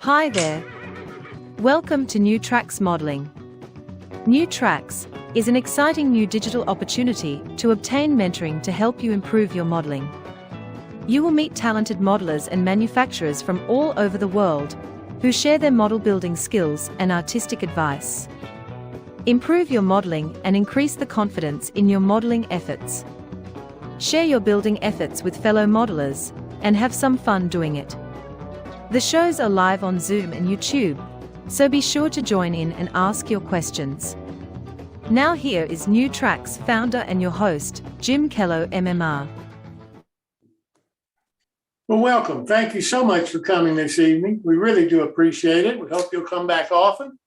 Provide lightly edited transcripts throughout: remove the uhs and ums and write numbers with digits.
Hi there. Welcome to New Tracks Modeling. New Tracks is an exciting new digital opportunity to obtain mentoring to help you improve your modeling. You will meet talented modelers and manufacturers from all over the world who share their model building skills and artistic advice. Improve your modeling and increase the confidence in your modeling efforts. Share your building efforts with fellow modelers and have some fun doing it. The shows are live on Zoom and YouTube, so be sure to join in and ask your questions. Now here is New Tracks founder and your host, Jim Kello, MMR. Well, welcome. Thank you so much for coming this evening. We really do appreciate it. We hope you'll come back often,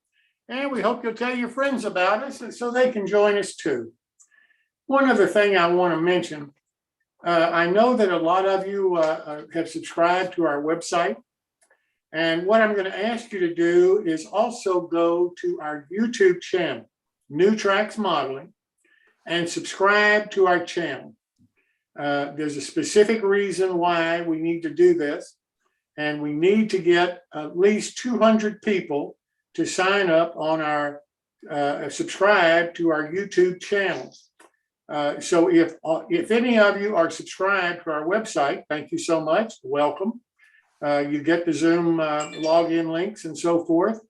and we hope you'll tell your friends about us so they can join us too. One other thing I want to mention, I know that a lot of you have subscribed to our website, and what I'm going to ask you to do is also go to our YouTube channel, New Tracks Modeling, and subscribe to our channel. There's a specific reason why we need to do this, and we need to get at least 200 people to sign up on our subscribe to our YouTube channel. So if any of you are subscribed to our website, thank you so much. Welcome. You get the Zoom login links and so forth.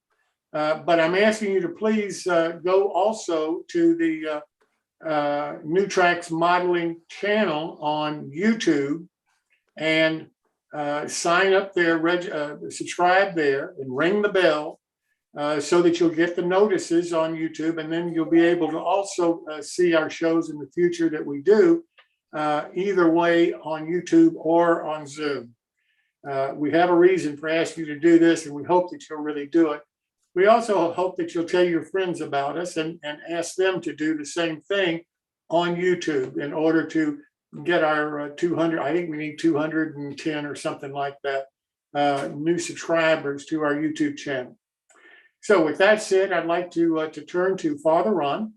But I'm asking you to please go also to the New Tracks Modeling channel on YouTube and sign up there, subscribe there, and ring the bell so that you'll get the notices on YouTube, and then you'll be able to also see our shows in the future that we do, either way on YouTube or on Zoom. We have a reason for asking you to do this, and we hope that you'll really do it. We also hope that you'll tell your friends about us and ask them to do the same thing on YouTube in order to get our 200, I think we need 210 or something like that, new subscribers to our YouTube channel. So with that said, I'd like to turn to Father Ron,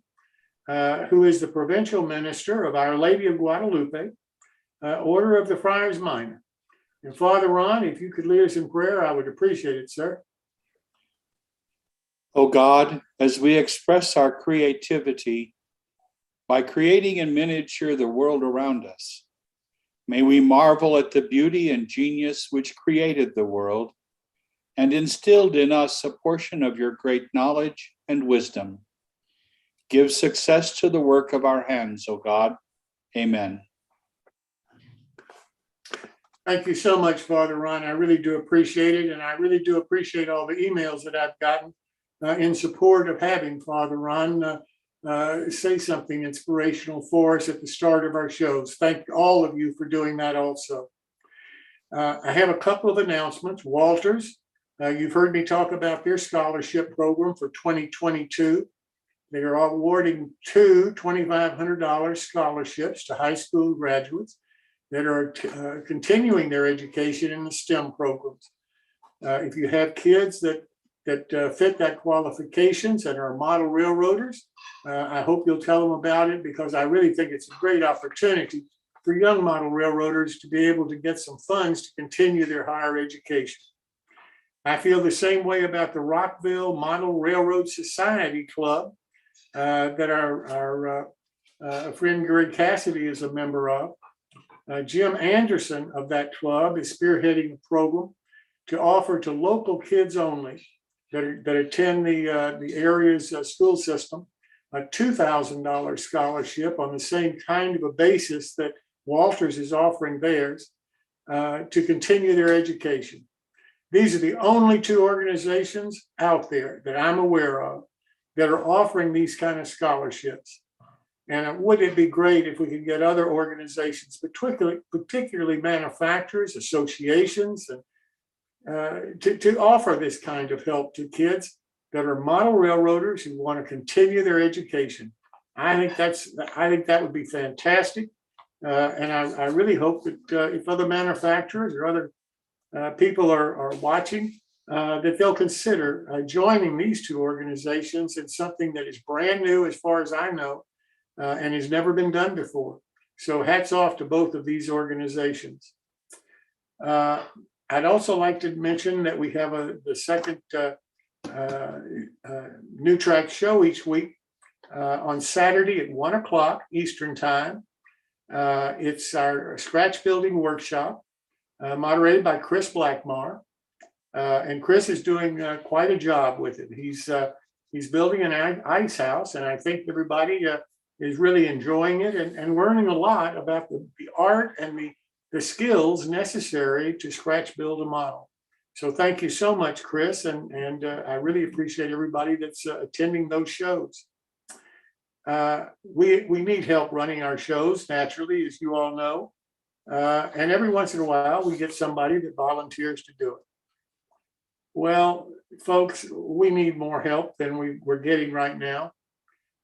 who is the Provincial Minister of Our Lady of Guadalupe, Order of the Friars Minor. And Father Ron, if you could lead us in prayer, I would appreciate it, sir. O God, as we express our creativity by creating in miniature the world around us, may we marvel at the beauty and genius which created the world and instilled in us a portion of your great knowledge and wisdom. Give success to the work of our hands, O God. Amen. Thank you so much, Father Ron. I really do appreciate it, and I really do appreciate all the emails that I've gotten in support of having Father Ron say something inspirational for us at the start of our shows. Thank all of you for doing that also. I have a couple of announcements. Walters, you've heard me talk about their scholarship program for 2022. They are awarding two $2,500 scholarships to high school graduates that are continuing their education in the STEM programs. If you have kids that fit that qualifications and are model railroaders, I hope you'll tell them about it, because I really think it's a great opportunity for young model railroaders to be able to get some funds to continue their higher education. I feel the same way about the Rockville Model Railroad Society Club that our friend Gary Cassidy is a member of. Jim Anderson of that club is spearheading a program to offer to local kids only that attend the area's school system a $2,000 scholarship on the same kind of a basis that Walters is offering theirs to continue their education. These are the only two organizations out there that I'm aware of that are offering these kind of scholarships. And wouldn't it be great if we could get other organizations, particularly manufacturers, associations, and to offer this kind of help to kids that are model railroaders who want to continue their education. I think that would be fantastic, and I really hope that if other manufacturers or other people are watching, that they'll consider joining these two organizations in something that is brand new, as far as I know. And has never been done before. So hats off to both of these organizations. I'd also like to mention that we have the second New Track show each week on Saturday at 1 o'clock Eastern Time. It's our scratch building workshop, moderated by Chris Blackmar. And Chris is doing quite a job with it. He's building an ice house, and I think everybody is really enjoying it and learning a lot about the art and the skills necessary to scratch build a model. So thank you so much, Chris, and I really appreciate everybody that's attending those shows. We need help running our shows, naturally, as you all know. And every once in a while, we get somebody that volunteers to do it. Well, folks, we need more help than we're getting right now.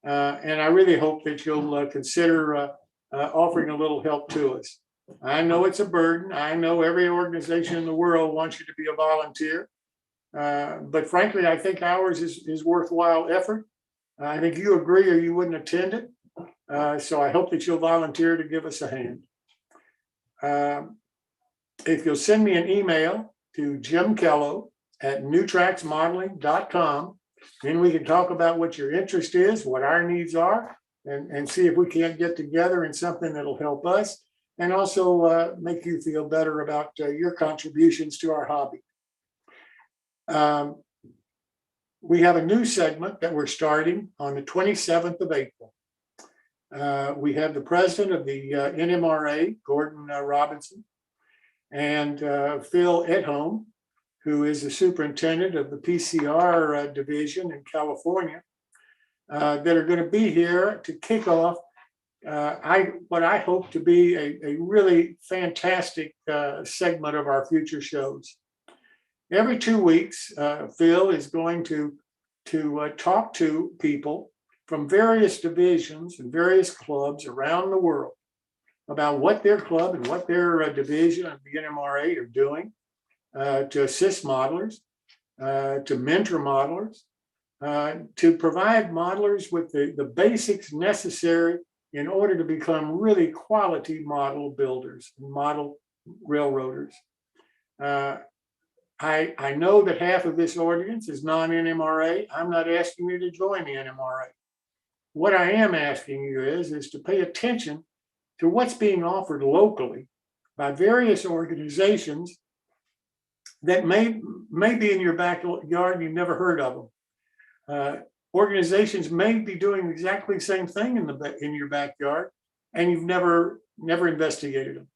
And I really hope that you'll consider offering a little help to us. I know it's a burden. I know every organization in the world wants you to be a volunteer. But frankly, I think ours is worthwhile effort. I think you agree or you wouldn't attend it. So I hope that you'll volunteer to give us a hand. If you'll send me an email to jimkello@newtracksmodeling.com, then we can talk about what your interest is, what our needs are, and see if we can't get together in something that'll help us and also make you feel better about your contributions to our hobby. We have a new segment that we're starting on the 27th of April. We have the president of the NMRA, Gordon Robinson, and Phil Edholm, who is the superintendent of the PCR division in California, that are going to be here to kick off what I hope to be a really fantastic segment of our future shows. Every 2 weeks, Phil is going to talk to people from various divisions and various clubs around the world about what their club and what their division of the NMRA are doing to assist modelers, to mentor modelers, to provide modelers with the basics necessary in order to become really quality model builders, model railroaders. I know that half of this audience is non-NMRA. I'm not asking you to join the NMRA. What I am asking you is to pay attention to what's being offered locally by various organizations that may be in your backyard and you've never heard of them. Organizations may be doing exactly the same thing in your backyard, and you've never investigated them.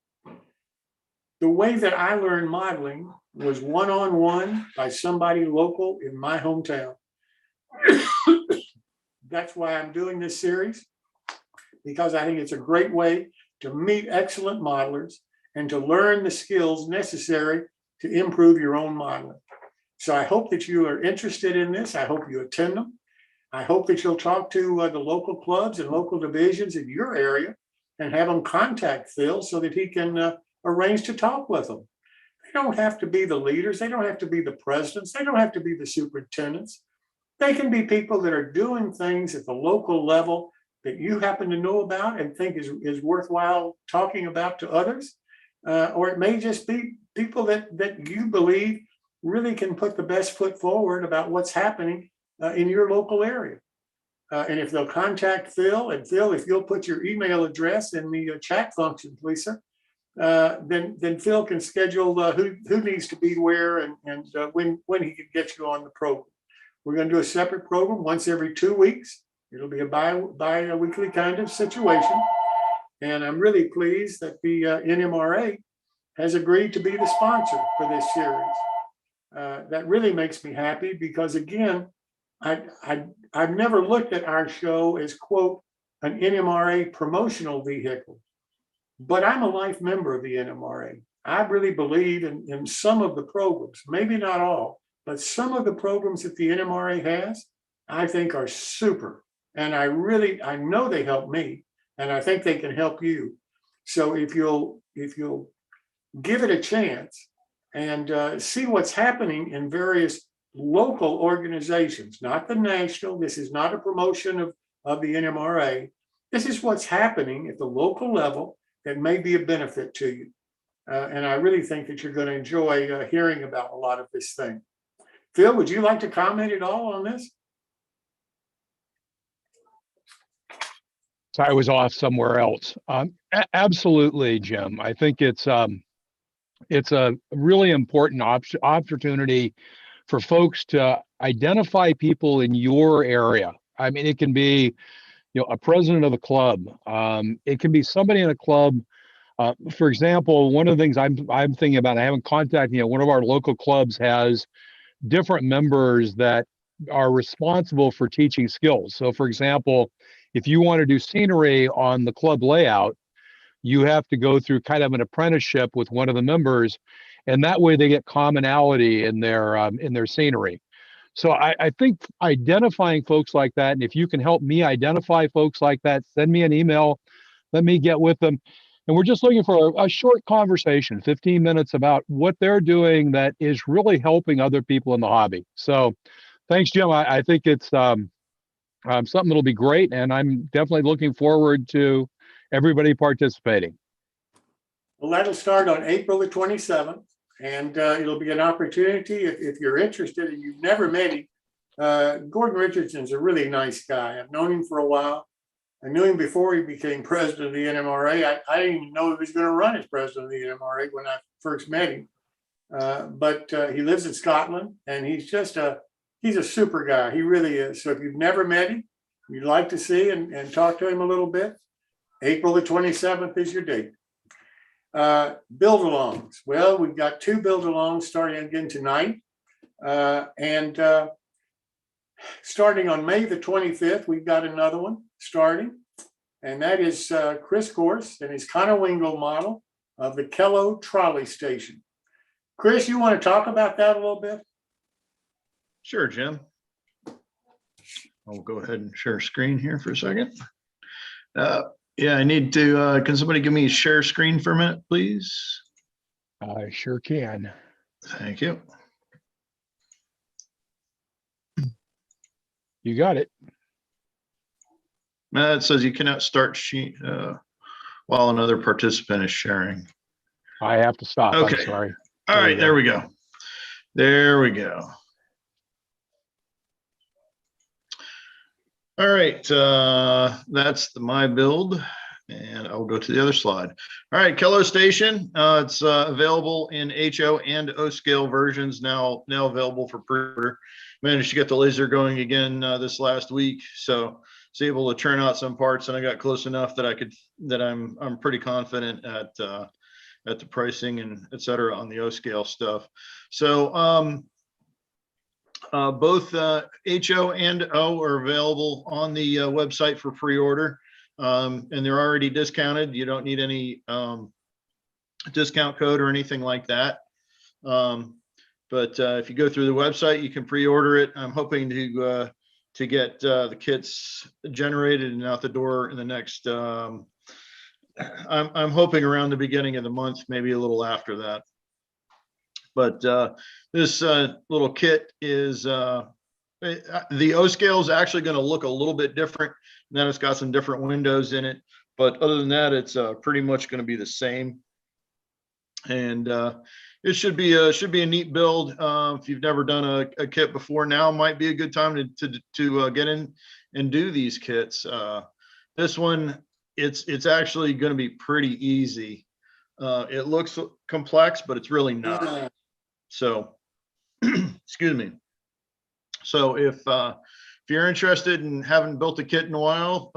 The way that I learned modeling was one-on-one by somebody local in my hometown. That's why I'm doing this series, because I think it's a great way to meet excellent modelers and to learn the skills necessary to improve your own modeling. So I hope that you are interested in this. I hope you attend them. I hope that you'll talk to the local clubs and local divisions in your area and have them contact Phil so that he can arrange to talk with them. They don't have to be the leaders. They don't have to be the presidents. They don't have to be the superintendents. They can be people that are doing things at the local level that you happen to know about and think is worthwhile talking about to others. Or it may just be people that you believe really can put the best foot forward about what's happening in your local area. And if they'll contact Phil, and Phil, if you'll put your email address in the chat function, please, sir, then Phil can schedule who needs to be where and when he can get you on the program. We're going to do a separate program once every 2 weeks. It'll be a bi-weekly kind of situation. And I'm really pleased that the NMRA has agreed to be the sponsor for this series. That really makes me happy because, again, I've never looked at our show as, quote, an NMRA promotional vehicle, but I'm a life member of the NMRA. I really believe in some of the programs, maybe not all, but some of the programs that the NMRA has, I think are super. And I know they help me, and I think they can help you. So if you'll give it a chance and see what's happening in various local organizations, not the national, this is not a promotion of the NMRA. This is what's happening at the local level that may be a benefit to you. And I really think that you're going to enjoy hearing about a lot of this thing. Phil, would you like to comment at all on this? So I was off somewhere else. Absolutely, Jim. I think it's a really important opportunity for folks to identify people in your area. I mean, it can be, a president of a club. It can be somebody in a club. For example, one of the things I'm thinking about, I haven't contacted, one of our local clubs has different members that are responsible for teaching skills. So for example, if you want to do scenery on the club layout, you have to go through kind of an apprenticeship with one of the members, and that way they get commonality in their scenery. So I think identifying folks like that, and if you can help me identify folks like that, send me an email, let me get with them. And we're just looking for a short conversation, 15 minutes, about what they're doing that is really helping other people in the hobby. So thanks, Jim. I think it's something that'll be great, and I'm definitely looking forward to everybody participating. Well, that'll start on April the 27th, and it'll be an opportunity if you're interested and you've never met him. Gordon Richardson's a really nice guy. I've known him for a while. I knew him before he became president of the NMRA. I didn't even know he was going to run as president of the NMRA when I first met him. But he lives in Scotland, and he's a super guy. He really is. So if you've never met him, you'd like to see and talk to him a little bit, April the 27th is your date. Build-alongs. Well, we've got 2 build-alongs starting again tonight. And starting on May the 25th, we've got another one starting. And that is Chris Gorse and his Conowingo model of the Kello Trolley Station. Chris, you want to talk about that a little bit? Sure, Jim. I'll go ahead and share screen here for a second. Yeah, I need to, can somebody give me a share screen for a minute, please? I sure can. Thank you. You got it. It says you cannot start sheet while another participant is sharing. I have to stop. Okay. I'm sorry. All right, there we go. There we go. All right, that's my build, and I'll go to the other slide. All right, Kello Station, it's available in HO and O scale versions now available for pre-order. Managed to get the laser going again this last week, so I was able to churn out some parts, and I got close enough that I'm pretty confident at the pricing and et cetera on the O scale stuff. So both HO and O are available on the website for pre-order, and they're already discounted. You don't need any discount code or anything like that. But if you go through the website, you can pre-order it. I'm hoping to get the kits generated and out the door in the next. I'm hoping around the beginning of the month, maybe a little after that. But this little kit is the O scale is actually going to look a little bit different. And then it's got some different windows in it. But other than that, it's pretty much going to be the same. And it should be a neat build. If you've never done a kit before, now might be a good time to get in and do these kits. This one, it's actually going to be pretty easy. It looks complex, but it's really not. So, excuse me. So if you're interested and haven't built a kit in a while,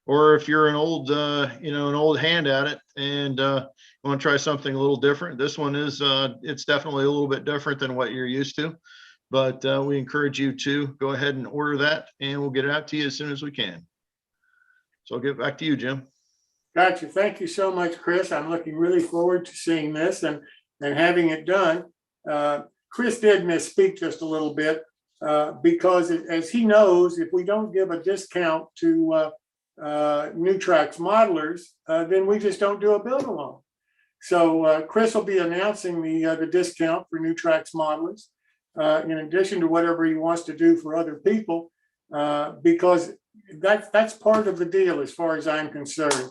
or if you're an old hand at it and you want to try something a little different, this one is it's definitely a little bit different than what you're used to. But we encourage you to go ahead and order that, and we'll get it out to you as soon as we can. So I'll get back to you, Jim. Gotcha. Thank you so much, Chris. I'm looking really forward to seeing this and having it done. Chris did misspeak just a little bit because as he knows, if we don't give a discount to New Tracks modelers, then we just don't do a build along. So Chris will be announcing the discount for New Tracks modelers in addition to whatever he wants to do for other people, because that's part of the deal as far as I'm concerned.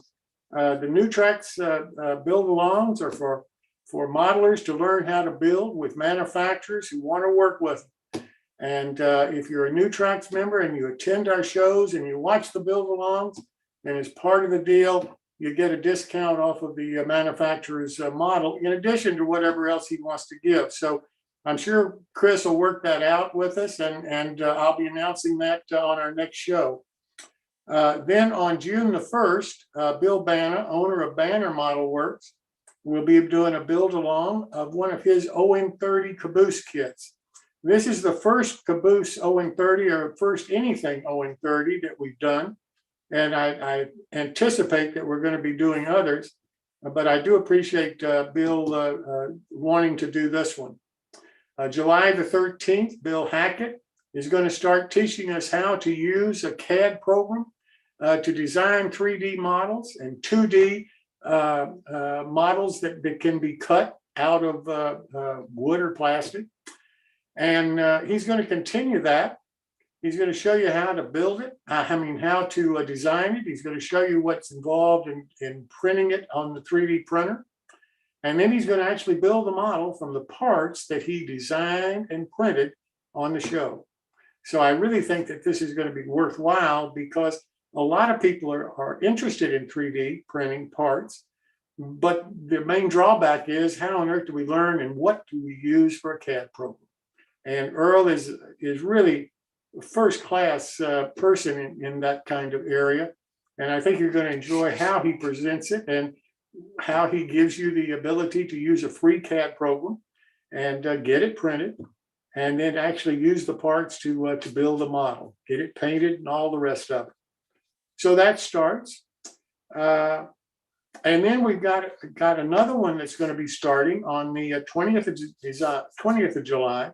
The new tracks build-alongs are for modelers to learn how to build with manufacturers who want to work with them. And if you're a new tracks member and you attend our shows and you watch the build-alongs, then as part of the deal, you get a discount off of the manufacturer's model, in addition to whatever else he wants to give. So I'm sure Chris will work that out with us, and I'll be announcing that on our next show. Then on June the 1st, Bill Banner, owner of Banner Model Works, will be doing a build along of one of his OM30 caboose kits. This is the first caboose OM30 or first anything OM30 that we've done. And I anticipate that we're going to be doing others, but I do appreciate Bill wanting to do this one. July the 13th, Bill Hackett is going to start teaching us how to use a CAD program to design 3D models and 2D models that can be cut out of wood or plastic. And he's going to continue that. He's going to show you how to build it, how to design it. He's going to show you what's involved in printing it on the 3D printer. And then he's going to actually build the model from the parts that he designed and printed on the show. So I really think that this is going to be worthwhile because a lot of people are interested in 3D printing parts, but the main drawback is how on earth do we learn and what do we use for a CAD program? And Earl is really first-class person in that kind of area. And I think you're going to enjoy how he presents it and how he gives you the ability to use a free CAD program and get it printed and then actually use the parts to build the model, get it painted and all the rest of it. So that starts. And then we've got another one that's going to be starting on the 20th of July.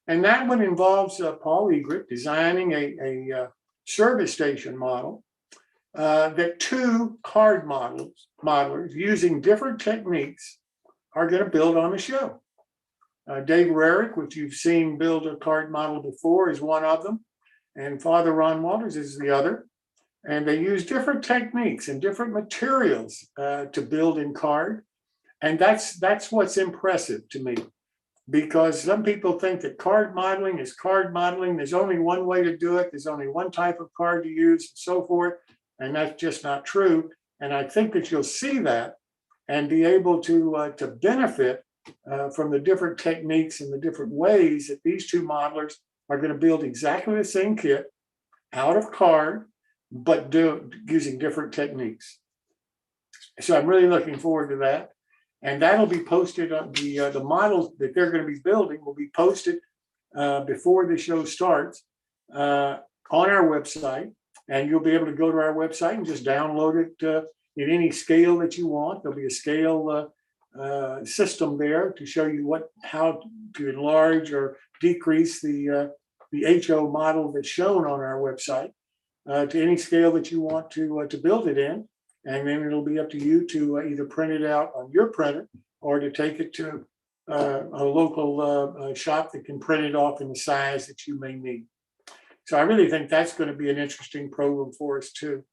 And that one involves Paul Egret designing a service station model that two card modelers using different techniques are going to build on the show. Dave Rarick, which you've seen build a card model before, is one of them. And Father Ron Walters is the other. And they use different techniques and different materials to build in card. And that's what's impressive to me. Because some people think that card modeling is card modeling. There's only one way to do it. There's only one type of card to use and so forth. And that's just not true. And I think that you'll see that and be able to benefit from the different techniques and the different ways that these two modelers are going to build exactly the same kit out of card, but using different techniques. So I'm really looking forward to that. And that'll be posted on the models that they're going to be building will be posted before the show starts on our website. And you'll be able to go to our website and just download it in any scale that you want. There'll be a scale system there to show you how to enlarge or decrease the HO model that's shown on our website to any scale that you want to build it in. And then it'll be up to you to either print it out on your printer or to take it to a local shop that can print it off in the size that you may need. So I really think that's going to be an interesting program for us too.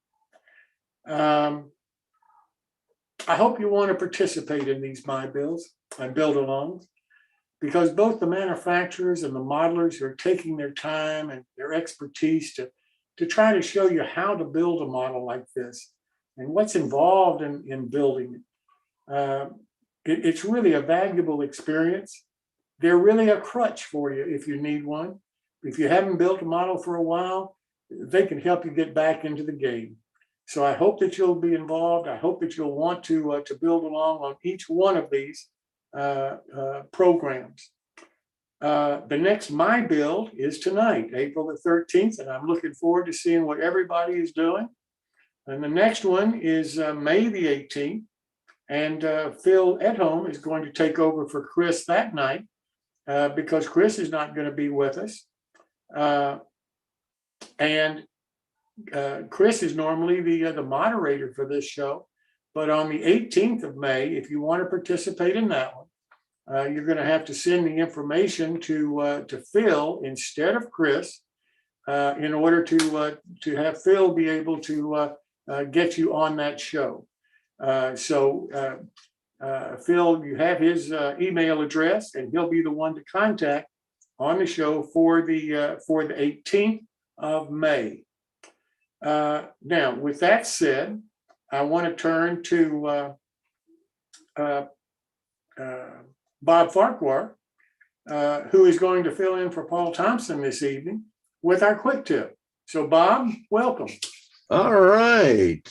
I hope you want to participate in these My Builds and build-alongs because both the manufacturers and the modelers are taking their time and their expertise to try to show you how to build a model like this. And what's involved in building it. It's really a valuable experience. They're really a crutch for you if you need one. If you haven't built a model for a while, they can help you get back into the game. So I hope that you'll be involved. I hope that you'll want to build along on each one of these programs. The next My Build is tonight, April the 13th, and I'm looking forward to seeing what everybody is doing. And the next one is May the 18th. And Phil Edholm is going to take over for Chris that night because Chris is not going to be with us. And Chris is normally the moderator for this show. But on the 18th of May, if you want to participate in that one, you're going to have to send the information to Phil instead of Chris in order to have Phil be able to get you on that show. Phil, you have his email address, and he'll be the one to contact on the show for the 18th of May. Now, with that said, I want to turn to Bob Farquhar, who is going to fill in for Paul Thompson this evening with our quick tip. So, Bob, welcome. All right.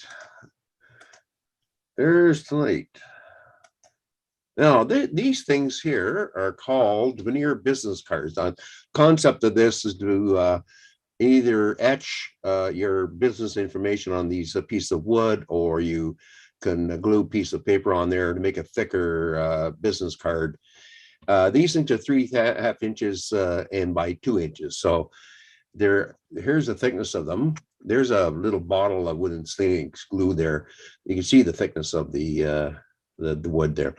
There's tonight. Now, these things here are called Veneer business cards. The concept of this is to either etch your business information on these a piece of wood, or you can glue a piece of paper on there to make a thicker business card. These things are 3.5 inches and by 2 inches. So here's the thickness of them. There's a little bottle of wooden slinging glue there. You can see the thickness of the wood there.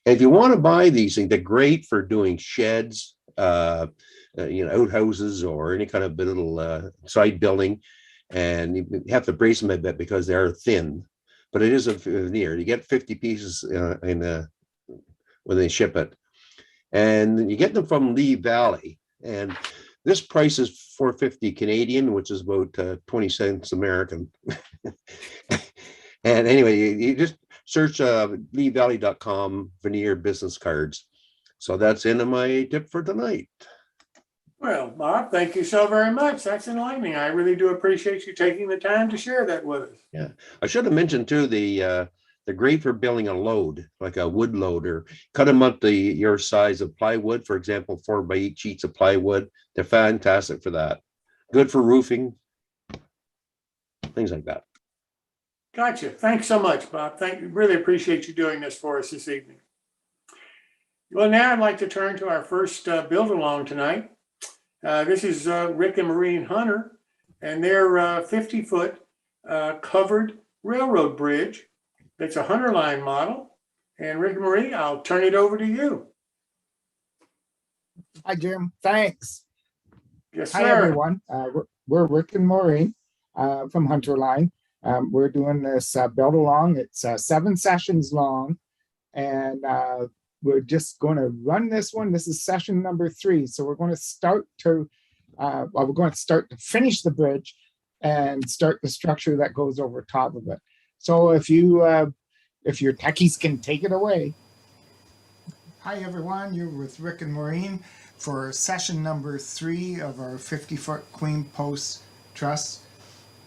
And if you want to buy these things, they're great for doing sheds, outhouses, or any kind of little side building. And you have to brace them a bit because they are thin, but it is a veneer. You get 50 pieces when they ship it, and you get them from Lee Valley. And this price is $4.50 Canadian, which is about 20 cents American. And anyway, you just search leevalley.com Veneer business cards. So that's into my tip for tonight. Well, Bob, thank you so very much. That's enlightening. I really do appreciate you taking the time to share that with us. Yeah, I should have mentioned too, they're great for building a load, like a wood loader. Cut them up to your size of plywood, for example, 4x8 sheets of plywood. They're fantastic for that. Good for roofing, things like that. Gotcha. Thanks so much, Bob. Really appreciate you doing this for us this evening. Well, now I'd like to turn to our first build along tonight. This is Rick and Maureen Hunter, and their 50-foot covered railroad bridge. It's a Hunterline model. And Rick and Marie, I'll turn it over to you. Hi, Jim. Thanks. Yes, sir. Hi, everyone. We're Rick and Maureen from Hunterline. We're doing this build along. It's 7 sessions long, and we're just going to run this one. This is session number 3. So we're going to start to finish the bridge and start the structure that goes over top of it. So if your techies can take it away. Hi, everyone. You're with Rick and Maureen for session number 3 of our 50-foot queen post truss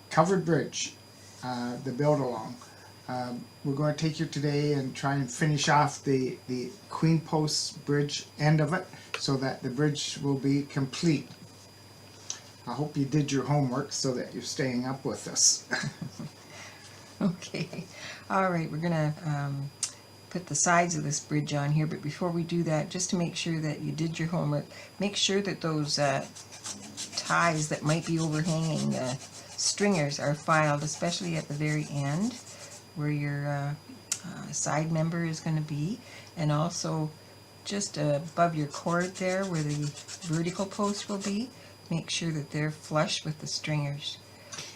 covered bridge, the build along. We're going to take you today and try and finish off the queen post bridge end of it so that the bridge will be complete. I hope you did your homework so that you're staying up with us. Okay, all right, we're gonna put the sides of this bridge on here, but before we do that, just to make sure that you did your homework, make sure that those ties that might be overhanging stringers are filed, especially at the very end where your side member is going to be, and also just above your cord there where the vertical post will be, make sure that they're flush with the stringers.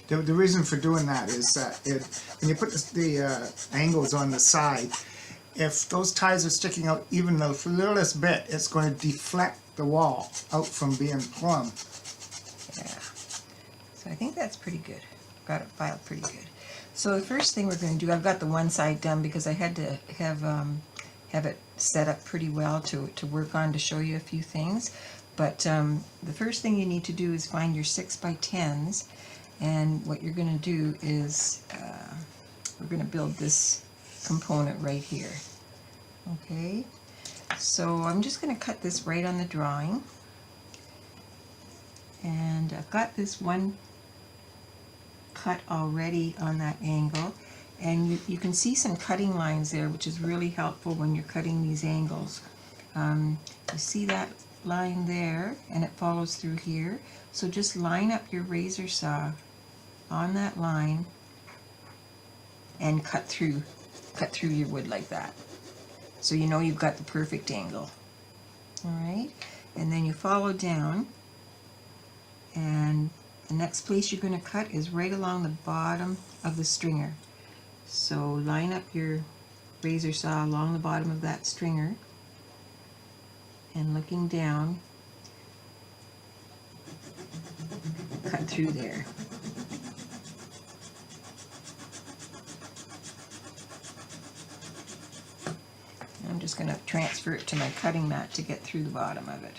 The reason for doing that is that when you put the angles on the side, if those ties are sticking out even the littlest bit, it's going to deflect the wall out from being plumb. Yeah, so I think that's pretty good. Got it filed pretty good. So the first thing we're going to do, I've got the one side done because I had to have it set up pretty well to work on to show you a few things. But the first thing you need to do is find your 6x10s. And what you're going to do is we're going to build this component right here. Okay, so I'm just going to cut this right on the drawing. And I've got this one cut already on that angle. And you can see some cutting lines there, which is really helpful when you're cutting these angles. You see that line there, and it follows through here. So just line up your razor saw on that line and cut through your wood like that. So you know you've got the perfect angle. All right, and then you follow down, and the next place you're going to cut is right along the bottom of the stringer. So line up your razor saw along the bottom of that stringer and looking down, cut through there. I'm just going to transfer it to my cutting mat to get through the bottom of it.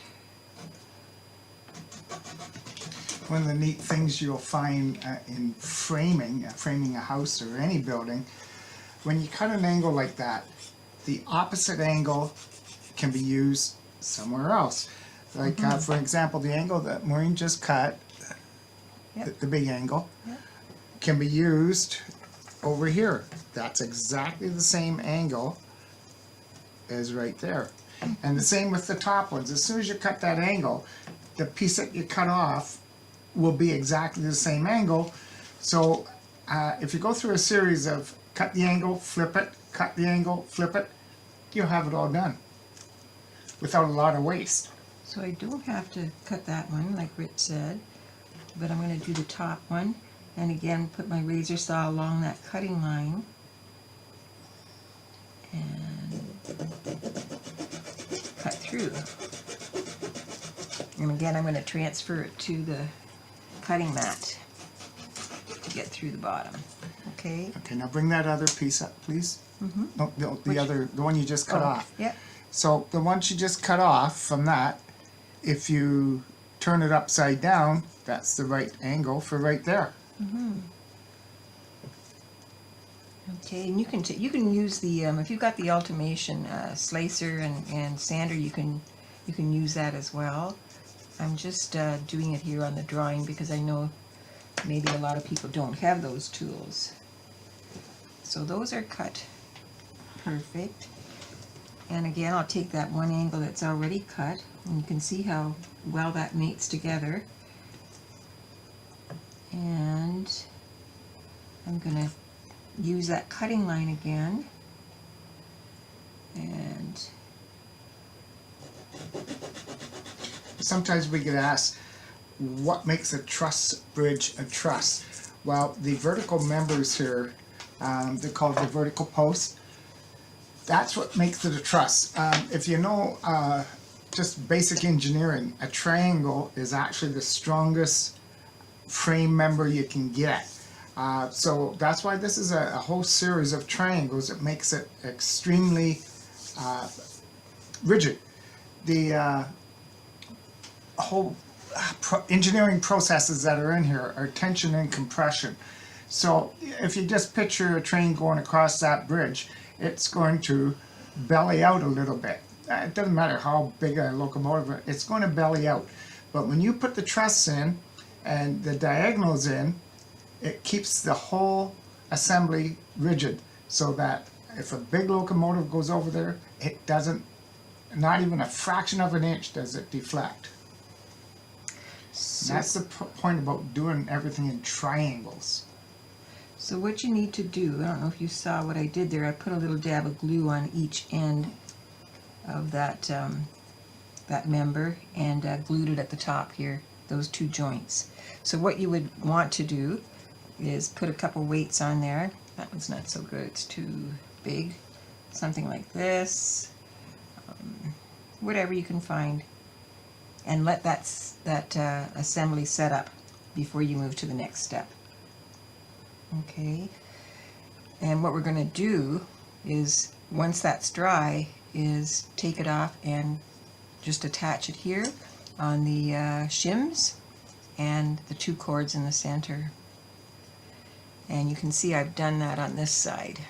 One of the neat things you'll find in framing a house or any building, when you cut an angle like that, the opposite angle can be used somewhere else. Like for example, the angle that Maureen just cut, Yep. the big angle, Yep. can be used over here. That's exactly the same angle as right there. And the same with the top ones. As soon as you cut that angle, the piece that you cut off will be exactly the same angle. So if you go through a series of cut the angle, flip it, cut the angle, flip it, you'll have it all done without a lot of waste. So I don't have to cut that one like Rich said, but I'm going to do the top one, and again put my razor saw along that cutting line and cut through. And again I'm going to transfer it to the cutting mat to get through the bottom. Okay? Okay, now bring that other piece up, please. No, the one you just cut off. Yep. So the one you just cut off from that, if you turn it upside down, that's the right angle for right there. Okay, and you can use the if you've got the Ultimation slicer and sander, you can use that as well. I'm just doing it here on the drawing because I know maybe a lot of people don't have those tools. So those are cut perfect. And again, I'll take that one angle that's already cut, and you can see how well that mates together. And I'm going to use that cutting line again. And Sometimes we get asked, what makes a truss bridge a truss? Well, the vertical members here, they're called the vertical posts. That's what makes it a truss. If you know just basic engineering, a triangle is actually the strongest frame member you can get. So that's why this is a whole series of triangles that makes it extremely rigid. The whole engineering processes that are in here are tension and compression. So if you just picture a train going across that bridge, it's going to belly out a little bit. It doesn't matter how big a locomotive is, it's going to belly out. But when you put the truss in and the diagonals in, it keeps the whole assembly rigid, so that if a big locomotive goes over there, it doesn't, not even a fraction of an inch does it deflect. That's the point about doing everything in triangles. so what you need to do, I don't know if you saw what I did there, I put a little dab of glue on each end of that that member and glued it at the top here, those two joints. So what you would want to do is put a couple weights on there. That one's not so good, it's too big. Something like this, whatever you can find, and let that assembly set up before you move to the next step. Okay, and what we're going to do is, once that's dry, is take it off and just attach it here on the shims and the two cords in the center. And you can see I've done that on this side,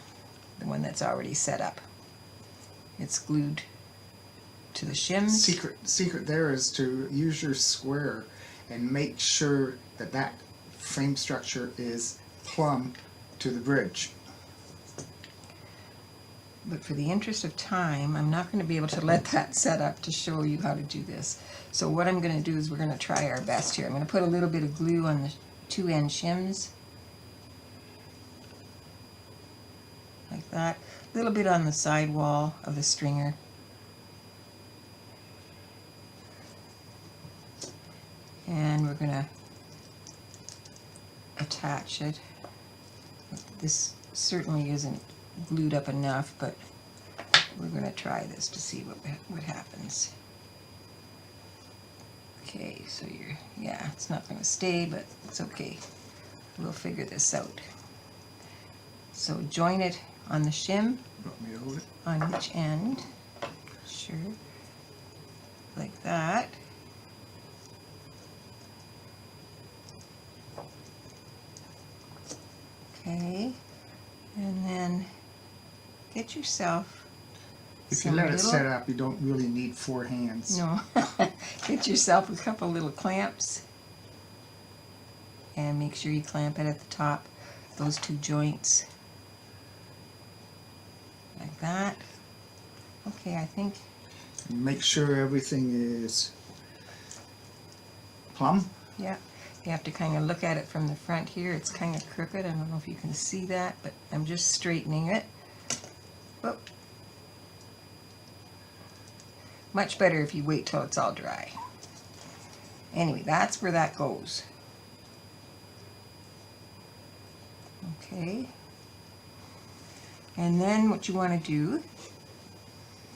the one that's already set up. It's glued to the shims. Secret there is to use your square and make sure that that frame structure is plumb to the bridge. But for the interest of time, I'm not going to be able to let that set up to show you how to do this. So what I'm going to do is we're going to try our best here. I'm going to put a little bit of glue on the two end shims, like that. A little bit on the side wall of the stringer. And we're going to attach it with this certainly isn't glued up enough, but we're going to try this to see what happens. Okay, so yeah, it's not going to stay, but it's okay. We'll figure this out. So join it on the shim Want me to hold it? on each end. Sure. Like that. Okay. And then get yourself If you some let it little- set up, you don't really need 4 hands. No. Get yourself a couple little clamps and make sure you clamp it at the top, those 2 joints. Like that. Okay, I think, And make sure everything is plumb. yeah. You have to kind of look at it from the front here. It's kind of crooked. I don't know if you can see that, but I'm just straightening it. Whoop. Much better if you wait till it's all dry. Anyway, that's where that goes. Okay. And then what you want to do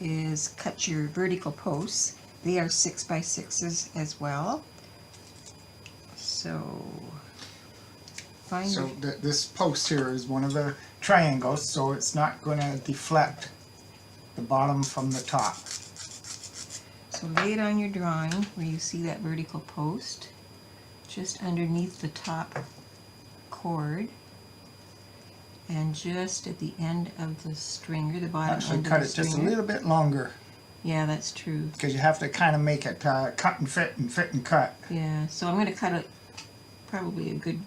is cut your vertical posts. They are 6x6s as well. So find So your- this post here is one of the triangles, so it's not going to deflect the bottom from the top. So lay it on your drawing where you see that vertical post, just underneath the top cord, and just at the end of the stringer, the bottom Actually end cut of it the just a stringer. little bit longer, Yeah, that's true. because you have to kind of make it cut and fit and cut. Yeah, so I'm going to cut it probably a good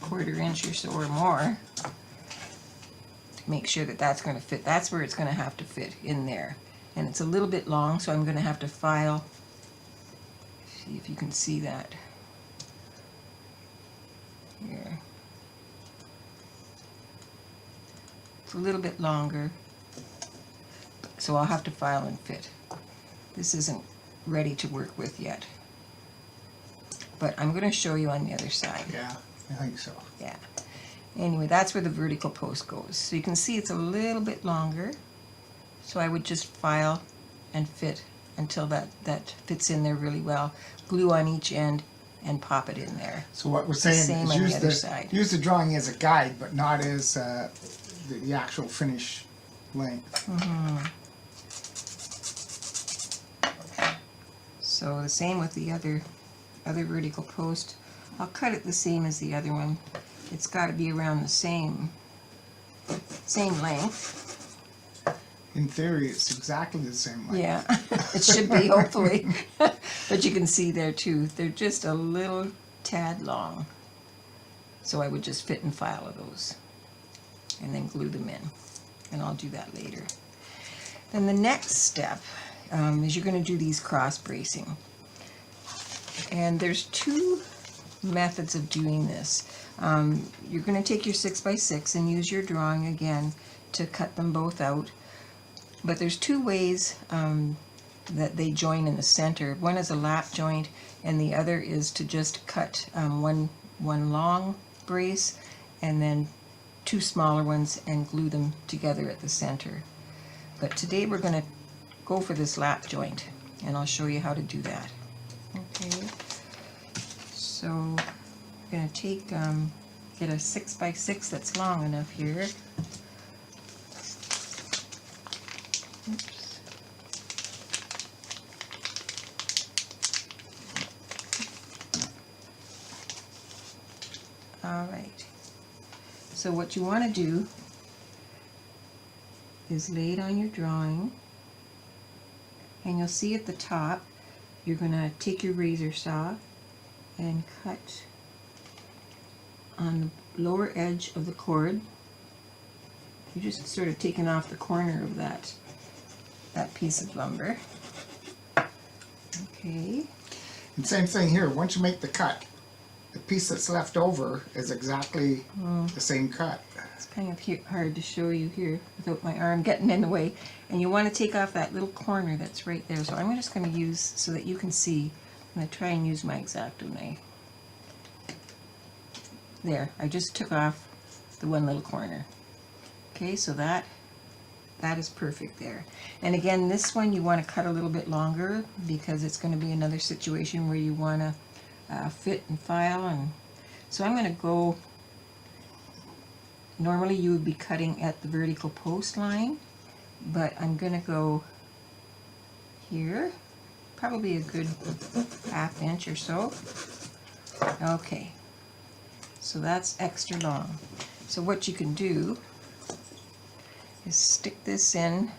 1/4 inch or so or more to make sure that that's going to fit. That's where it's going to have to fit in there. And it's a little bit long, so I'm going to have to file. See if you can see that. Here. It's a little bit longer, so I'll have to file and fit. This isn't ready to work with yet, but I'm going to show you on the other side. Yeah, I think so. Yeah. Anyway, that's where the vertical post goes. So you can see it's a little bit longer. So I would just file and fit until that fits in there really well. Glue on each end and pop it in there. So what we're saying Same is on the use other side. use the drawing as a guide, but not as the actual finish length. So the same with the other vertical post. I'll cut it the same as the other one. It's got to be around the same length. In theory, it's exactly the same length. Yeah, it should be, hopefully. But you can see there too, they're just a little tad long. So I would just fit and file of those and then glue them in. And I'll do that later. Then the next step is you're going to do these cross bracing. And there's 2 methods of doing this. You're going to take your 6x6 and use your drawing again to cut them both out. But there's 2 ways that they join in the center. One is a lap joint, and the other is to just cut one long brace and then 2 smaller ones and glue them together at the center. But today we're going to go for this lap joint, and I'll show you how to do that. Okay. So I'm going to take get a 6x6 that's long enough here. Oops. All right. So what you want to do is lay it on your drawing, and you'll see at the top you're going to take your razor saw and cut on the lower edge of the cord. You're just sort of taking off the corner of that piece of lumber. Okay. And same thing here. Once you make the cut, the piece that's left over is exactly the same cut. It's kind of hard to show you here without my arm getting in the way. And you want to take off that little corner that's right there. So I'm just going to use, so that you can see, I'm going to try and use my X-Acto knife. There, I just took off the one little corner. Okay, so that is perfect there. And again, this one you want to cut a little bit longer because it's going to be another situation where you want to fit and file. And so I'm going to go, normally you would be cutting at the vertical post line, but I'm going to go here, probably a good 1/2 inch or so. Okay, so that's extra long. So what you can do is stick this in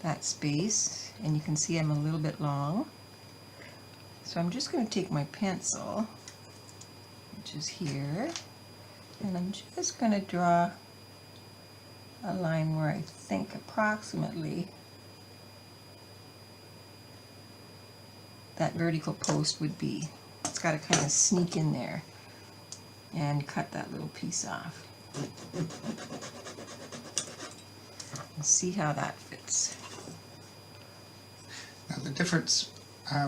that space, and you can see I'm a little bit long. So I'm just going to take my pencil, which is here, and I'm just going to draw a line where I think approximately that vertical post would be. It's got to kind of sneak in there and cut that little piece off. And see how that fits. Now the difference,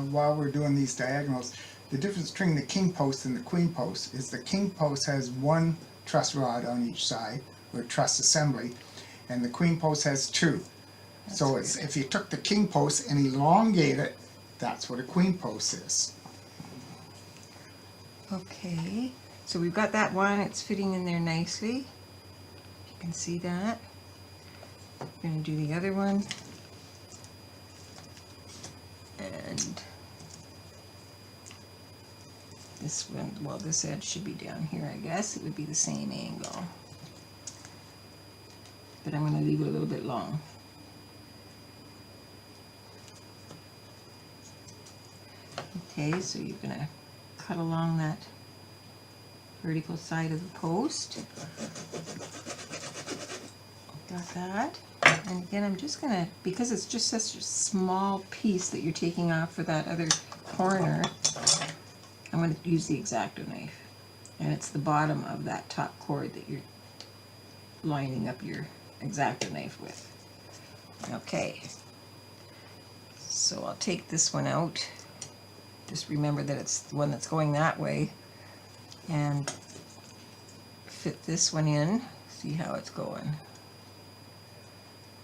while we're doing these diagonals, the difference between the king post and the queen post is the king post has one truss rod on each side, or truss assembly, and the queen post has two. So it's, if you took the king post and elongate it, that's what a queen post is. Okay, so we've got that one, it's fitting in there nicely. You can see that. I'm going to do the other one. And this one, well, this edge should be down here, I guess. It would be the same angle. But I'm going to leave it a little bit long. Okay, so you're going to cut along that vertical side of the post. Got that. And again, I'm just going to, because it's just such a small piece that you're taking off for that other corner, I'm going to use the X-Acto knife. And it's the bottom of that top cord that you're lining up your X-Acto knife with. Okay. So I'll take this one out. Just remember that it's the one that's going that way. And fit this one in. See how it's going.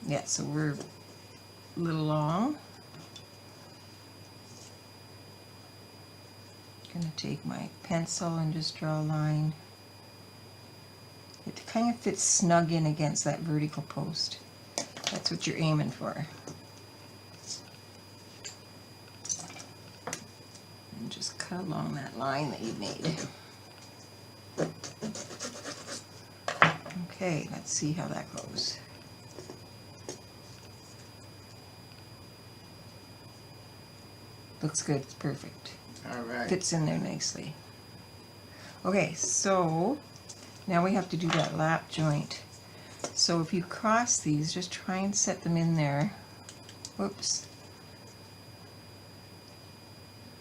Yeah, so we're a little long. I'm going to take my pencil and just draw a line. It kind of fits snug in against that vertical post. That's what you're aiming for. And just cut along that line that you made. Okay, let's see how that goes. Looks good, it's perfect. All right. Fits in there nicely. Okay, so now we have to do that lap joint. So if you cross these, just try and set them in there. Whoops.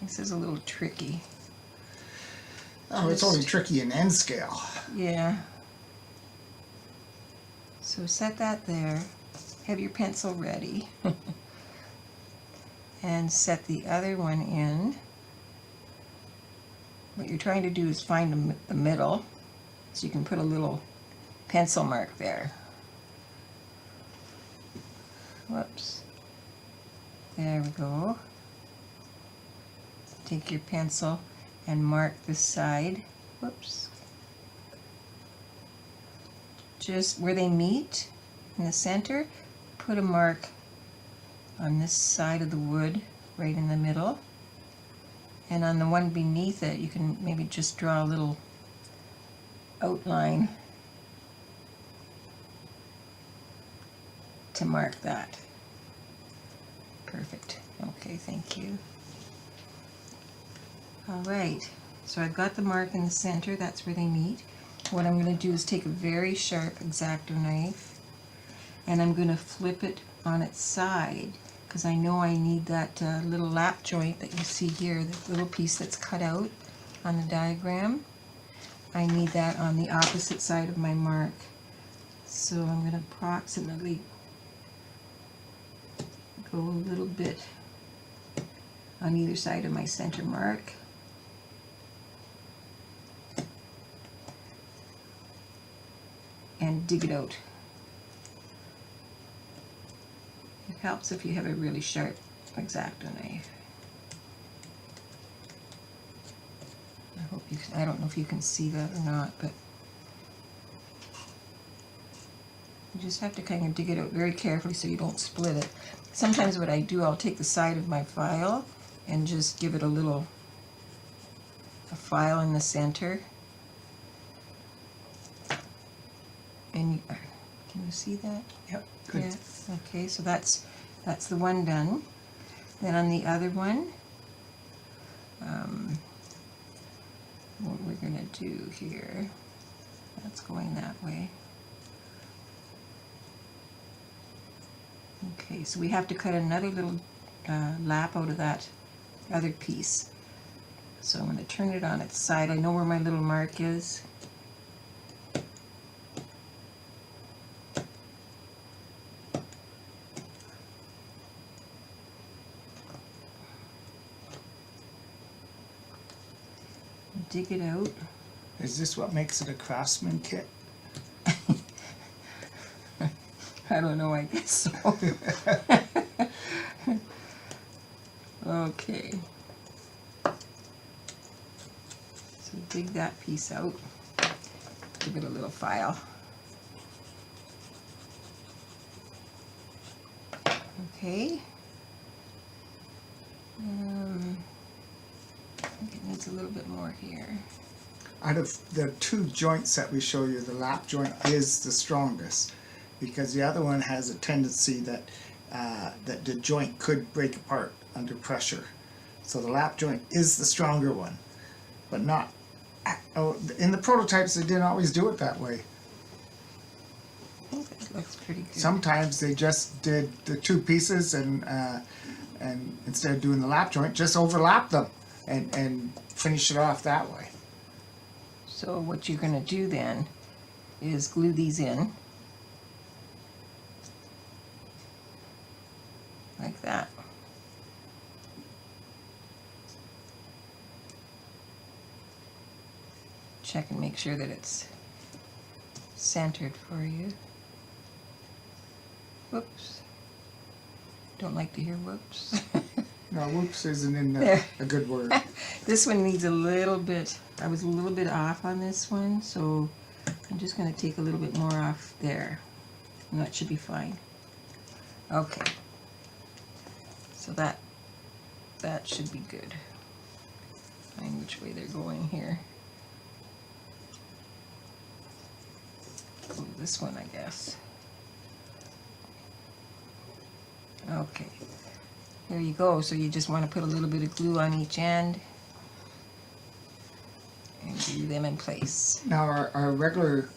This is a little tricky. Oh, it's only tricky in N scale. Yeah. So set that there. Have your pencil ready. And set the other one in. What you're trying to do is find the middle, so you can put a little pencil mark there. Whoops. There we go. Take your pencil and mark this side. Whoops. Just where they meet in the center, put a mark on this side of the wood, right in the middle. And on the one beneath it, you can maybe just draw a little outline to mark that. Perfect. Okay, thank you. All right, so I've got the mark in the center, that's where they meet. What I'm going to do is take a very sharp X-Acto knife, and I'm going to flip it on its side, because I know I need that little lap joint that you see here, the little piece that's cut out on the diagram. I need that on the opposite side of my mark. So I'm going to approximately go a little bit on either side of my center mark. and dig it out. It helps if you have a really sharp X-Acto knife. I don't know if you can see that or not, but you just have to kind of dig it out very carefully so you don't split it. Sometimes what I do, I'll take the side of my file and just give it a file in the center. And can you see that? Yep. Good. Yeah. Okay, so that's the one done. Then on the other one, what we're going to do here, that's going that way. Okay, so we have to cut another little lap out of that other piece. So I'm going to turn it on its side. I know where my little mark is. Dig it out. Is this what makes it a Craftsman kit? I don't know, I guess so. Okay. So dig that piece out. Give it a little file. Okay. I think it needs a little bit more here. Out of the two joints that we show you, the lap joint is the strongest, because the other one has a tendency that that the joint could break apart under pressure. So the lap joint is the stronger one, but not. In the prototypes, they didn't always do it that way. I think that looks pretty good. Sometimes they just did the two pieces and instead of doing the lap joint, just overlap them and finish it off that way. So what you're going to do then is glue these in like that. Check and make sure that it's centered for you. Whoops. Don't like to hear whoops. No, whoops isn't in There. a good word. This one needs a little bit, I was a little bit off on this one, so I'm just going to take a little bit more off there. And that should be fine. Okay. So that should be good. Find which way they're going here. Oh, this one, I guess. Okay. There you go. So you just want to put a little bit of glue on each end and glue them in place. Now our regular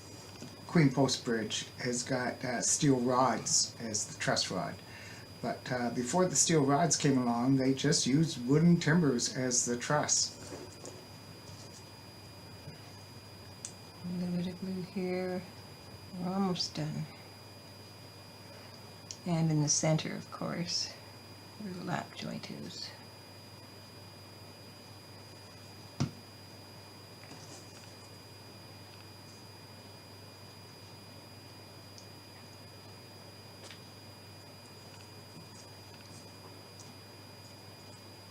Queen Post bridge has got steel rods as the truss rod, but before the steel rods came along, they just used wooden timbers as the truss. A little bit of glue here. We're almost done. And in the center, of course, where the lap joint is.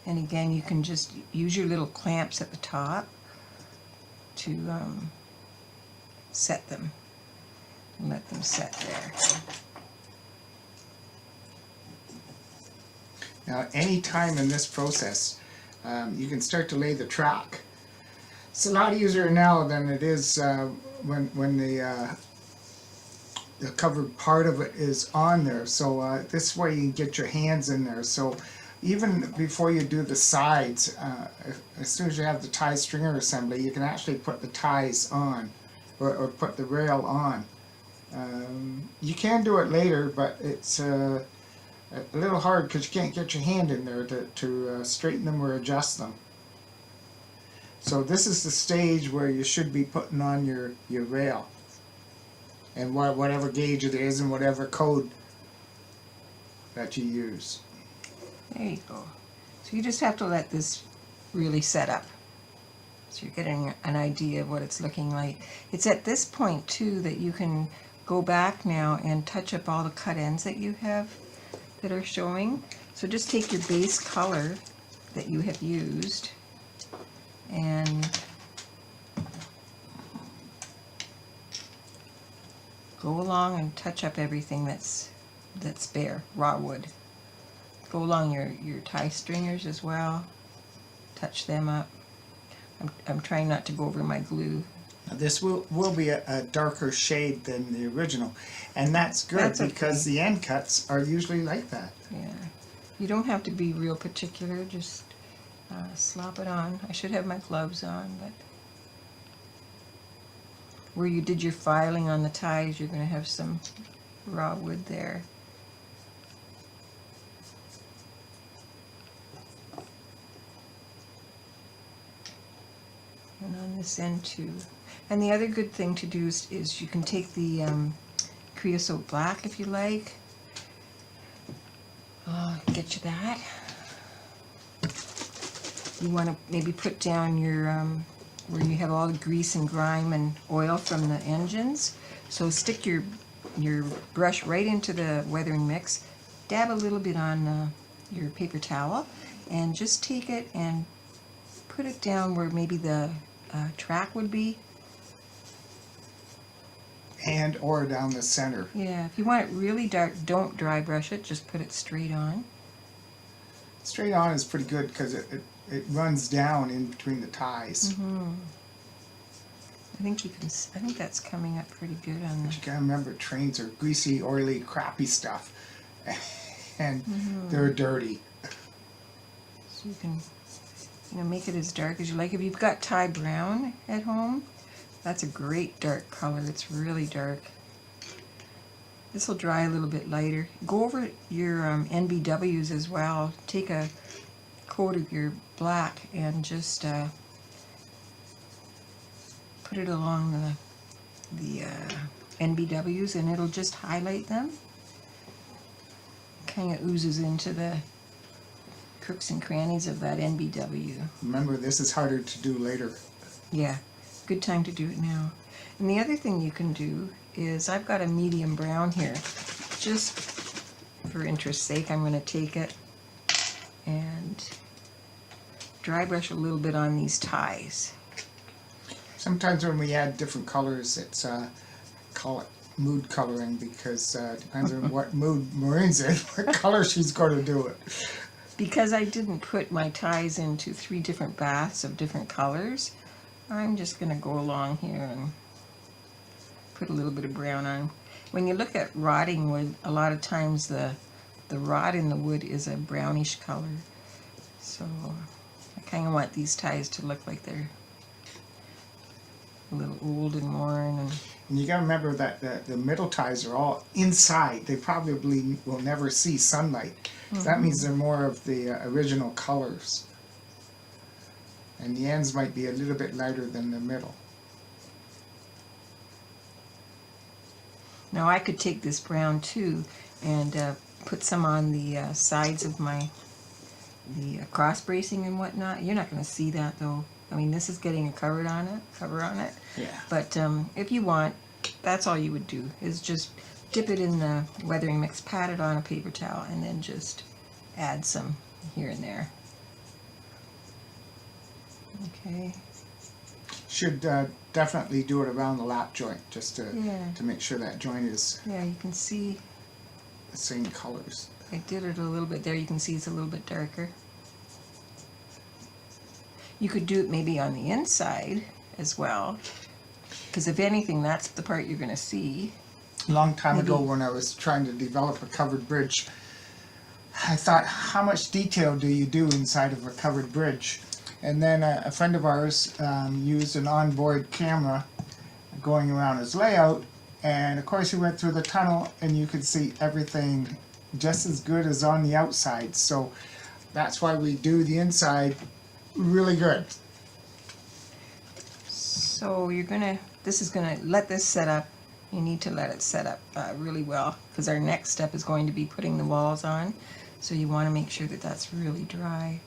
And again, you can just use your little clamps at the top to set them and let them set there. Now, any time in this process, you can start to lay the track. It's a lot easier now than it is when the covered part of it is on there. So this way you can get your hands in there. So even before you do the sides, as soon as you have the tie stringer assembly, you can actually put the ties on or put the rail on. You can do it later, but it's a little hard because you can't get your hand in there to straighten them or adjust them. So this is the stage where you should be putting on your rail and whatever gauge it is and whatever code that you use. There you go. So you just have to let this really set up. So you're getting an idea of what it's looking like. It's at this point too that you can go back now and touch up all the cut ends that you have that are showing. So just take your base color that you have used and go along and touch up everything that's bare, raw wood. Go along your tie stringers as well. Touch them up. I'm trying not to go over my glue. Now, this will be a darker shade than the original, and that's good That's because okay. the end cuts are usually like that. Yeah. You don't have to be real particular, just slop it on. I should have my gloves on, but where you did your filing on the ties, you're going to have some raw wood there. And on this end too. And the other good thing to do is you can take the creosote black if you like. Get you that. You want to maybe put down your where you have all the grease and grime and oil from the engines. So stick your brush right into the weathering mix, dab a little bit on your paper towel, and just take it and put it down where maybe the track would be. And or down the center. Yeah, if you want it really dark, don't dry brush it, just put it straight on. Straight on is pretty good because it runs down in between the ties. I think you can. I think that's coming up pretty good on But the. you gotta remember, trains are greasy, oily, crappy stuff, and they're dirty. So you can, make it as dark as you like. If you've got tie brown at home, that's a great dark color. It's really dark. This will dry a little bit lighter. Go over your NBWs as well. Take a coat of your black and just put it along the NBWs, and it'll just highlight them. Kind of oozes into the crooks and crannies of that NBW. Remember, this is harder to do later. Yeah, good time to do it now. And the other thing you can do is, I've got a medium brown here. Just for interest's sake, I'm going to take it and dry brush a little bit on these ties. Sometimes when we add different colors, it's call it mood coloring because depends on what mood Maureen's in, what color she's going to do it. Because I didn't put my ties into 3 different baths of different colors, I'm just going to go along here and put a little bit of brown on. When you look at rotting wood, a lot of times the rot in the wood is a brownish color. So I kind of want these ties to look like they're a little old and worn. And you got to remember that the middle ties are all inside. They probably will never see sunlight. So that means they're more of the original colors. And the ends might be a little bit lighter than the middle. Now I could take this brown too and put some on the sides of the cross bracing and whatnot. You're not going to see that though. I mean, this is getting a cover on it. Yeah. But if you want, that's all you would do, is just dip it in the weathering mix, pat it on a paper towel, and then just add some here and there. Okay. Should definitely do it around the lap joint just to Yeah. make sure that joint is Yeah, you can see the same colors. I did it a little bit there. You can see it's a little bit darker. You could do it maybe on the inside as well, because if anything, that's the part you're going to see. A long time ago Maybe. when I was trying to develop a covered bridge, I thought, how much detail do you do inside of a covered bridge? And then a friend of ours used an onboard camera going around his layout, and of course he went through the tunnel and you could see everything just as good as on the outside. So that's why we do the inside really good. So you're going to, this is going to let this set up. You need to let it set up really well, because our next step is going to be putting the walls on. So you want to make sure that that's really dry.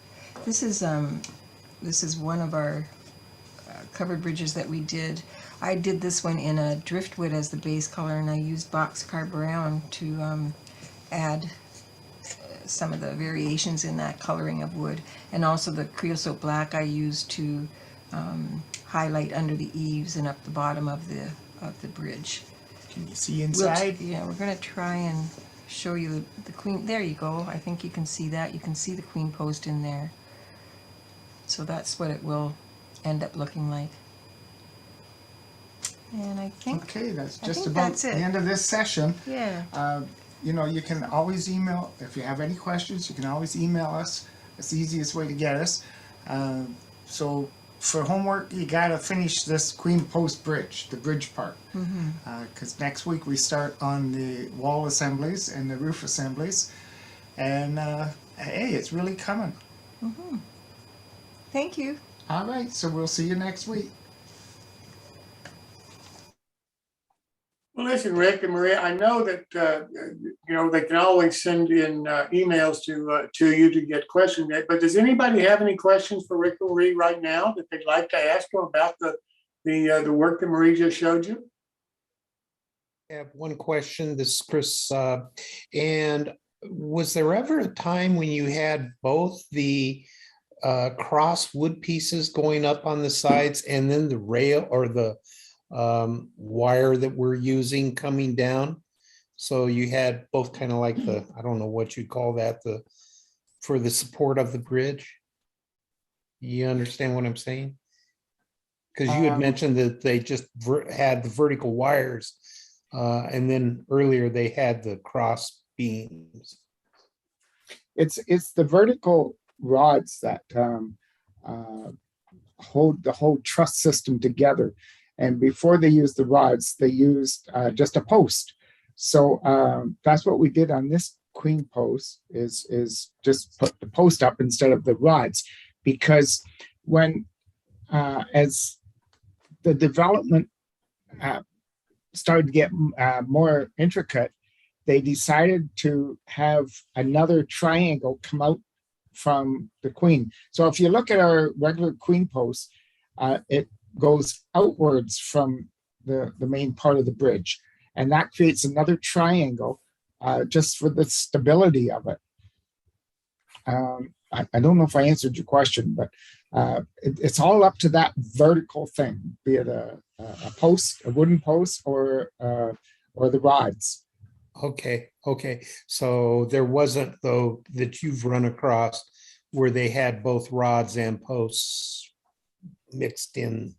This is one of our covered bridges that we did. I did this one in a driftwood as the base color, and I used boxcar brown to add some of the variations in that coloring of wood, and also the creosote black I used to highlight under the eaves and up the bottom of the bridge. Can you see inside? Yeah, we're gonna try and show you the queen. There you go. I think you can see that. You can see the queen post in there. So that's what it will end up looking like. And I think, Okay, that's I just think about that's the it. end of this session. yeah. You know, you can always email, if you have any questions, you can always email us. It's the easiest way to get us. So for homework, you gotta finish this Queen Post Bridge, the bridge part. Because next week we start on the wall assemblies and the roof assemblies. And hey, it's really coming. Thank you. All right, so we'll see you next week. Well, listen, Rick and Maria, I know that, they can always send in emails to you to get questions, but does anybody have any questions for Rick and Marie right now that they'd like to ask them about the work that Marie just showed you? I have one question. This is Chris. And was there ever a time when you had both the cross wood pieces going up on the sides and then the rail or the wire that we're using coming down? So you had both kind of like the, I don't know what you'd call that, for the support of the bridge. You understand what I'm saying? Because you had mentioned that they just had the vertical wires, and then earlier they had the cross beams. It's the vertical rods that hold the whole truss system together. And before they used the rods, they used just a post. So that's what we did on this queen post is just put the post up instead of the rods, because when as the development started to get more intricate, they decided to have another triangle come out from the queen. So if you look at our regular queen post, it goes outwards from the main part of the bridge, and that creates another triangle just for the stability of it. I don't know if I answered your question, but it's all up to that vertical thing, be it a post, a wooden post, or the rods. Okay. So there wasn't, though, that you've run across where they had both rods and posts mixed in?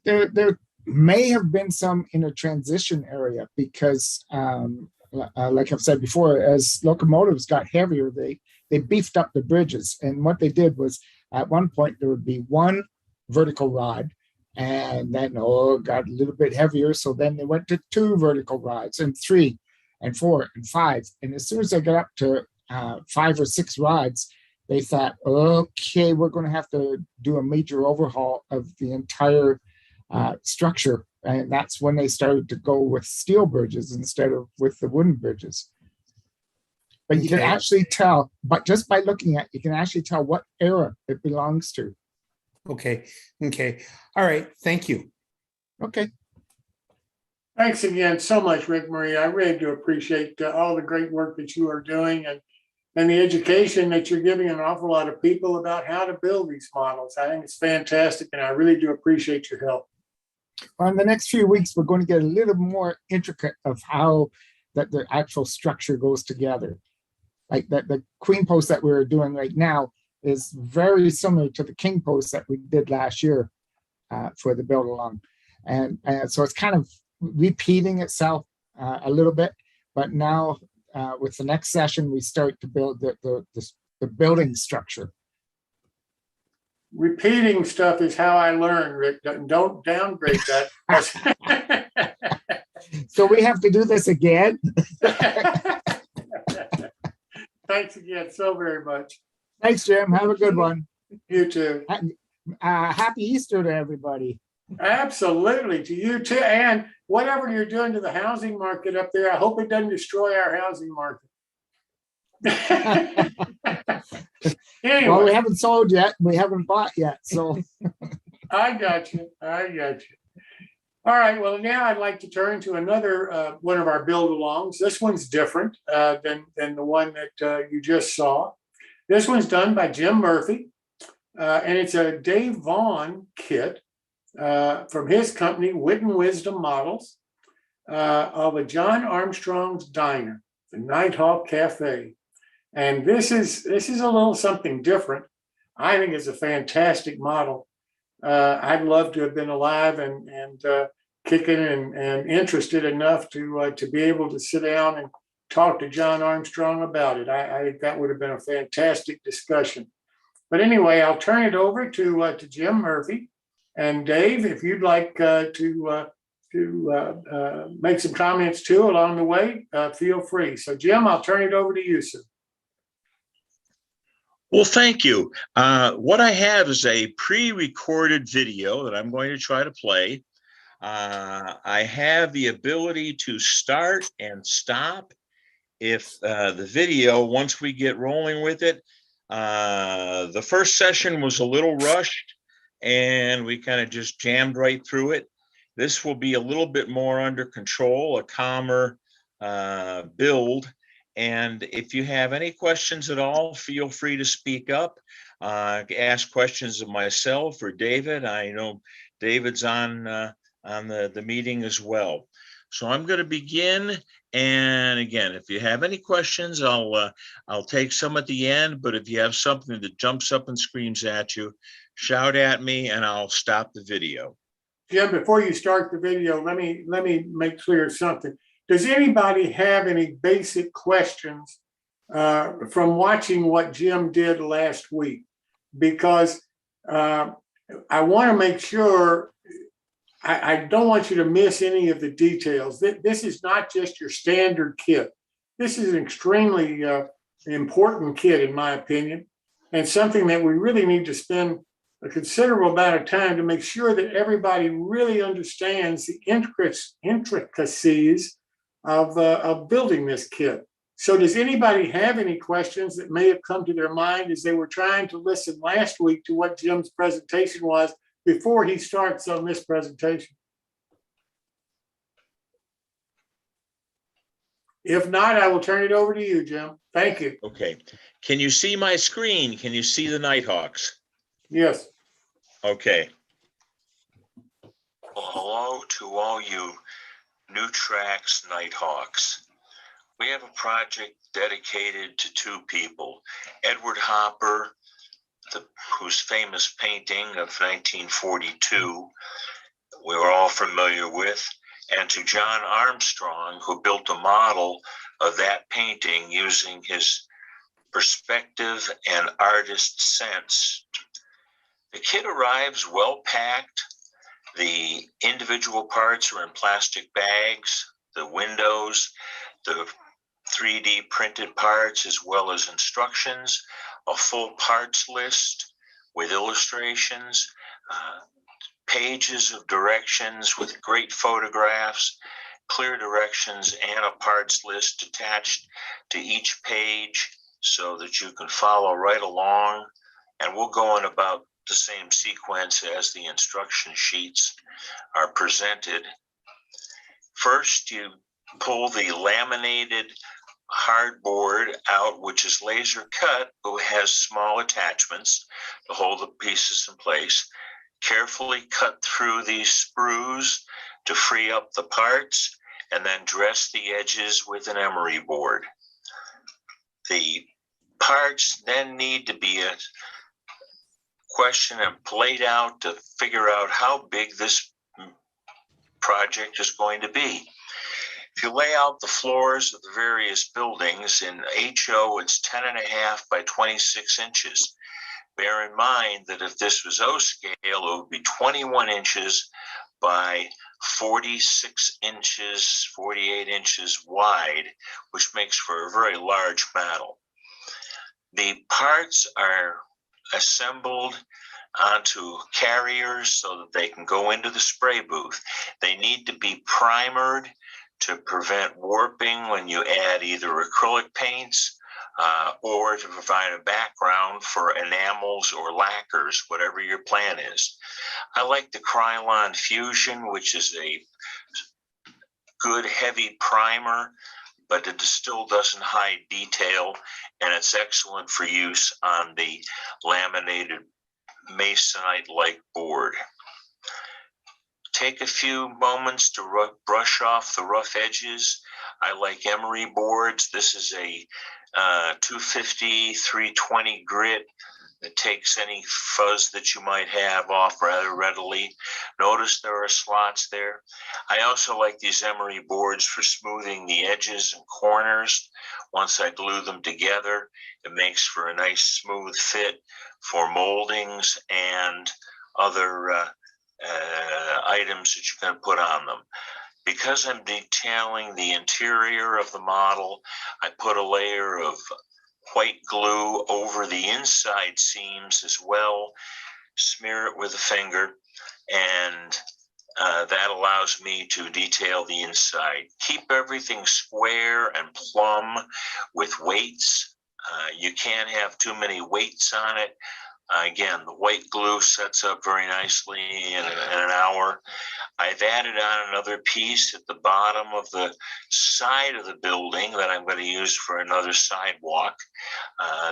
There may have been some in a transition area because, like I've said before, as locomotives got heavier, they beefed up the bridges. And what they did was, at one point, there would be one vertical rod, and then it got a little bit heavier. So then they went to 2 vertical rods, and 3, and 4, and 5. And as soon as they got up to 5 or 6 rods, they thought, okay, we're going to have to do a major overhaul of the entire structure. And that's when they started to go with steel bridges instead of with the wooden bridges. But you can actually tell, but just by looking at it, you can actually tell what era it belongs to. Okay. All right. Thank you. Okay. Thanks again so much, Rick Marie. I really do appreciate all the great work that you are doing and the education that you're giving an awful lot of people about how to build these models. I think it's fantastic, and I really do appreciate your help. Well, in the next few weeks, we're going to get a little more intricate of how that the actual structure goes together. Like that, the queen post that we're doing right now is very similar to the king post that we did last year for the build along. And so it's kind of repeating itself a little bit, but now with the next session, we start to build the building structure. Repeating stuff is how I learn, Rick. Don't downgrade that. So we have to do this again. Thanks again so very much. Thanks, Jim. Have a good one. You too. Happy Easter to everybody. Absolutely, to you too. And whatever you're doing to the housing market up there, I hope it doesn't destroy our housing market. Anyway. Well, we haven't sold yet. We haven't bought yet. So I got you. I got you. All right. Well, now I'd like to turn to another one of our build-alongs. This one's different than the one that you just saw. This one's done by Jim Murphy, and it's a Dave Vaughn kit from his company, Wit and Wisdom Models, of a John Armstrong's Diner, the Nighthawk Cafe. And this is a little something different. I think it's a fantastic model. I'd love to have been alive and kicking and interested enough to be able to sit down and talk to John Armstrong about it. I think that would have been a fantastic discussion. But anyway, I'll turn it over to Jim Murphy. And Dave, if you'd like to make some comments too along the way, feel free. So Jim, I'll turn it over to you, sir. Well, thank you. What I have is a pre-recorded video that I'm going to try to play. I have the ability to start and stop if the video, once we get rolling with it. The first session was a little rushed and we kind of just jammed right through it. This will be a little bit more under control, a calmer build. And if you have any questions at all, feel free to speak up, ask questions of myself or David. I know David's on the meeting as well. So I'm going to begin. And again, if you have any questions, I'll take some at the end. But if you have something that jumps up and screams at you, shout at me and I'll stop the video. Jim, before you start the video, let me make clear something. Does anybody have any basic questions from watching what Jim did last week? Because I want to make sure, I don't want you to miss any of the details. This is not just your standard kit. This is an extremely important kit, in my opinion, and something that we really need to spend a considerable amount of time to make sure that everybody really understands the intricacies of building this kit. So does anybody have any questions that may have come to their mind as they were trying to listen last week to what Jim's presentation was before he starts on this presentation? If not, I will turn it over to you, Jim. Thank you. Okay. Can you see my screen? Can you see the Nighthawks? Yes. Okay. Well, hello to all you New Tracks Nighthawks. We have a project dedicated to two people, Edward Hopper, whose famous painting of 1942 we were all familiar with, and to John Armstrong, who built a model of that painting using his perspective and artist sense. The kit arrives well packed. The individual parts are in plastic bags, the windows, the 3D printed parts, as well as instructions, a full parts list with illustrations, pages of directions with great photographs, clear directions, and a parts list attached to each page so that you can follow right along. And we'll go in about the same sequence as the instruction sheets are presented. First, you pull the laminated hardboard out, which is laser cut, but has small attachments to hold the pieces in place. Carefully cut through these sprues to free up the parts, and then dress the edges with an emery board. The parts then need to be questioned and played out to figure out how big this project is going to be. If you lay out the floors of the various buildings in HO, it's 10.5 by 26 inches. Bear in mind that if this was O scale, it would be 21 inches by 46 inches, 48 inches wide, which makes for a very large model. The parts are assembled onto carriers so that they can go into the spray booth. They need to be primered to prevent warping when you add either acrylic paints or to provide a background for enamels or lacquers, whatever your plan is. I like the Krylon Fusion, which is a good heavy primer, but it still doesn't hide detail, and it's excellent for use on the laminated masonite-like board. Take a few moments to brush off the rough edges. I like emery boards. This is a 250, 320 grit that takes any fuzz that you might have off rather readily. Notice there are slots there. I also like these emery boards for smoothing the edges and corners. Once I glue them together, it makes for a nice smooth fit for moldings and other items that you can put on them. Because I'm detailing the interior of the model, I put a layer of white glue over the inside seams as well, smear it with a finger, and that allows me to detail the inside. Keep everything square and plumb with weights. You can't have too many weights on it. Again, the white glue sets up very nicely in an hour. I've added on another piece at the bottom of the side of the building that I'm going to use for another sidewalk.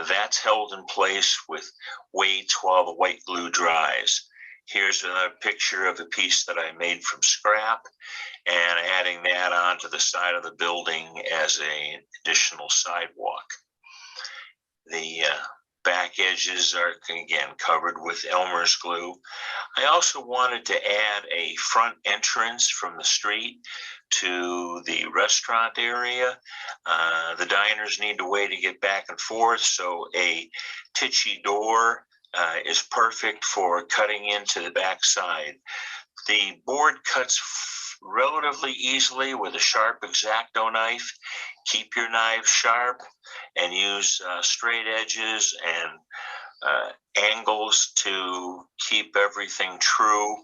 That's held in place with weights while the white glue dries. Here's another picture of a piece that I made from scrap and adding that onto the side of the building as an additional sidewalk. The back edges are, again, covered with Elmer's glue. I also wanted to add a front entrance from the street to the restaurant area. The diners need a way to get back and forth, so a titchy door is perfect for cutting into the back side. The board cuts relatively easily with a sharp X-Acto knife. Keep your knife sharp and use straight edges and angles to keep everything true.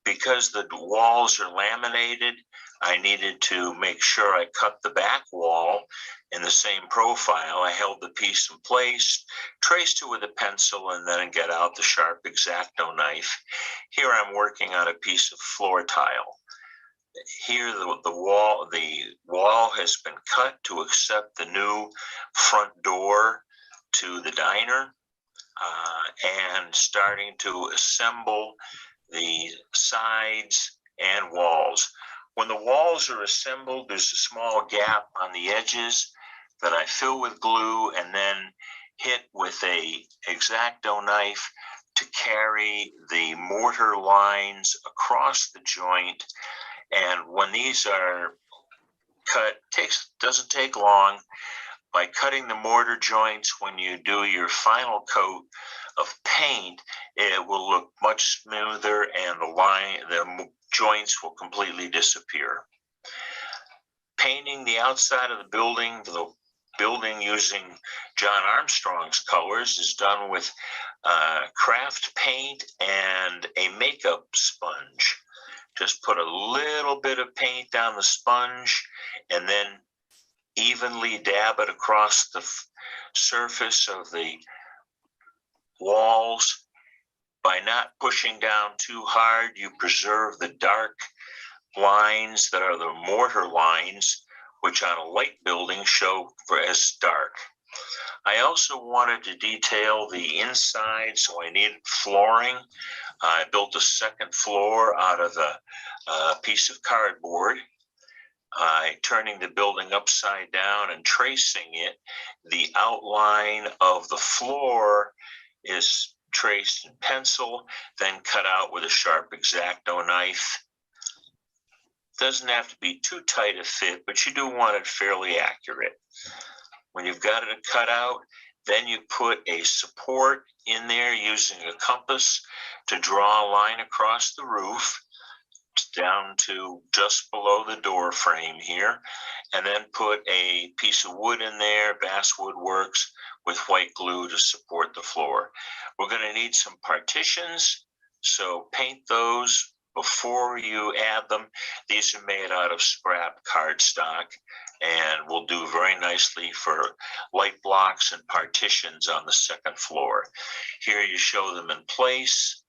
Because the walls are laminated, I needed to make sure I cut the back wall in the same profile. I held the piece in place, traced it with a pencil, and then get out the sharp X-Acto knife. Here I'm working on a piece of floor tile. Here the wall has been cut to accept the new front door to the diner, and starting to assemble the sides and walls. When the walls are assembled, there's a small gap on the edges that I fill with glue and then hit with a X-Acto knife to carry the mortar lines across the joint. And when these are cut, doesn't take long. By cutting the mortar joints, when you do your final coat of paint, it will look much smoother and the joints will completely disappear. Painting the outside of the building using John Armstrong's colors is done with craft paint and a makeup sponge. Just put a little bit of paint on the sponge and then evenly dab it across the surface of the walls. By not pushing down too hard, you preserve the dark lines that are the mortar lines, which on a light building show as dark. I also wanted to detail the inside, so I needed flooring. I built a second floor out of a piece of cardboard. Turning the building upside down and tracing it, the outline of the floor is traced in pencil, then cut out with a sharp X-Acto knife. Doesn't have to be too tight a fit, but you do want it fairly accurate. When you've got it cut out, then you put a support in there using a compass to draw a line across the roof down to just below the door frame here, and then put a piece of wood in there, basswood works, with white glue to support the floor. We're going to need some partitions, so paint those before you add them. These are made out of scrap cardstock. and will do very nicely for light blocks and partitions on the second floor. Here you show them in place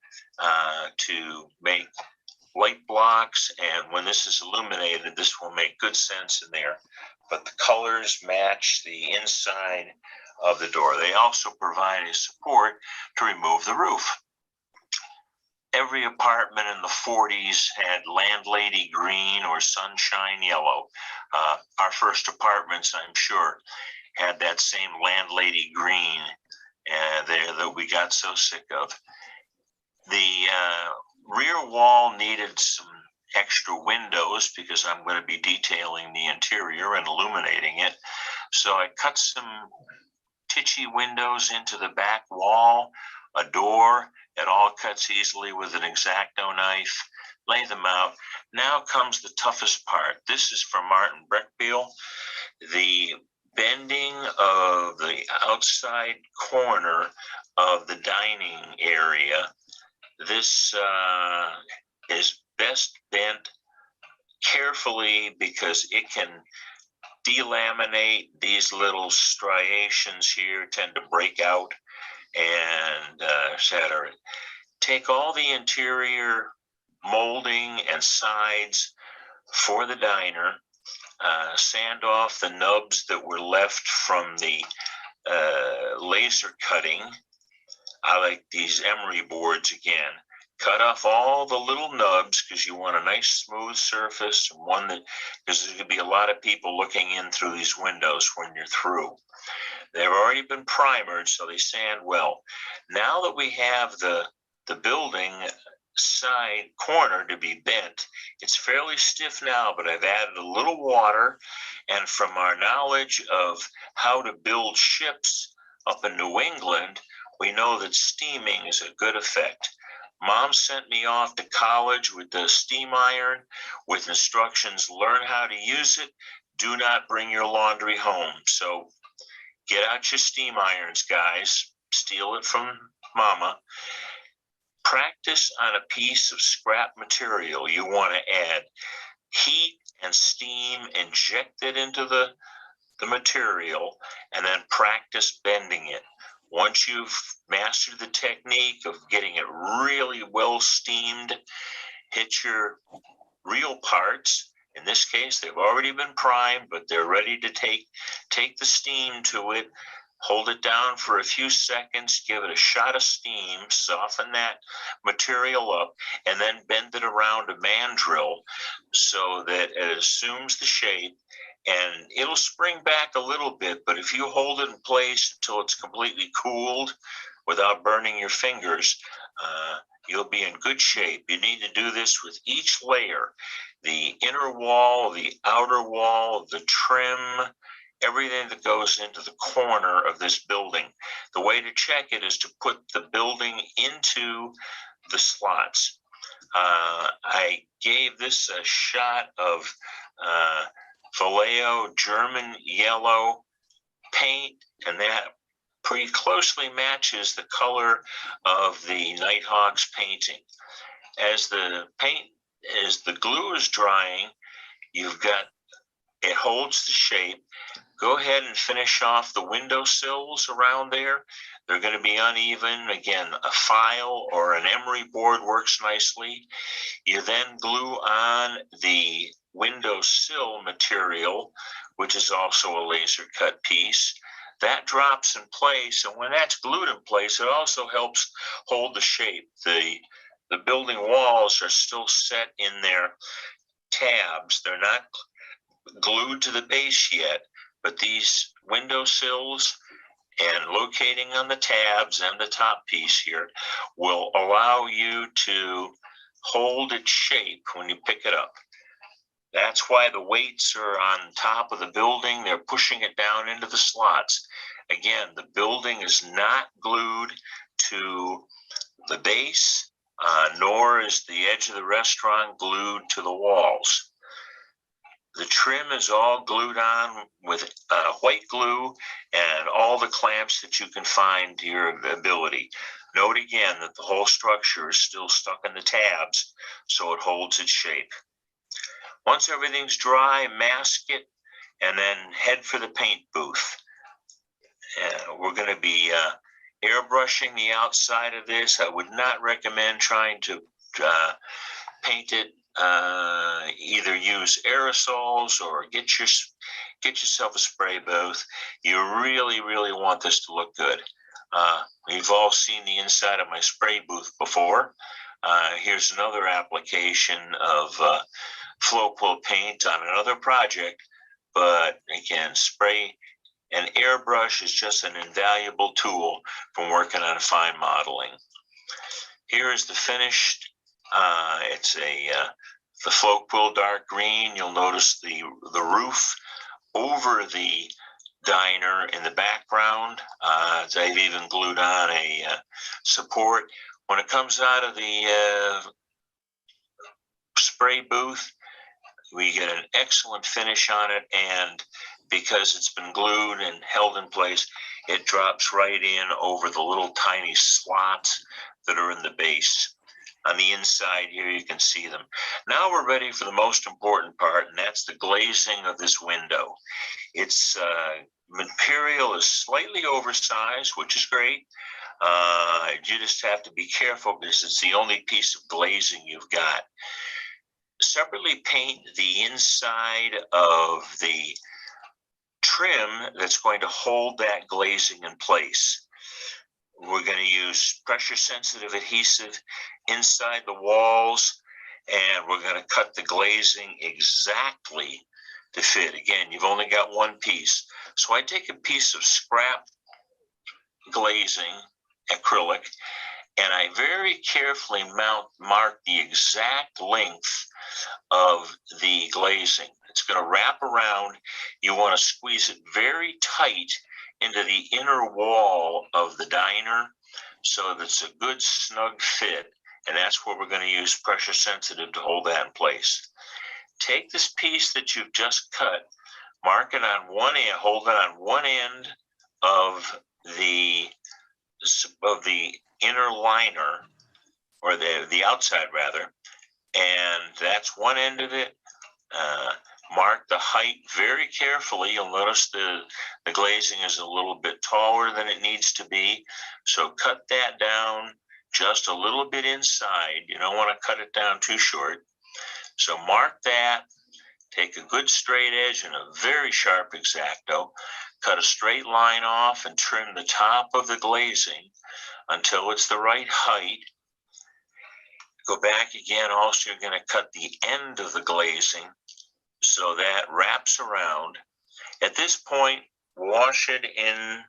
to make light blocks, and when this is illuminated, this will make good sense in there. But the colors match the inside of the door. They also provide a support to remove the roof. Every apartment in the 40s had landlady green or sunshine yellow. Our first apartments, I'm sure, had that same landlady green there that we got so sick of. The rear wall needed some extra windows because I'm going to be detailing the interior and illuminating it. So I cut some titchy windows into the back wall, a door. It all cuts easily with an X-Acto knife. Lay them out. Now comes the toughest part. This is from Martin Breckbiel. The bending of the outside corner of the dining area. This is best bent carefully because it can delaminate. These little striations here tend to break out and shatter it. Take all the interior molding and sides for the diner, sand off the nubs that were left from the laser cutting. I like these emery boards again. Cut off all the little nubs because you want a nice smooth surface, and one that, because there's going to be a lot of people looking in through these windows when you're through. They've already been primered, so they sand well. Now that we have the building side corner to be bent, it's fairly stiff now, but I've added a little water, and from our knowledge of how to build ships up in New England, we know that steaming is a good effect. Mom sent me off to college with the steam iron with instructions, learn how to use it, do not bring your laundry home. So get out your steam irons, guys. Steal it from Mama. Practice on a piece of scrap material. You want to add heat and steam injected into the material, and then practice bending it. Once you've mastered the technique of getting it really well steamed, hit your real parts. In this case, they've already been primed, but they're ready to take the steam to it. Hold it down for a few seconds, give it a shot of steam, soften that material up, and then bend it around a mandrel so that it assumes the shape. And it'll spring back a little bit, but if you hold it in place until it's completely cooled without burning your fingers, you'll be in good shape. You need to do this with each layer, the inner wall, the outer wall, the trim, everything that goes into the corner of this building. The way to check it is to put the building into the slots. I gave this a shot of Vallejo German yellow paint, and that pretty closely matches the color of the Nighthawk's painting. As the glue is drying, it holds the shape. Go ahead and finish off the window sills around there. They're going to be uneven. Again, a file or an emery board works nicely. You then glue on the window sill material, which is also a laser cut piece. That drops in place, and when that's glued in place, it also helps hold the shape. The building walls are still set in their tabs. They're not glued to the base yet, but these window sills and locating on the tabs and the top piece here will allow you to hold its shape when you pick it up. That's why the weights are on top of the building. They're pushing it down into the slots. Again, the building is not glued to the base, nor is the edge of the restaurant glued to the walls. The trim is all glued on with white glue and all the clamps that you can find to your ability. Note again that the whole structure is still stuck in the tabs, so it holds its shape. Once everything's dry, mask it and then head for the paint booth. We're going to be airbrushing the outside of this. I would not recommend trying to paint it. Either use aerosols or get yourself a spray booth. You really, really want this to look good. We've all seen the inside of my spray booth before. Here's another application of flow quill paint on another project, but again, spray and airbrush is just an invaluable tool from working on fine modeling. Here is the finished. It's the flow quill dark green. You'll notice the roof over the diner in the background. They've even glued on a support. When it comes out of the spray booth, we get an excellent finish on it, and because it's been glued and held in place, it drops right in over the little tiny slots that are in the base. On the inside here, you can see them. Now we're ready for the most important part, and that's the glazing of this window. Its material is slightly oversized, which is great. You just have to be careful because it's the only piece of glazing you've got. Separately paint the inside of the trim that's going to hold that glazing in place. We're going to use pressure sensitive adhesive inside the walls, and we're going to cut the glazing exactly to fit. Again, you've only got one piece. So I take a piece of scrap glazing acrylic, and I very carefully mark the exact length of the glazing. It's going to wrap around. You want to squeeze it very tight into the inner wall of the diner so that it's a good snug fit, and that's where we're going to use pressure sensitive to hold that in place. Take this piece that you've just cut, mark it on one end, hold it on one end of the inner liner, or the outside rather, and that's one end of it. Mark the height very carefully. You'll notice the glazing is a little bit taller than it needs to be, so cut that down just a little bit inside. You don't want to cut it down too short. So mark that, take a good straight edge and a very sharp X-Acto, cut a straight line off and trim the top of the glazing until it's the right height. Go back again. Also, you're going to cut the end of the glazing so that wraps around. At this point, wash it in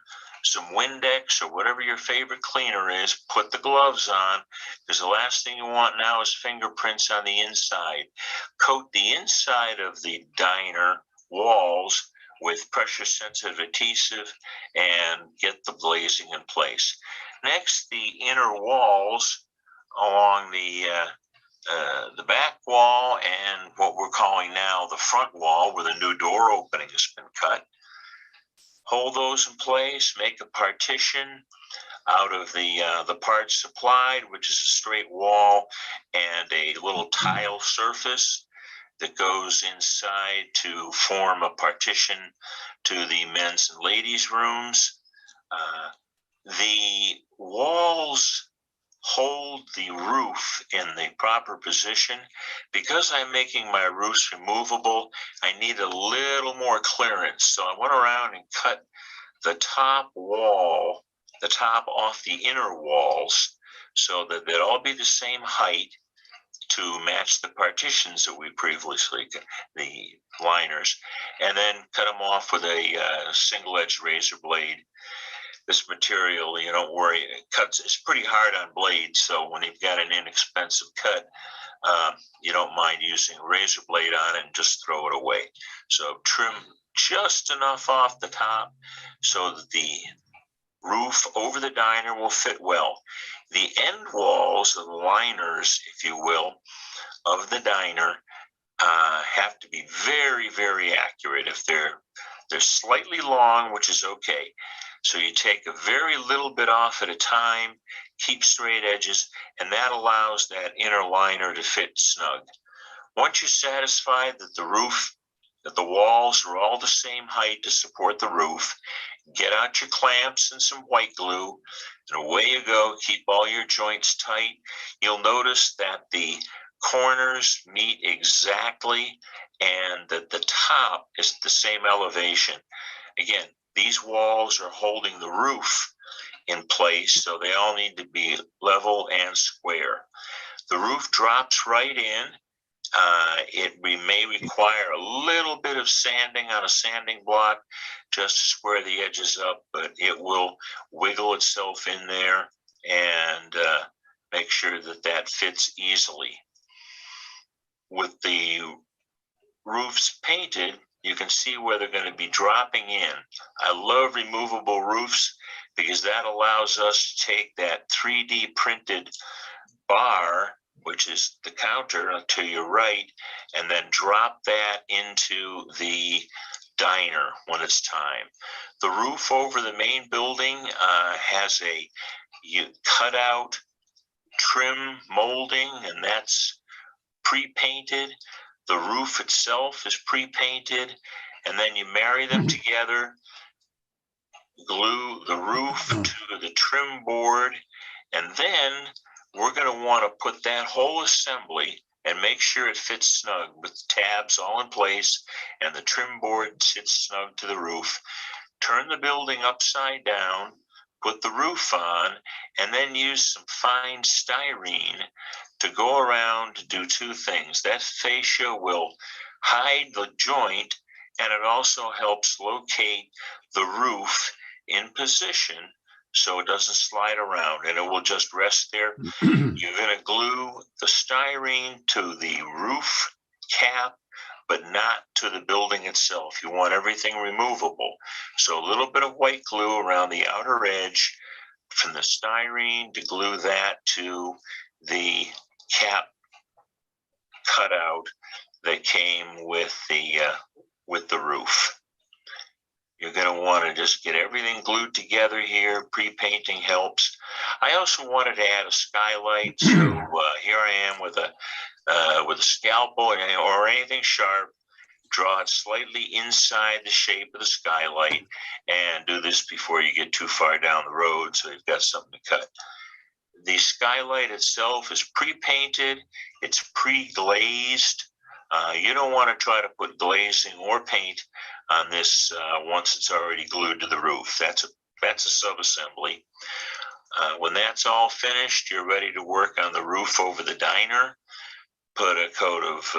some Windex or whatever your favorite cleaner is. Put the gloves on, because the last thing you want now is fingerprints on the inside. Coat the inside of the diner walls with pressure sensitive adhesive and get the glazing in place. Next, the inner walls along the back wall and what we're calling now the front wall, where the new door opening has been cut. Hold those in place, make a partition out of the parts supplied, which is a straight wall and a little tile surface that goes inside to form a partition to the men's and ladies' rooms. The walls hold the roof in the proper position. Because I'm making my roofs removable, I need a little more clearance. So I went around and cut the top wall, the top off the inner walls, so that they'd all be the same height to match the partitions that we previously, the liners, and then cut them off with a single-edged razor blade. This material, you don't worry, it cuts. It's pretty hard on blades, so when you've got an inexpensive cut, you don't mind using a razor blade on it and just throw it away. So trim just enough off the top so that the roof over the diner will fit well. The end walls, the liners, if you will, of the diner have to be very, very accurate. If they're slightly long, which is okay. So you take a very little bit off at a time, keep straight edges, and that allows that inner liner to fit snug. Once you're satisfied that the roof that the walls are all the same height to support the roof. Get out your clamps and some white glue, and away you go. Keep all your joints tight. You'll notice that the corners meet exactly and that the top is the same elevation. Again, these walls are holding the roof in place, so they all need to be level and square. The roof drops right in. We may require a little bit of sanding on a sanding block just to square the edges up, but it will wiggle itself in there and make sure that that fits easily. With the roofs painted, you can see where they're going to be dropping in. I love removable roofs because that allows us to take that 3D printed bar, which is the counter to your right, and then drop that into the diner when it's time. The roof over the main building has a cutout trim molding, and that's pre-painted. The roof itself is pre-painted, and then you marry them together, glue the roof to the trim board, and then we're going to want to put that whole assembly and make sure it fits snug with the tabs all in place and the trim board sits snug to the roof. Turn the building upside down, put the roof on, and then use some fine styrene to go around to do two things. That fascia will hide the joint, and it also helps locate the roof in position so it doesn't slide around, and it will just rest there. You're going to glue the styrene to the roof cap, but not to the building itself. You want everything removable. So a little bit of white glue around the outer edge from the styrene to glue that to the cap cutout that came with the roof. You're going to want to just get everything glued together here. Pre-painting helps. I also wanted to add a skylight, so here I am with a scalpel or anything sharp. Draw it slightly inside the shape of the skylight, and do this before you get too far down the road, so you've got something to cut. The skylight itself is pre-painted. It's pre-glazed. You don't want to try to put glazing or paint on this once it's already glued to the roof. That's a sub-assembly. When that's all finished, you're ready to work on the roof over the diner. Put a coat of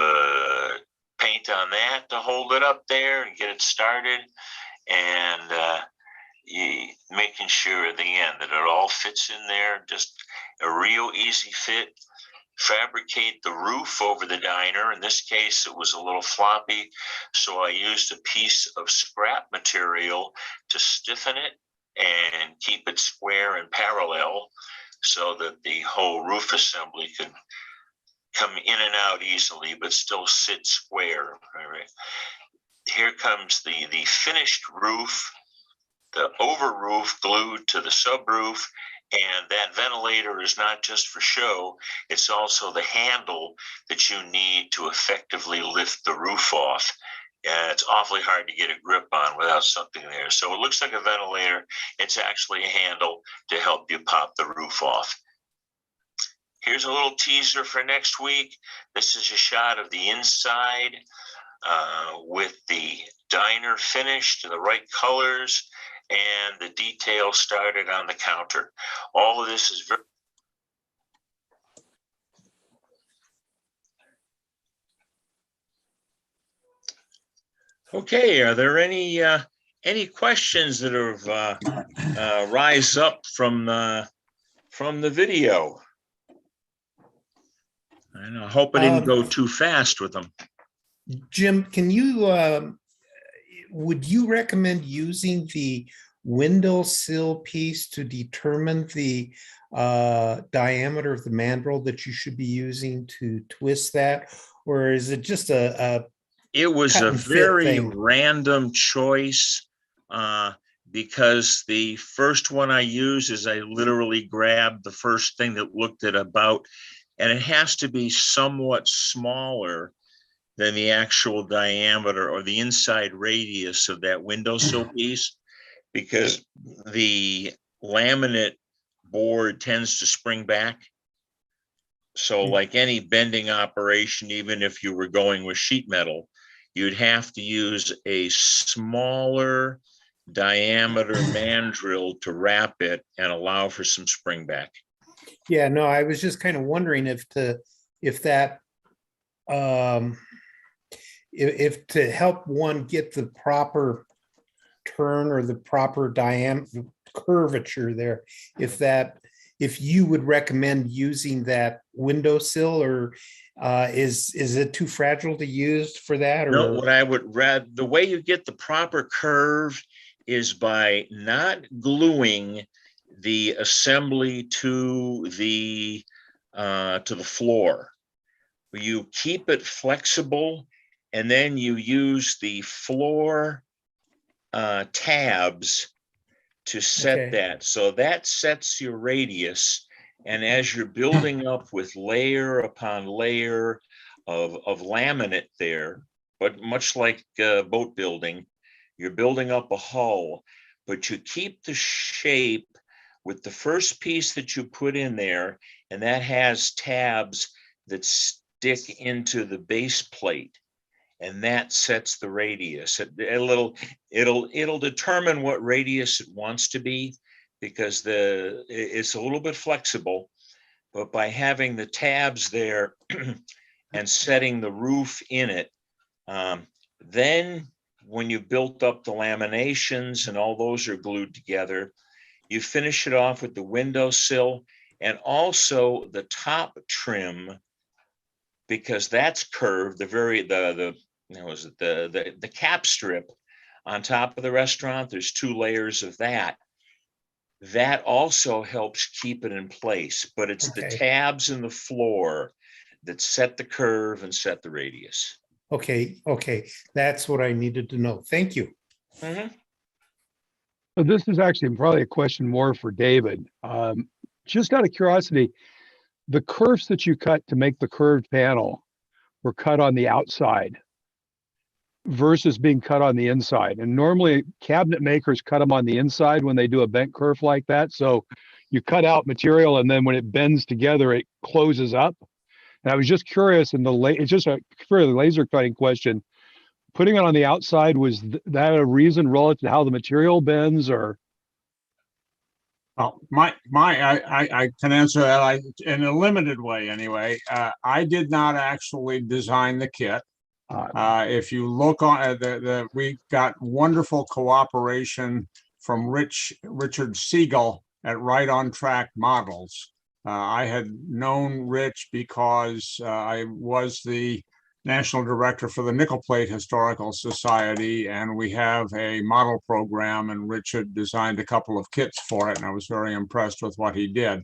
paint on that to hold it up there and get it started, and making sure at the end that it all fits in there, just a real easy fit. Fabricate the roof over the diner. In this case, it was a little floppy, so I used a piece of scrap material to stiffen it and keep it square and parallel so that the whole roof assembly could come in and out easily, but still sit square. All right. Here comes the finished roof, the over roof glued to the subroof. And that ventilator is not just for show, it's also the handle that you need to effectively lift the roof off. It's awfully hard to get a grip on without something there. So it looks like a ventilator. It's actually a handle to help you pop the roof off. Here's a little teaser for next week. This is a shot of the inside with the diner finished to the right colors and the detail started on the counter. All of this is very okay. Are there any questions that have rise up from the video? I hope I didn't go too fast with them. Jim, can you would you recommend using the windowsill piece to determine the diameter of the mandrel that you should be using to twist that, or is it just it was a very random choice because the first one I use is I literally grabbed the first thing that looked at about, and it has to be somewhat smaller than the actual diameter or the inside radius of that windowsill piece, because the laminate board tends to spring back. So like any bending operation, even if you were going with sheet metal, you'd have to use a smaller diameter mandrel to wrap it and allow for some spring back. Yeah, no, I was just kind of wondering if that if to help one get the proper turn or the proper diameter curvature there, if you would recommend using that windowsill, or is it too fragile to use for that? Or No, what I would rather, the way you get the proper curve is by not gluing the assembly to the floor. You keep it flexible, and then you use the floor tabs to set that. So that sets your radius. And as you're building up with layer upon layer of laminate there, but much like boat building, you're building up a hull, but you keep the shape with the first piece that you put in there, and that has tabs that stick into the base plate, and that sets the radius. It'll determine what radius it wants to be, because it's a little bit flexible, but by having the tabs there and setting the roof in it, then when you built up the laminations and all those are glued together, you finish it off with the windowsill and also the top trim, because that's curved. The cap strip on top of the restaurant, there's 2 layers of that. That also helps keep it in place, but it's the tabs in the floor that set the curve and set the radius. Okay, that's what I needed to know. Thank you. Mm-hmm. So this is actually probably a question more for David. Just out of curiosity, the curves that you cut to make the curved panel were cut on the outside versus being cut on the inside. And normally cabinet makers cut them on the inside when they do a bent curve like that. So you cut out material, and then when it bends together, it closes up. And I was just curious, it's just a purely laser cutting question. Putting it on the outside, was that a reason relative to how the material bends, or? Well, I can answer that in a limited way anyway. I did not actually design the kit. If you look on we got wonderful cooperation from Richard Siegel at Right on Track Models. I had known Rich because I was the national director for the Nickel Plate Historical Society, and we have a model program, and Richard designed a couple of kits for it, and I was very impressed with what he did.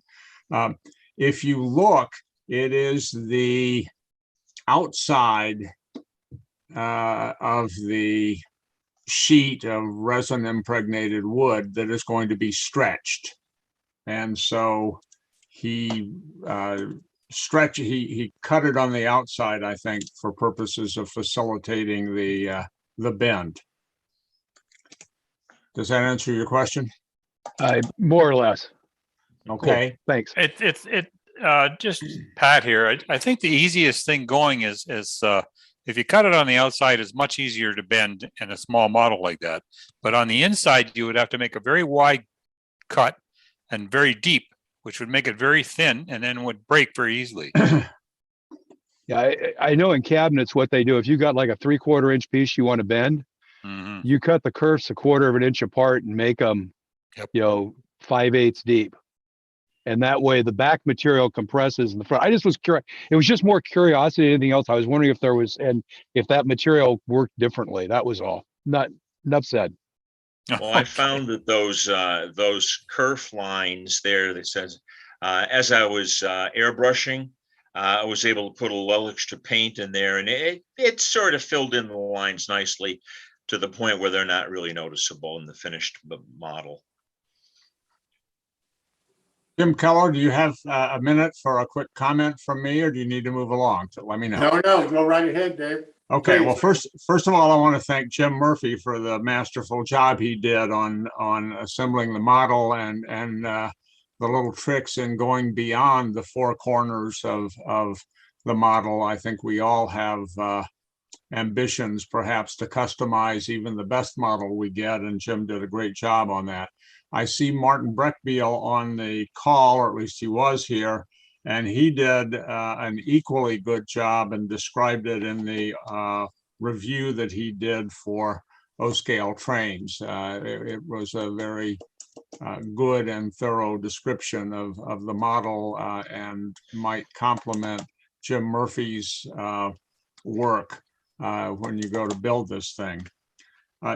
If you look, it is the outside of the sheet of resin impregnated wood that is going to be stretched. And so he cut it on the outside, I think, for purposes of facilitating the bend. Does that answer your question? More or less. Okay. Cool. Thanks. Just Pat here. I think the easiest thing going is if you cut it on the outside, it's much easier to bend in a small model like that. But on the inside, you would have to make a very wide cut and very deep, which would make it very thin and then would break very easily. Yeah, I know in cabinets what they do. If you got like a 3/4 inch piece you want to bend, you cut the curves 1/4 of an inch apart and make them, 5/8 deep. And that way the back material compresses in the front. I just was curious. It was just more curiosity than anything else. I was wondering if there was, and if that material worked differently. That was all. Not enough said. Well, I found that those kerf lines there that says, as I was airbrushing, I was able to put a little extra paint in there, and it sort of filled in the lines nicely to the point where they're not really noticeable in the finished model. Jim Keller, do you have a minute for a quick comment from me, or do you need to move along? So let me know. No, go right ahead, Dave. Okay, Please. well, first of all, I want to thank Jim Murphy for the masterful job he did on assembling the model and the little tricks in going beyond the four corners of the model. I think we all have ambitions, perhaps, to customize even the best model we get, and Jim did a great job on that. I see Martin Breckbiel on the call, or at least he was here, and he did an equally good job and described it in the review that he did for O-scale trains. It was a very good and thorough description of the model and might complement Jim Murphy's work when you go to build this thing.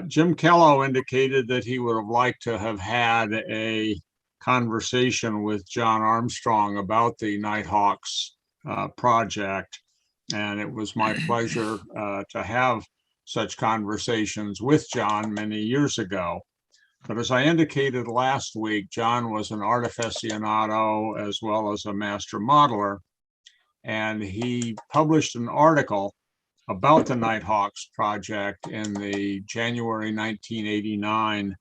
Jim Kello indicated that he would have liked to have had a conversation with John Armstrong about the Nighthawks project. And it was my pleasure to have such conversations with John many years ago. But as I indicated last week, John was an artificionado as well as a master modeler. And he published an article about the Nighthawks project in the January 1989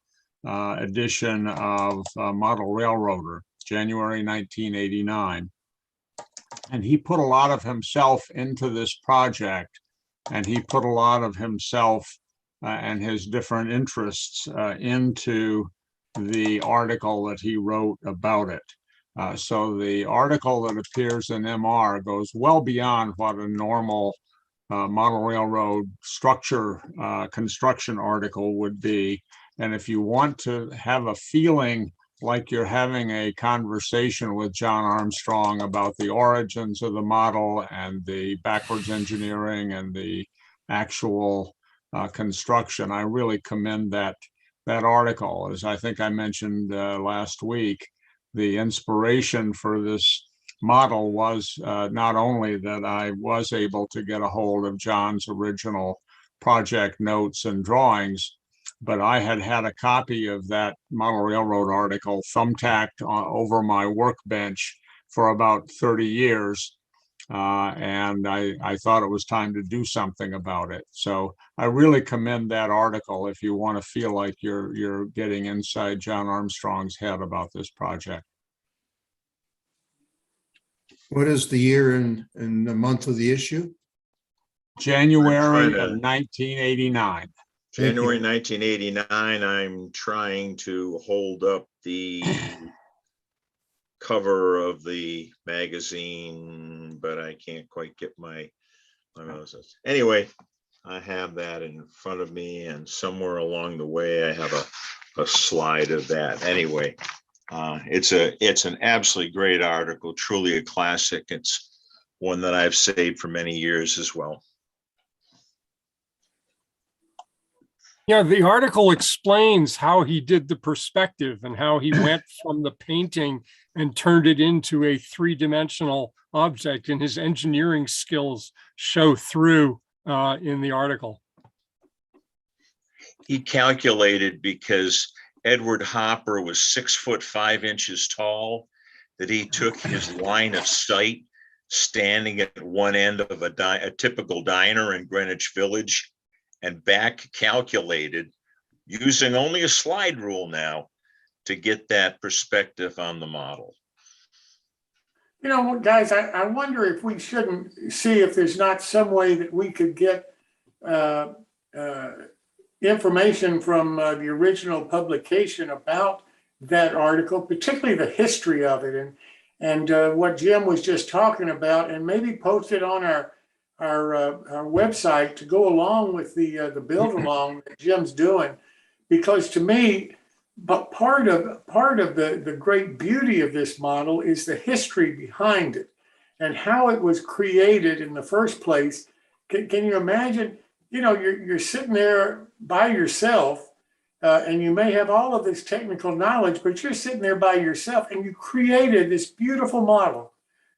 edition of Model Railroader, January 1989. And he put a lot of himself into this project, and he put a lot of himself and his different interests into the article that he wrote about it. So the article that appears in MR goes well beyond what a normal model railroad structure construction article would be. And if you want to have a feeling like you're having a conversation with John Armstrong about the origins of the model and the backwards engineering and the actual construction, I really commend that article. As I think I mentioned last week, the inspiration for this model was not only that I was able to get a hold of John's original project notes and drawings, but I had a copy of that model railroad article thumbtacked over my workbench for about 30 years. And I thought it was time to do something about it. So I really commend that article if you want to feel like you're getting inside John Armstrong's head about this project. What is the year and the month of the issue? January of 1989. January 1989, I'm trying to hold up the cover of the magazine, but I can't quite get my mouse. Anyway, I have that in front of me, and somewhere along the way I have a slide of that. Anyway, it's an absolutely great article, truly a classic. It's one that I've saved for many years as well. Yeah, the article explains how he did the perspective and how he went from the painting and turned it into a three-dimensional object, and his engineering skills show through in the article. He calculated, because Edward Hopper was 6'5" tall, that he took his line of sight standing at one end of a typical diner in Greenwich Village, and back calculated using only a slide rule now to get that perspective on the model. You know, guys, I wonder if we shouldn't see if there's not some way that we could get information from the original publication about that article, particularly the history of it and what Jim was just talking about, and maybe post it on our website to go along with the build along that Jim's doing, because to me, but part of the great beauty of this model is the history behind it and how it was created in the first place. Can you imagine? You know, you're sitting there by yourself, and you may have all of this technical knowledge, but you're sitting there by yourself, and you created this beautiful model.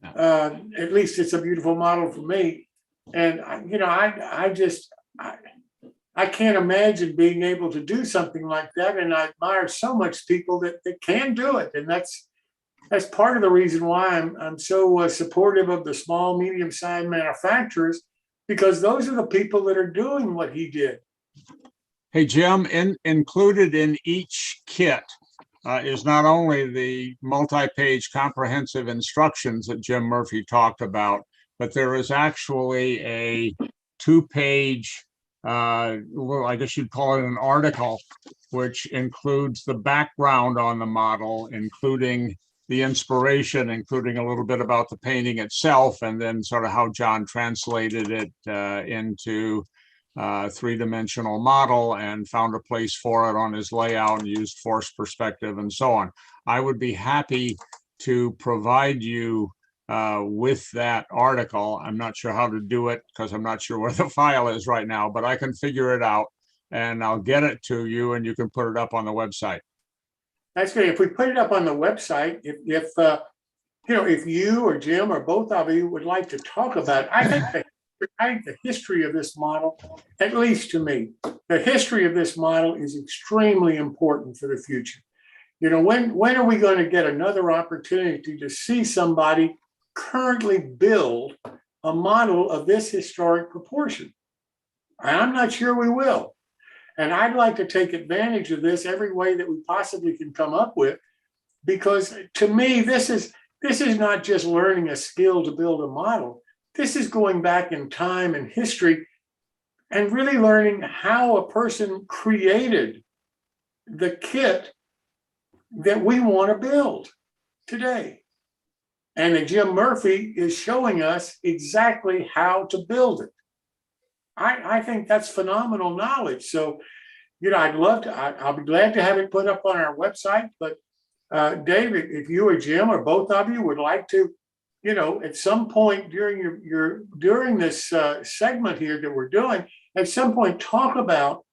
At least it's a beautiful model for me. And, you know, I can't imagine being able to do something like that. And I admire so much people that can do it. And that's part of the reason why I'm so supportive of the small, medium-sized manufacturers, because those are the people that are doing what he did. Hey, Jim, included in each kit is not only the multi-page comprehensive instructions that Jim Murphy talked about, but there is actually a 2-page, well, I guess you'd call it an article, which includes the background on the model, including the inspiration, including a little bit about the painting itself, and then sort of how John translated it into three-dimensional model and found a place for it on his layout and used force perspective and so on. I would be happy to provide you with that article. I'm not sure how to do it because I'm not sure where the file is right now, but I can figure it out and I'll get it to you and you can put it up on the website. That's great. If we put it up on the website, if you know, if you or Jim or both of you would like to talk about it, I think the history of this model, at least to me, the history of this model is extremely important for the future. You know, when are we going to get another opportunity to see somebody currently build a model of this historic proportion? I'm not sure we will. And I'd like to take advantage of this every way that we possibly can come up with, because to me, this is not just learning a skill to build a model. This is going back in time and history and really learning how a person created the kit that we want to build today. And then Jim Murphy is showing us exactly how to build it. I think that's phenomenal knowledge. So, you know, I'll be glad to have it put up on our website. But David, if you or Jim or both of you would like to, you know, at some point during this segment here that we're doing, at some point talk about,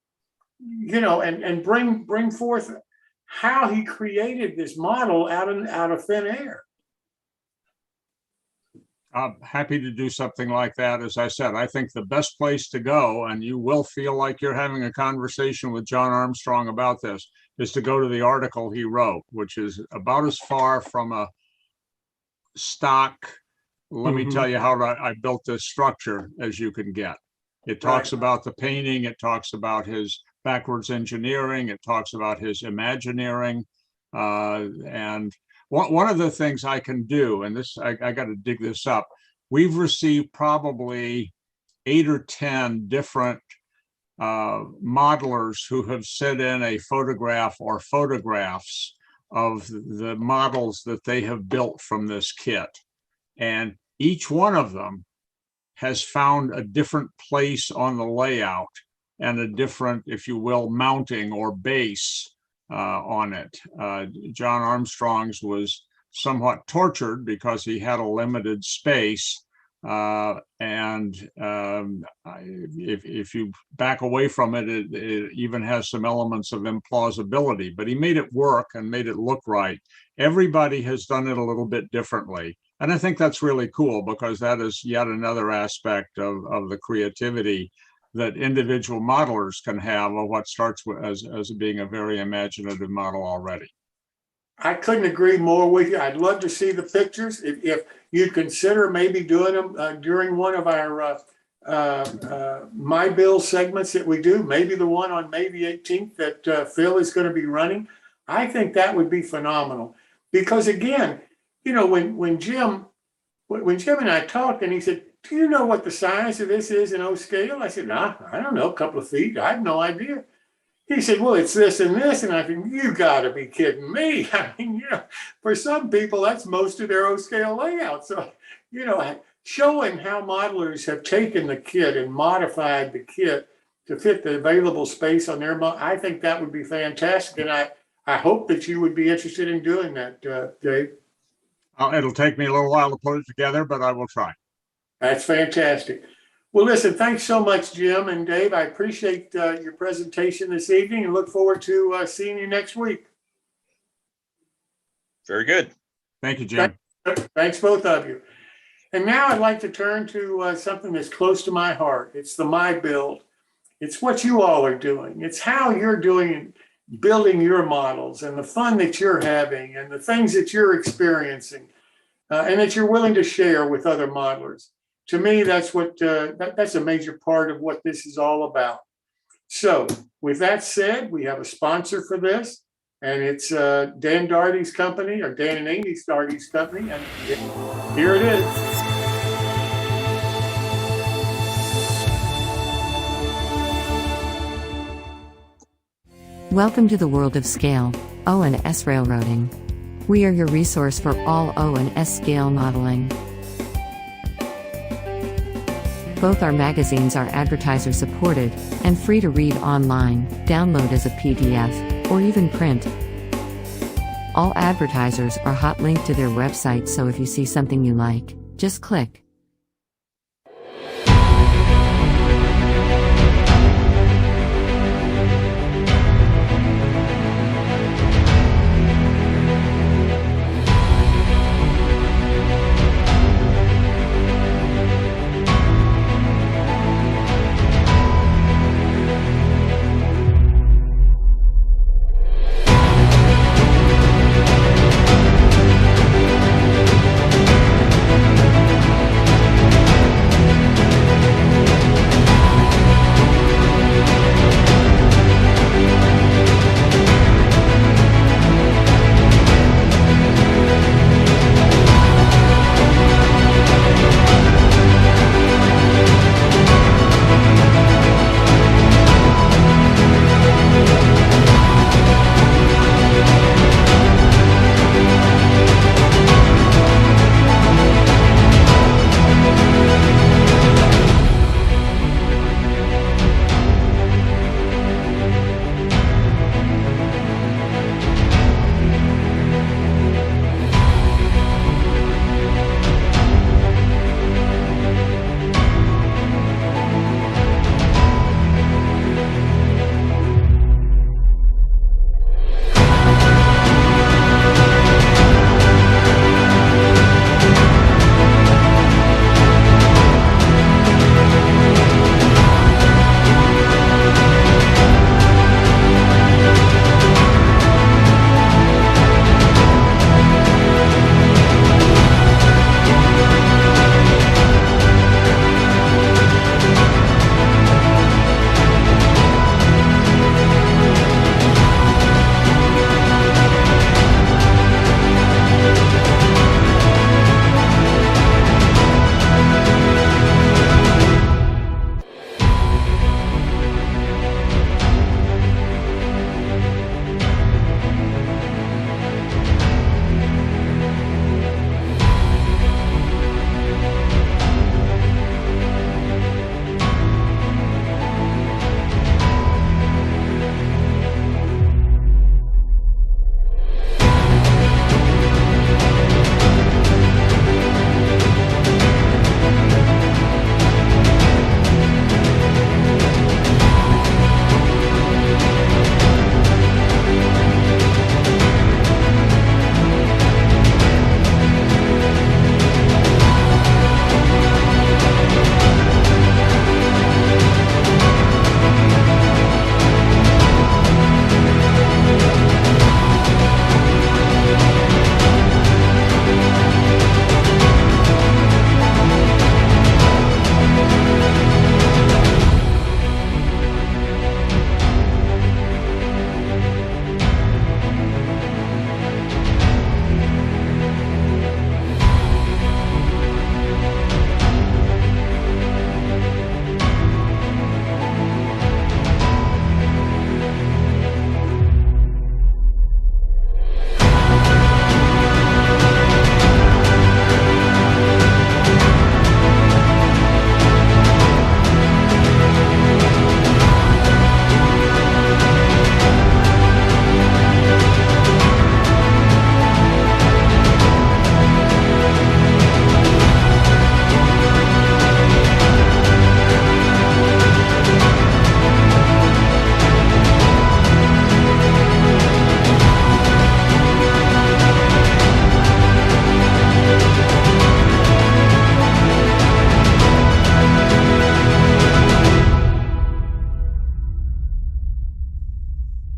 you know, and bring forth how he created this model out of thin air. I'm happy to do something like that. As I said, I think the best place to go, and you will feel like you're having a conversation with John Armstrong about this, is to go to the article he wrote, which is about as far from a stock, let me tell you how I built this structure as you can get. It talks about the painting, it talks about his backwards engineering, it talks about his Imagineering, and one of the things I can do, and this I got to dig this up, we've received probably 8 or 10 different modelers who have sent in a photograph or photographs of the models that they have built from this kit. And each one of them has found a different place on the layout and a different, if you will, mounting or base on it. John Armstrong's was somewhat tortured because he had a limited space. And if you back away from it, it even has some elements of implausibility, but he made it work and made it look right. Everybody has done it a little bit differently. And I think that's really cool because that is yet another aspect of the creativity that individual modelers can have of what starts with as being a very imaginative model already. I couldn't agree more with you. I'd love to see the pictures. If you'd consider maybe doing them during one of our My Bill segments that we do, maybe the one on May the 18th that Phil is going to be running, I think that would be phenomenal. Because again, you know, when Jim and I talked and he said, "Do you know what the size of this is in O scale?" I said, "Nah, I don't know, a couple of feet. I have no idea." He said, "Well, it's this and this." And I think, "You got to be kidding me." I mean, you know, for some people, that's most of their O scale layout. So, you know, showing how modelers have taken the kit and modified the kit to fit the available space on their model, I think that would be fantastic. And I hope that you would be interested in doing that, Dave. It'll take me a little while to put it together, but I will try. That's fantastic. Well, listen, thanks so much, Jim and Dave. I appreciate your presentation this evening and look forward to seeing you next week. Very good. Thank you, Jim. Thanks, both of you. And now I'd like to turn to something that's close to my heart. It's the My Build. It's what you all are doing. It's how you're doing building your models and the fun that you're having and the things that you're experiencing and that you're willing to share with other modelers. to me, that's what that's a major part of what this is all about. So with that said, we have a sponsor for this, and it's Dan Darty's company, or Dan and Amy Darty's company, and here it is. Welcome to the world of scale, O&S railroading. We are your resource for all O&S scale modeling. Both our magazines are advertiser supported and free to read online, download as a PDF, or even print. All advertisers are hot linked to their website, so if you see something you like, just click.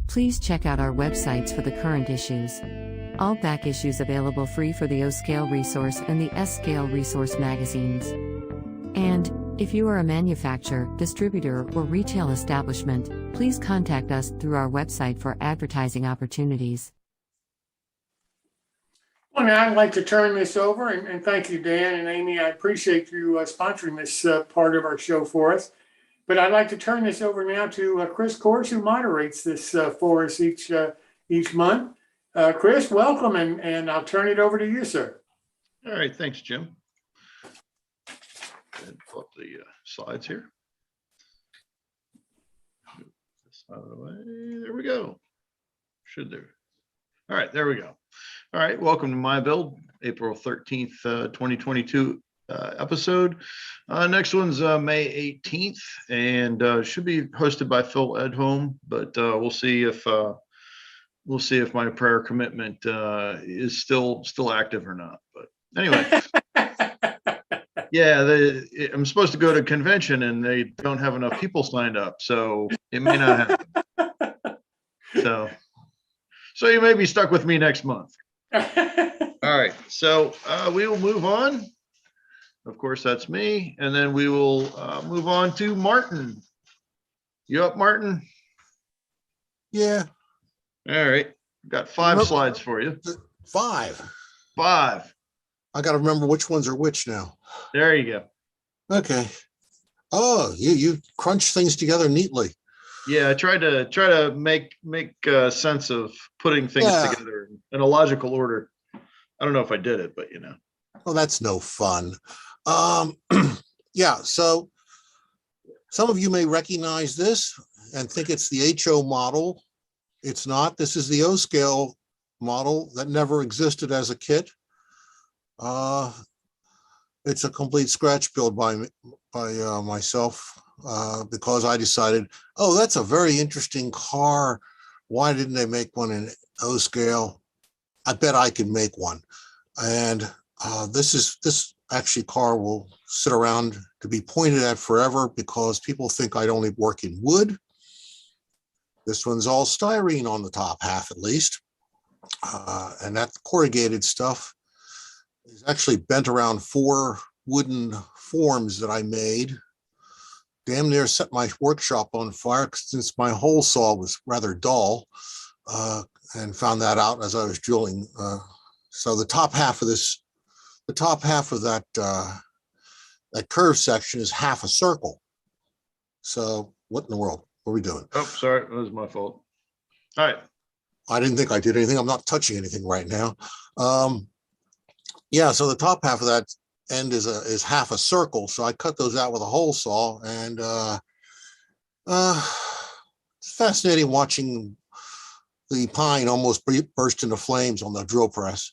Please check out our websites for the current issues. All back issues available free for the O-Scale resource and the S-Scale resource magazines. And, if you are a manufacturer, distributor, or retail establishment, please contact us through our website for advertising opportunities. Well, now I'd like to turn this over, and thank you, Dan and Amy. I appreciate you sponsoring this part of our show for us. But I'd like to turn this over now to Chris Kors, who moderates this for us each month. Chris, welcome, and I'll turn it over to you, sir. All right, thanks, Jim. Go ahead and pull up the slides here. Move this out of the way. There we go. Should there? All right, there we go. All right, welcome to my build, April 13th, 2022 episode. Next one's May 18th, and should be hosted by Phil Edholm, but we'll see if my prayer commitment is still active or not. But anyway. Yeah, I'm supposed to go to a convention and they don't have enough people signed up, so it may not happen. So you may be stuck with me next month. All right, so we will move on. Of course, that's me, and then we will move on to Martin. You up, Martin? Yeah. All right, got 5 slides for you. 5. I got to remember which ones are which now. There you go. Okay. Oh, you crunch things together neatly. Yeah, I tried to make sense of putting things together in a logical order. I don't know if I did it, but you know. Well, that's no fun. Yeah, so some of you may recognize this and think it's the HO model. It's not. This is the O scale model that never existed as a kit. It's a complete scratch build by myself because I decided, oh, that's a very interesting car. Why didn't they make one in O scale? I bet I can make one. And this actually car will sit around to be pointed at forever because people think I'd only work in wood. This one's all styrene on the top half, at least. And that corrugated stuff is actually bent around 4 wooden forms that I made. Damn near set my workshop on fire since my hole saw was rather dull, and found that out as I was drilling. So the top half of that curve section is half a circle. So what in the world? What are we doing? Oh, sorry, that was my fault. All right. I didn't think I did anything. I'm not touching anything right now. Yeah, so the top half of that end is half a circle. So I cut those out with a hole saw, and it's fascinating watching the pine almost burst into flames on the drill press.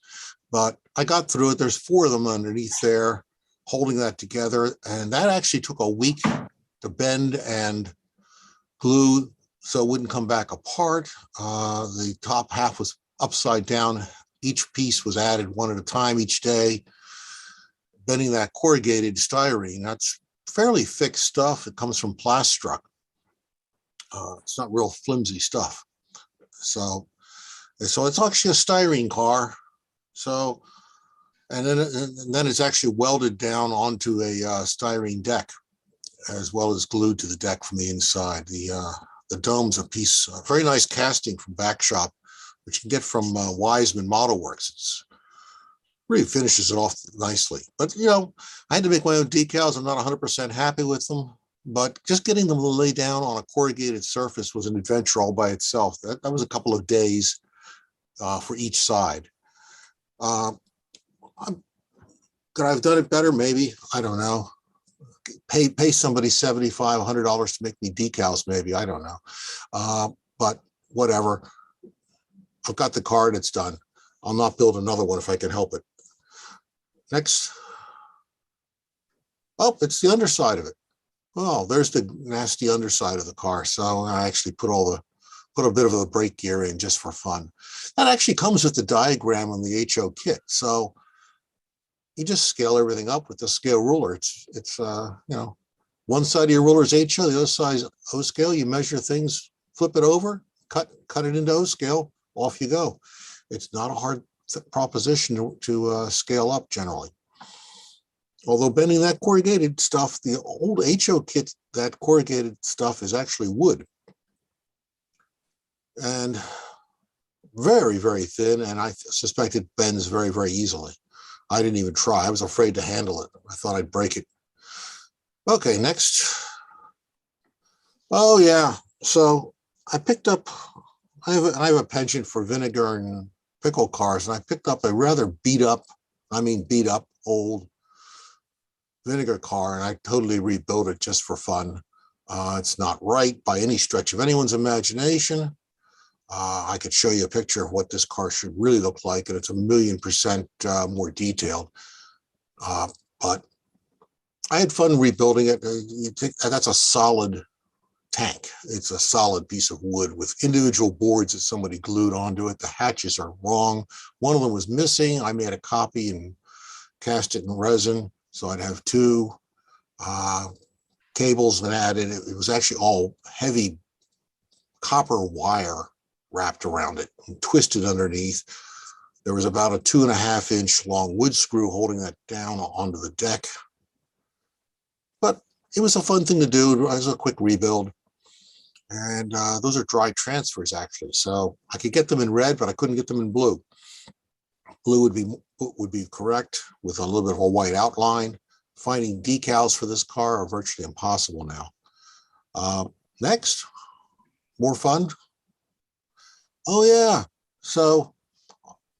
But I got through it. There's 4 of them underneath there holding that together. And that actually took a week to bend and glue so it wouldn't come back apart. The top half was upside down. Each piece was added one at a time each day, bending that corrugated styrene. That's fairly thick stuff. It comes from Plastruck. It's not real flimsy stuff. So it's actually a styrene car. So, and then it's actually welded down onto a styrene deck, as well as glued to the deck from the inside. The dome's a piece, a very nice casting from Backshop, which you can get from Wiseman Model Works. It's really finishes it off nicely. But you know, I had to make my own decals. I'm not 100% happy with them, but just getting them to lay down on a corrugated surface was an adventure all by itself. That was a couple of days for each side. Could I have done it better? Maybe. I don't know. Pay somebody $75, $100 to make me decals, maybe. I don't know. But whatever. I've got the card. It's done. I'll not build another one if I can help it. Next. Oh, it's the underside of it. Oh, there's the nasty underside of the car. So I actually put a bit of the brake gear in just for fun. That actually comes with the diagram on the HO kit. So you just scale everything up with the scale ruler. It's you know, one side of your ruler is HO, the other side is O scale. You measure things, flip it over, cut it into O scale, off you go. It's not a hard proposition to scale up generally. Although bending that corrugated stuff, the old HO kit, that corrugated stuff is actually wood. And very, very thin, and I suspect it bends very, very easily. I didn't even try. I was afraid to handle it. I thought I'd break it. Okay, next. Oh yeah, so I picked up, I have a penchant for vinegar and pickle cars, and I picked up a rather beat up old vinegar car, and I totally rebuilt it just for fun. It's not right by any stretch of anyone's imagination. I could show you a picture of what this car should really look like, and it's 1,000,000% more detailed. But I had fun rebuilding it. That's a solid tank. It's a solid piece of wood with individual boards that somebody glued onto it. The hatches are wrong. One of them was missing. I made a copy and cast it in resin, so I'd have two cables that added. It was actually all heavy copper wire wrapped around it and twisted underneath. There was about a 2.5-inch long wood screw holding that down onto the deck. But it was a fun thing to do. It was a quick rebuild. And those are dry transfers, actually. So I could get them in red, but I couldn't get them in blue. Blue would be correct with a little bit of a white outline. Finding decals for this car are virtually impossible now. Next, more fun. Oh yeah, so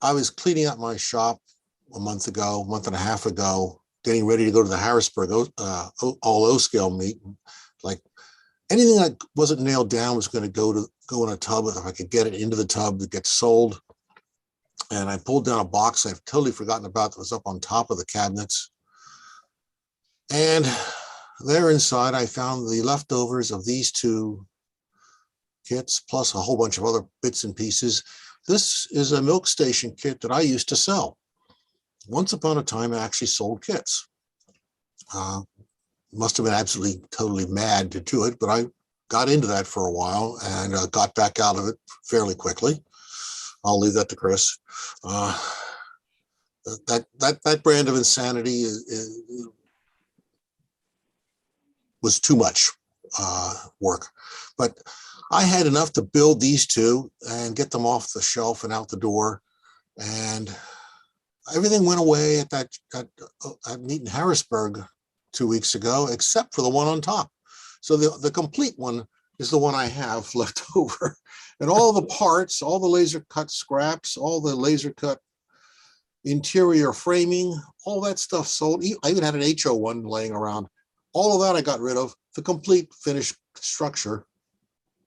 I was cleaning up my shop a month and a half ago, getting ready to go to the Harrisburg all-O scale meet. Like anything that wasn't nailed down was going to go in a tub if I could get it into the tub to get sold. And I pulled down a box I've totally forgotten about that was up on top of the cabinets. And there inside, I found the leftovers of these two kits, plus a whole bunch of other bits and pieces. This is a milk station kit that I used to sell. Once upon a time, I actually sold kits. Must have been absolutely, totally mad to do it, but I got into that for a while and got back out of it fairly quickly. I'll leave that to Chris. That brand of insanity was too much work, but I had enough to build these two and get them off the shelf and out the door, and everything went away at that meet in Harrisburg 2 weeks ago, except for the one on top. So the complete one is the one I have left over, and all the parts, all the laser cut scraps, all the laser cut interior framing, all that stuff sold. I even had an HO one laying around. All of that I got rid of. The complete finished structure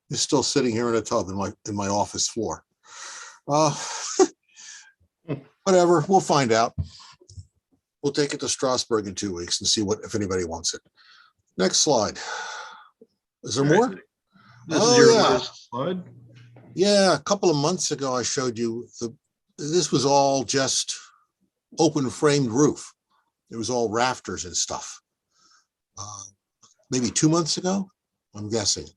is still sitting here in a tub in my office floor. Whatever, we'll find out. We'll take it to Strasbourg in 2 weeks and see if anybody wants it. Next slide. Is there more? This is your latest slide. Yeah, a couple of months ago, I showed you this was all just open framed roof. It was all rafters and stuff. Maybe 2 months ago, I'm guessing.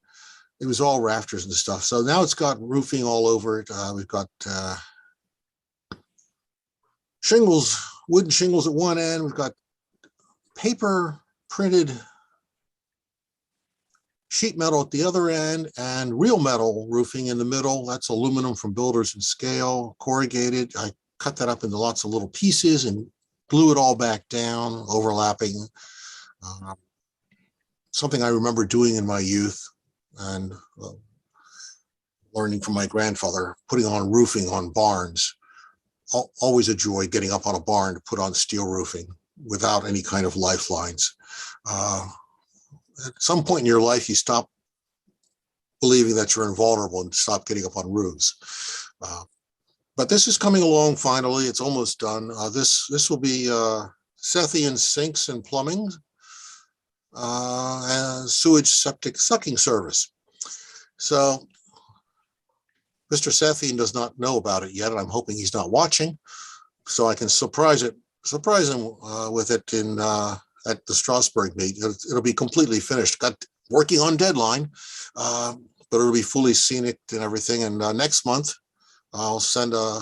It was all rafters and stuff. So now it's got roofing all over it. We've got shingles, wooden shingles at one end. We've got paper printed sheet metal at the other end and real metal roofing in the middle. That's aluminum from Builders and Scale, corrugated. I cut that up into lots of little pieces and glue it all back down, overlapping. Something I remember doing in my youth and learning from my grandfather, putting on roofing on barns. Always a joy getting up on a barn to put on steel roofing without any kind of lifelines. At some point in your life, you stop believing that you're invulnerable and stop getting up on roofs. But this is coming along finally. It's almost done. This will be Sethian sinks and plumbing, and sewage septic sucking service. So Mr. Sethian does not know about it yet, and I'm hoping he's not watching, so I can surprise him with it in at the Strasbourg meet. It'll be completely finished. Got working on deadline, but it'll be fully scenic and everything. And next month, I'll send a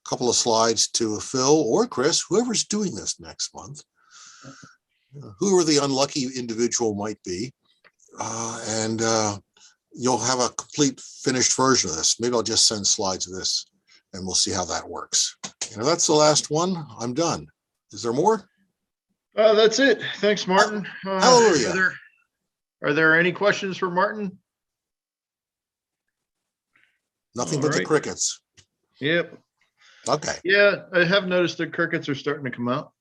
couple of slides to Phil or Chris, whoever's doing this next month, whoever the unlucky individual might be. And you'll have a complete finished version of this. Maybe I'll just send slides of this and we'll see how that works. And if that's the last one, I'm done. Is there more? That's it. Thanks, Martin. Hallelujah. Are there any questions for Martin? Nothing All but the right. crickets. Yep. Okay. Yeah, I have noticed the crickets are starting to come out.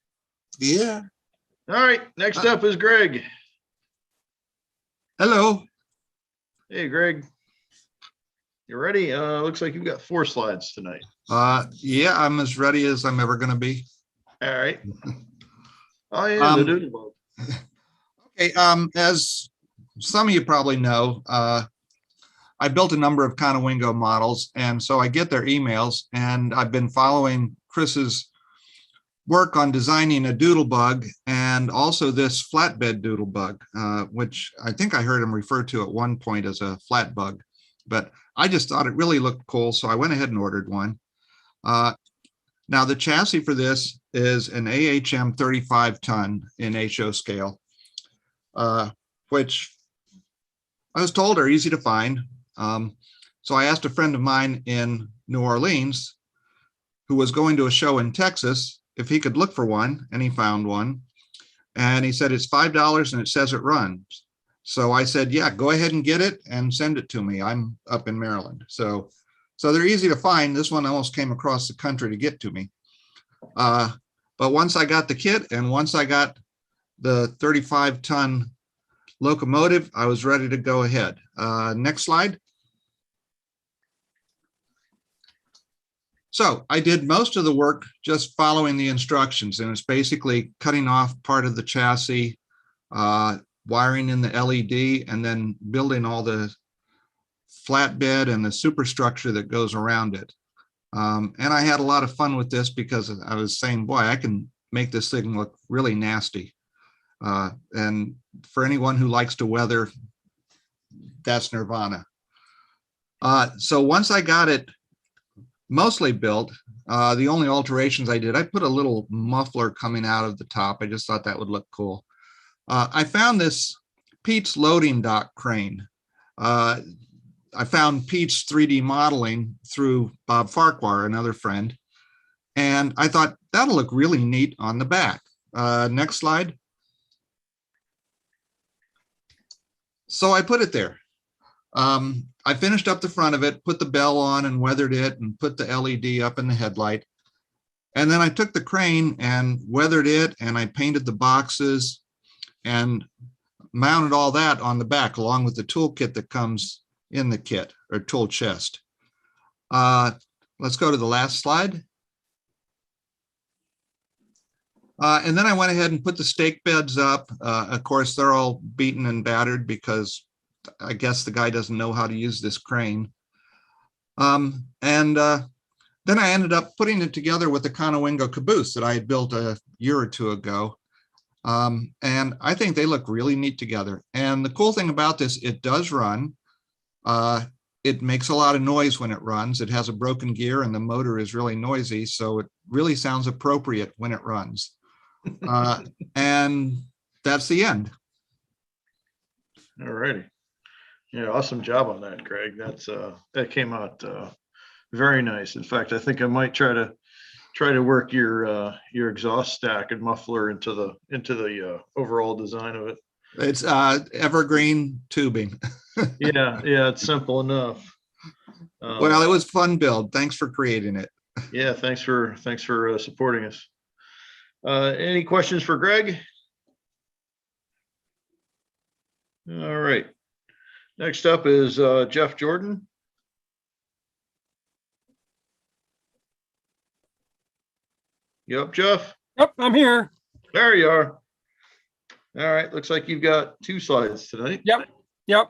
Yeah. All right. Next up is Greg. Hello. Hey, Greg. You ready? Looks like you've got 4 slides tonight. Yeah, I'm as ready as I'm ever going to be. All right. Oh yeah, the doodle bug. Okay. As some of you probably know, I built a number of Conowingo models, and so I get their emails, and I've been following Chris's work on designing a doodle bug and also this flatbed doodle bug, which I think I heard him refer to at one point as a flat bug, but I just thought it really looked cool, so I went ahead and ordered one. Now the chassis for this is an AHM 35 ton in HO scale, which I was told are easy to find. So I asked a friend of mine in New Orleans who was going to a show in Texas if he could look for one, and he found one. And he said it's $5 and it says it runs. So I said, yeah, go ahead and get it and send it to me. I'm up in Maryland. So they're easy to find. This one almost came across the country to get to me. But once I got the kit and once I got the 35 ton locomotive, I was ready to go ahead. Next slide. So I did most of the work just following the instructions, and it's basically cutting off part of the chassis, wiring in the LED, and then building all the flatbed and the superstructure that goes around it. And I had a lot of fun with this because I was saying, boy, I can make this thing look really nasty. And for anyone who likes to weather, that's nirvana. So once I got it mostly built, the only alterations I did, I put a little muffler coming out of the top. I just thought that would look cool. I found this Pete's loading dock crane. I found Pete's 3D modeling through Bob Farquhar, another friend, and I thought that'll look really neat on the back. Next slide. So I put it there. I finished up the front of it, put the bell on and weathered it and put the LED up in the headlight. And then I took the crane and weathered it and I painted the boxes and mounted all that on the back along with the toolkit that comes in the kit or tool chest. Let's go to the last slide. And then I went ahead and put the stake beds up. Of course, they're all beaten and battered because I guess the guy doesn't know how to use this crane. Then I ended up putting it together with the Conowingo caboose that I had built a year or two ago. And I think they look really neat together. And the cool thing about this, it does run. It makes a lot of noise when it runs. It has a broken gear and the motor is really noisy. So it really sounds appropriate when it runs. And that's the end. All righty. Yeah, awesome job on that, Greg. That came out very nice. In fact, I think I might try to work your exhaust stack and muffler into the overall design of it. It's evergreen tubing. Yeah, it's simple enough. Well, it was fun build. Thanks for creating it. Yeah, thanks for supporting us. Any questions for Greg? All right. Next up is Jeff Jordan. You up, Jeff? Yep, I'm here. There you are. All right, looks like you've got 2 slides tonight. Yep.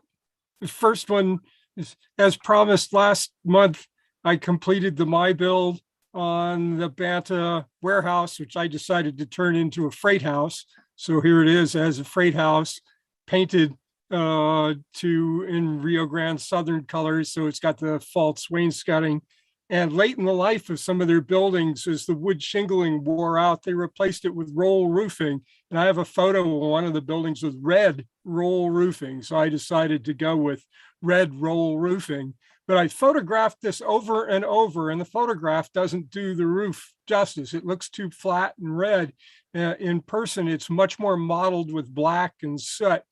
The first one is, as promised last month, I completed the My Build on the Banta warehouse, which I decided to turn into a freight house. So here it is as a freight house, painted in Rio Grande Southern colors. So it's got the false wainscoting And late in the life of some of their buildings, as the wood shingling wore out, they replaced it with roll roofing. And I have a photo of one of the buildings with red roll roofing. So I decided to go with red roll roofing. But I photographed this over and over, and the photograph doesn't do the roof justice. It looks too flat and red. In person, it's much more mottled with black and soot.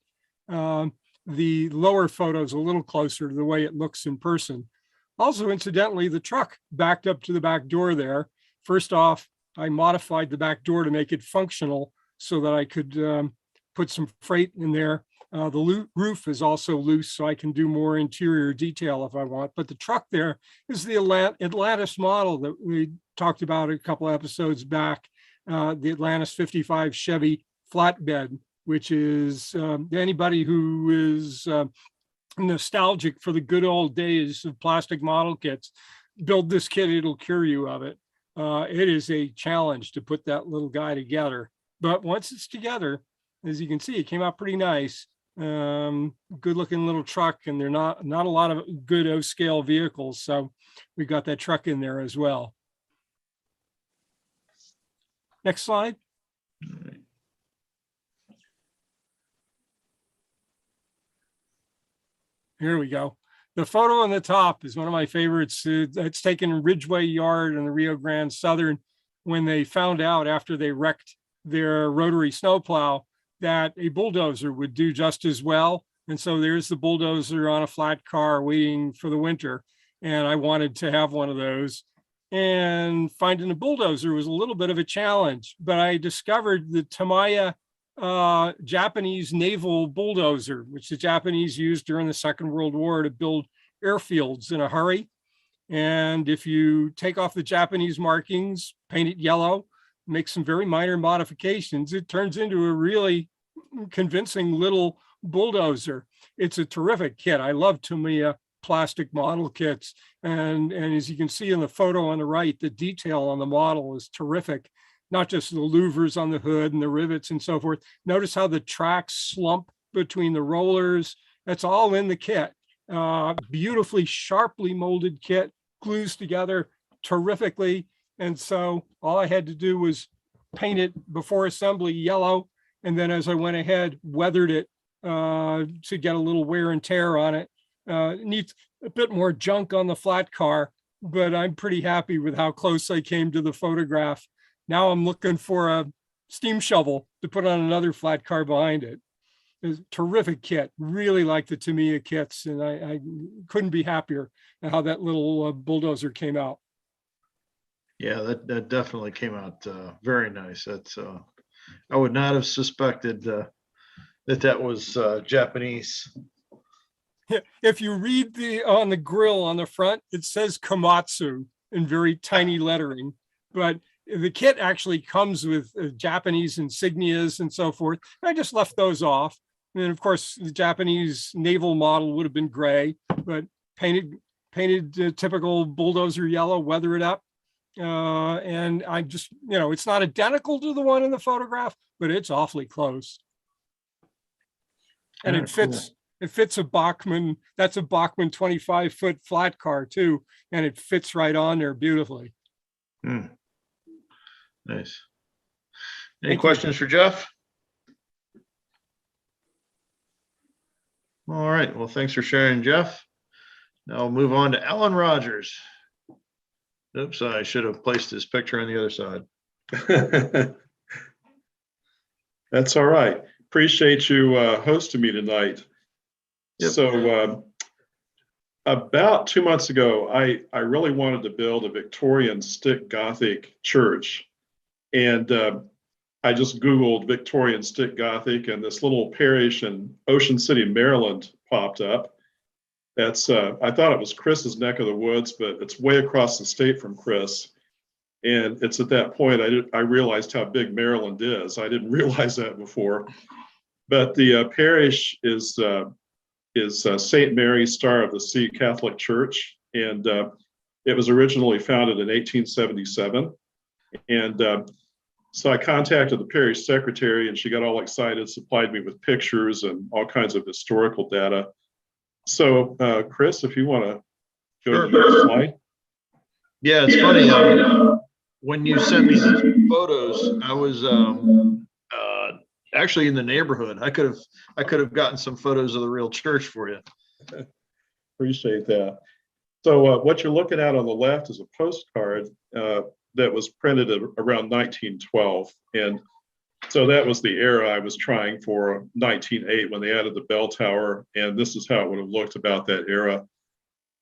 The lower photo is a little closer to the way it looks in person. Also, incidentally, the truck backed up to the back door there. First off, I modified the back door to make it functional so that I could put some freight in there. The roof is also loose, so I can do more interior detail if I want. But the truck there is the Atlantis model that we talked about a couple of episodes back, the Atlantis 55 Chevy Flatbed, which is anybody who is nostalgic for the good old days of plastic model kits, build this kit, it'll cure you of it. It is a challenge to put that little guy together. But once it's together, as you can see, it came out pretty nice. Good looking little truck, and they're not a lot of good O-scale vehicles. So we got that truck in there as well. Next slide. Here we go. The photo on the top is one of my favorites. It's taken in Ridgeway Yard in the Rio Grande Southern when they found out after they wrecked their rotary snowplow that a bulldozer would do just as well. And so there's the bulldozer on a flat car waiting for the winter. And I wanted to have one of those. And finding a bulldozer was a little bit of a challenge, but I discovered the Tamiya Japanese naval bulldozer, which the Japanese used during the Second World War to build airfields in a hurry. And if you take off the Japanese markings, paint it yellow, make some very minor modifications, it turns into a really convincing little bulldozer. It's a terrific kit. I love Tamiya plastic model kits. And as you can see in the photo on the right, the detail on the model is terrific. Not just the louvers on the hood and the rivets and so forth. Notice how the tracks slump between the rollers. That's all in the kit. Beautifully sharply molded kit, glues together terrifically. And so all I had to do was paint it before assembly yellow. And then as I went ahead, weathered it to get a little wear and tear on it. It needs a bit more junk on the flat car, but I'm pretty happy with how close I came to the photograph. Now I'm looking for a steam shovel to put on another flat car behind it. It's a terrific kit. Really like the Tamiya kits, and I couldn't be happier at how that little bulldozer came out. Yeah, that definitely came out very nice. That's I would not have suspected that was Japanese. If you read on the grill on the front, it says Komatsu in very tiny lettering, but the kit actually comes with Japanese insignias and so forth. I just left those off. And of course, the Japanese naval model would have been gray, but painted typical bulldozer yellow, weather it up. And I just, it's not identical to the one in the photograph, but it's awfully close. And it fits. It fits a Bachmann. That's a Bachmann 25-foot flat car too, and it fits right on there beautifully. Nice. Any questions for Jeff? All right. Well, thanks for sharing, Jeff. Now we'll move on to Alan Rogers. Oops, I should have placed his picture on the other side. That's all right. Appreciate you hosting me tonight. Yep. So about 2 months ago, I really wanted to build a Victorian stick Gothic church. And I just Googled Victorian stick Gothic, and this little parish in Ocean City, Maryland popped up. That's I thought it was Chris's neck of the woods, but it's way across the state from Chris. And it's at that point I realized how big Maryland is. I didn't realize that before. But the parish is St. Mary's Star of the Sea Catholic Church, and it was originally founded in 1877. And so I contacted the parish secretary, and she got all excited, supplied me with pictures and all kinds of historical data. So Chris, if you want to go to the next slide. Yeah, it's funny. When you sent me the photos, I was actually in the neighborhood. I could have gotten some photos of the real church for you. Appreciate that. So what you're looking at on the left is a postcard that was printed around 1912. And so that was the era I was trying for, 1908, when they added the bell tower. And this is how it would have looked about that era.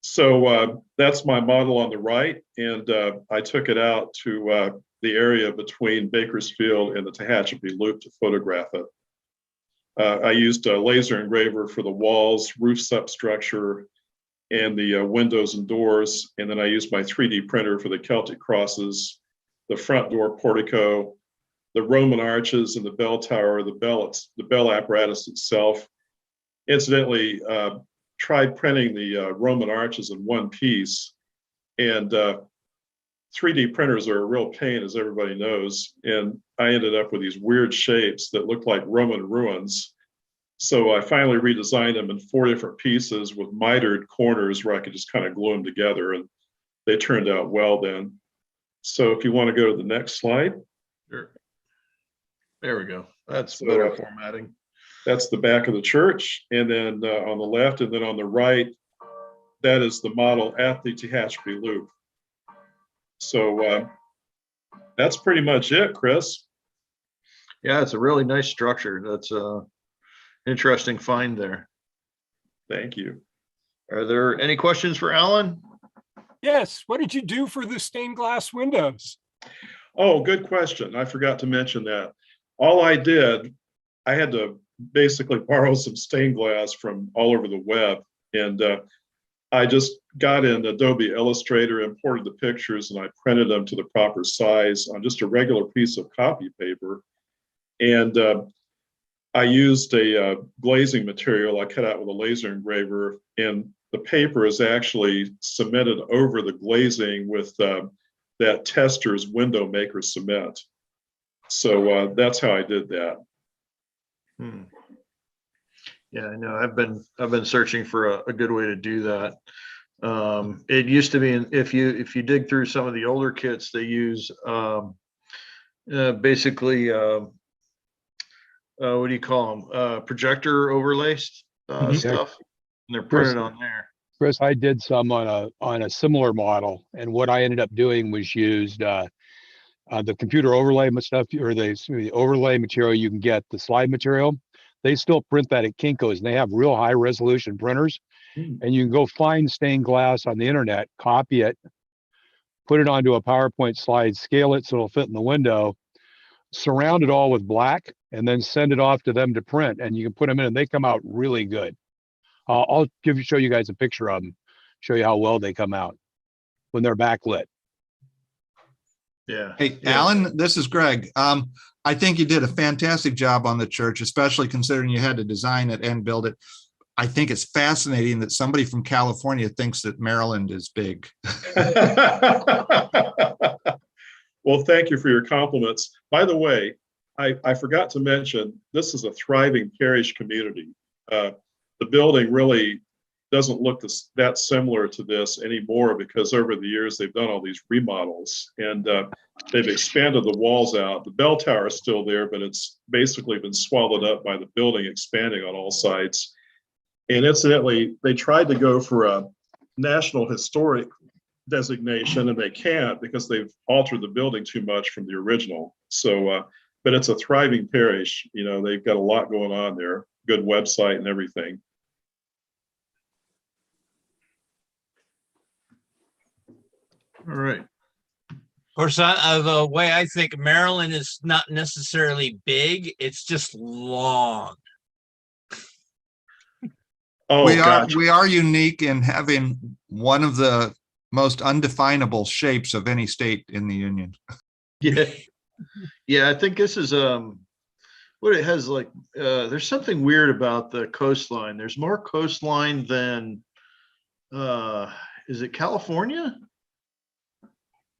So that's my model on the right. And I took it out to the area between Bakersfield and the Tehachapi Loop to photograph it. I used a laser engraver for the walls, roof substructure, and the windows and doors. And then I used my 3D printer for the Celtic crosses, the front door portico, the Roman arches and the bell tower, the bell apparatus itself. Incidentally, tried printing the Roman arches in one piece, and 3D printers are a real pain, as everybody knows. And I ended up with these weird shapes that looked like Roman ruins. So I finally redesigned them in 4 different pieces with mitered corners where I could just kind of glue them together, and they turned out well then. So if you want to go to the next slide. Sure. There we go. That's better formatting. That's the back of the church. And then on the left and then on the right, that is the model at the Tehachapi Loop. So that's pretty much it, Chris. Yeah, it's a really nice structure. That's interesting find there. Thank you. Are there any questions for Alan? Yes. What did you do for the stained glass windows? Oh, good question. I forgot to mention that. All I did, I had to basically borrow some stained glass from all over the web. And I just got in Adobe Illustrator, imported the pictures, and I printed them to the proper size on just a regular piece of copy paper. And I used a glazing material I cut out with a laser engraver, and the paper is actually cemented over the glazing with that Tester's window maker cement. So that's how I did that. Yeah, I know. I've been searching for a good way to do that. It used to be, if you dig through some of the older kits, they use basically what do you call them? Projector overlays stuff, and they're printed on there. Chris, I did some on a similar model, and what I ended up doing was used the computer overlay stuff, or the overlay material you can get, the slide material. They still print that at Kinko's, and they have real high resolution printers. And you can go find stained glass on the internet, copy it, put it onto a PowerPoint slide, scale it so it'll fit in the window, surround it all with black, and then send it off to them to print. And you can put them in, and they come out really good. I'll show you guys a picture of them, show you how well they come out when they're backlit. Yeah. Hey, Alan, this is Greg. I think you did a fantastic job on the church, especially considering you had to design it and build it. I think it's fascinating that somebody from California thinks that Maryland is big. Well, thank you for your compliments. By the way, I forgot to mention, this is a thriving parish community. The building really doesn't look that similar to this anymore, because over the years they've done all these remodels, and they've expanded the walls out. The bell tower is still there, but it's basically been swallowed up by the building expanding on all sides. And incidentally, they tried to go for a National Historic designation, and they can't because they've altered the building too much from the original. So, but it's a thriving parish. You know, they've got a lot going on there, good website and everything. All right. Of course, the way I think Maryland is not necessarily big, it's just long. Oh, we are unique in having one of the most undefinable shapes of any state in the union. Yeah. Yeah, I think this is what it has, like there's something weird about the coastline. There's more coastline than is it California?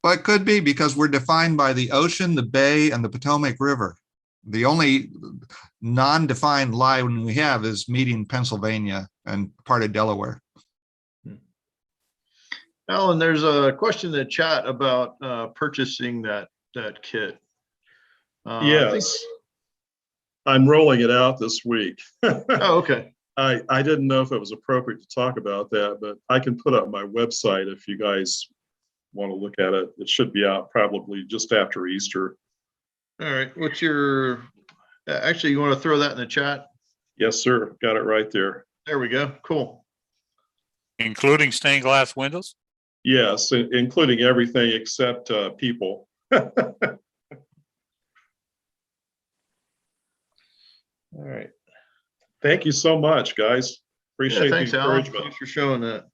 Well, it could be because we're defined by the ocean, the bay, and the Potomac River. The only non-defined line we have is meeting Pennsylvania and part of Delaware. Alan, there's a question in the chat about purchasing that kit. I think- Yes. I'm rolling it out this week. Oh, okay. I didn't know if it was appropriate to talk about that, but I can put up my website if you guys want to look at it. It should be out probably just after Easter. All right. What's your, actually, you want to throw that in the chat? Yes, sir. Got it right there. There we go. Cool. Including stained glass windows? Yes, including everything except people. All right. Thank you so much, guys. Appreciate Yeah, thanks, the Alan. encouragement. Thanks for showing that.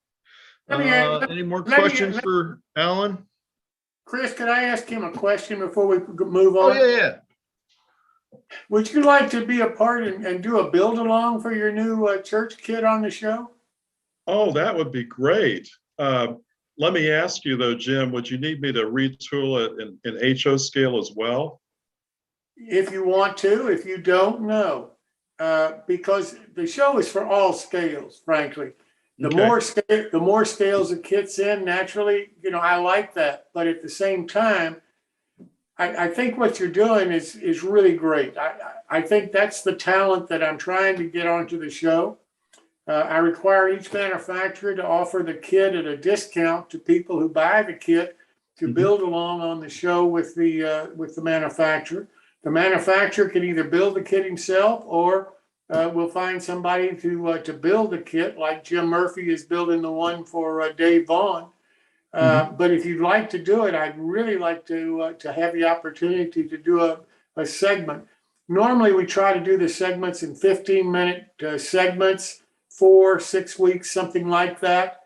Any more let me- questions for Alan? Chris, could I ask him a question before we move Oh, on? yeah. Would you like to be a part and do a build along for your new church kit on the show? Oh, that would be great. Let me ask you though, Jim, would you need me to retool it in HO scale as well? If you want to, if you don't, no. Because the show is for all scales, frankly. The Okay. more scales the kit's in, naturally, I like that. But at the same time, I think what you're doing is really great. I think that's the talent that I'm trying to get onto the show. I require each manufacturer to offer the kit at a discount to people who buy the kit to build along on the show with the manufacturer. The manufacturer can either build the kit himself, or we'll find somebody to build the kit, like Jim Murphy is building the one for Dave Vaughn. But if you'd like to do it, I'd really like to have the opportunity to do a segment. Normally, we try to do the segments in 15-minute segments, 4-6 weeks, something like that,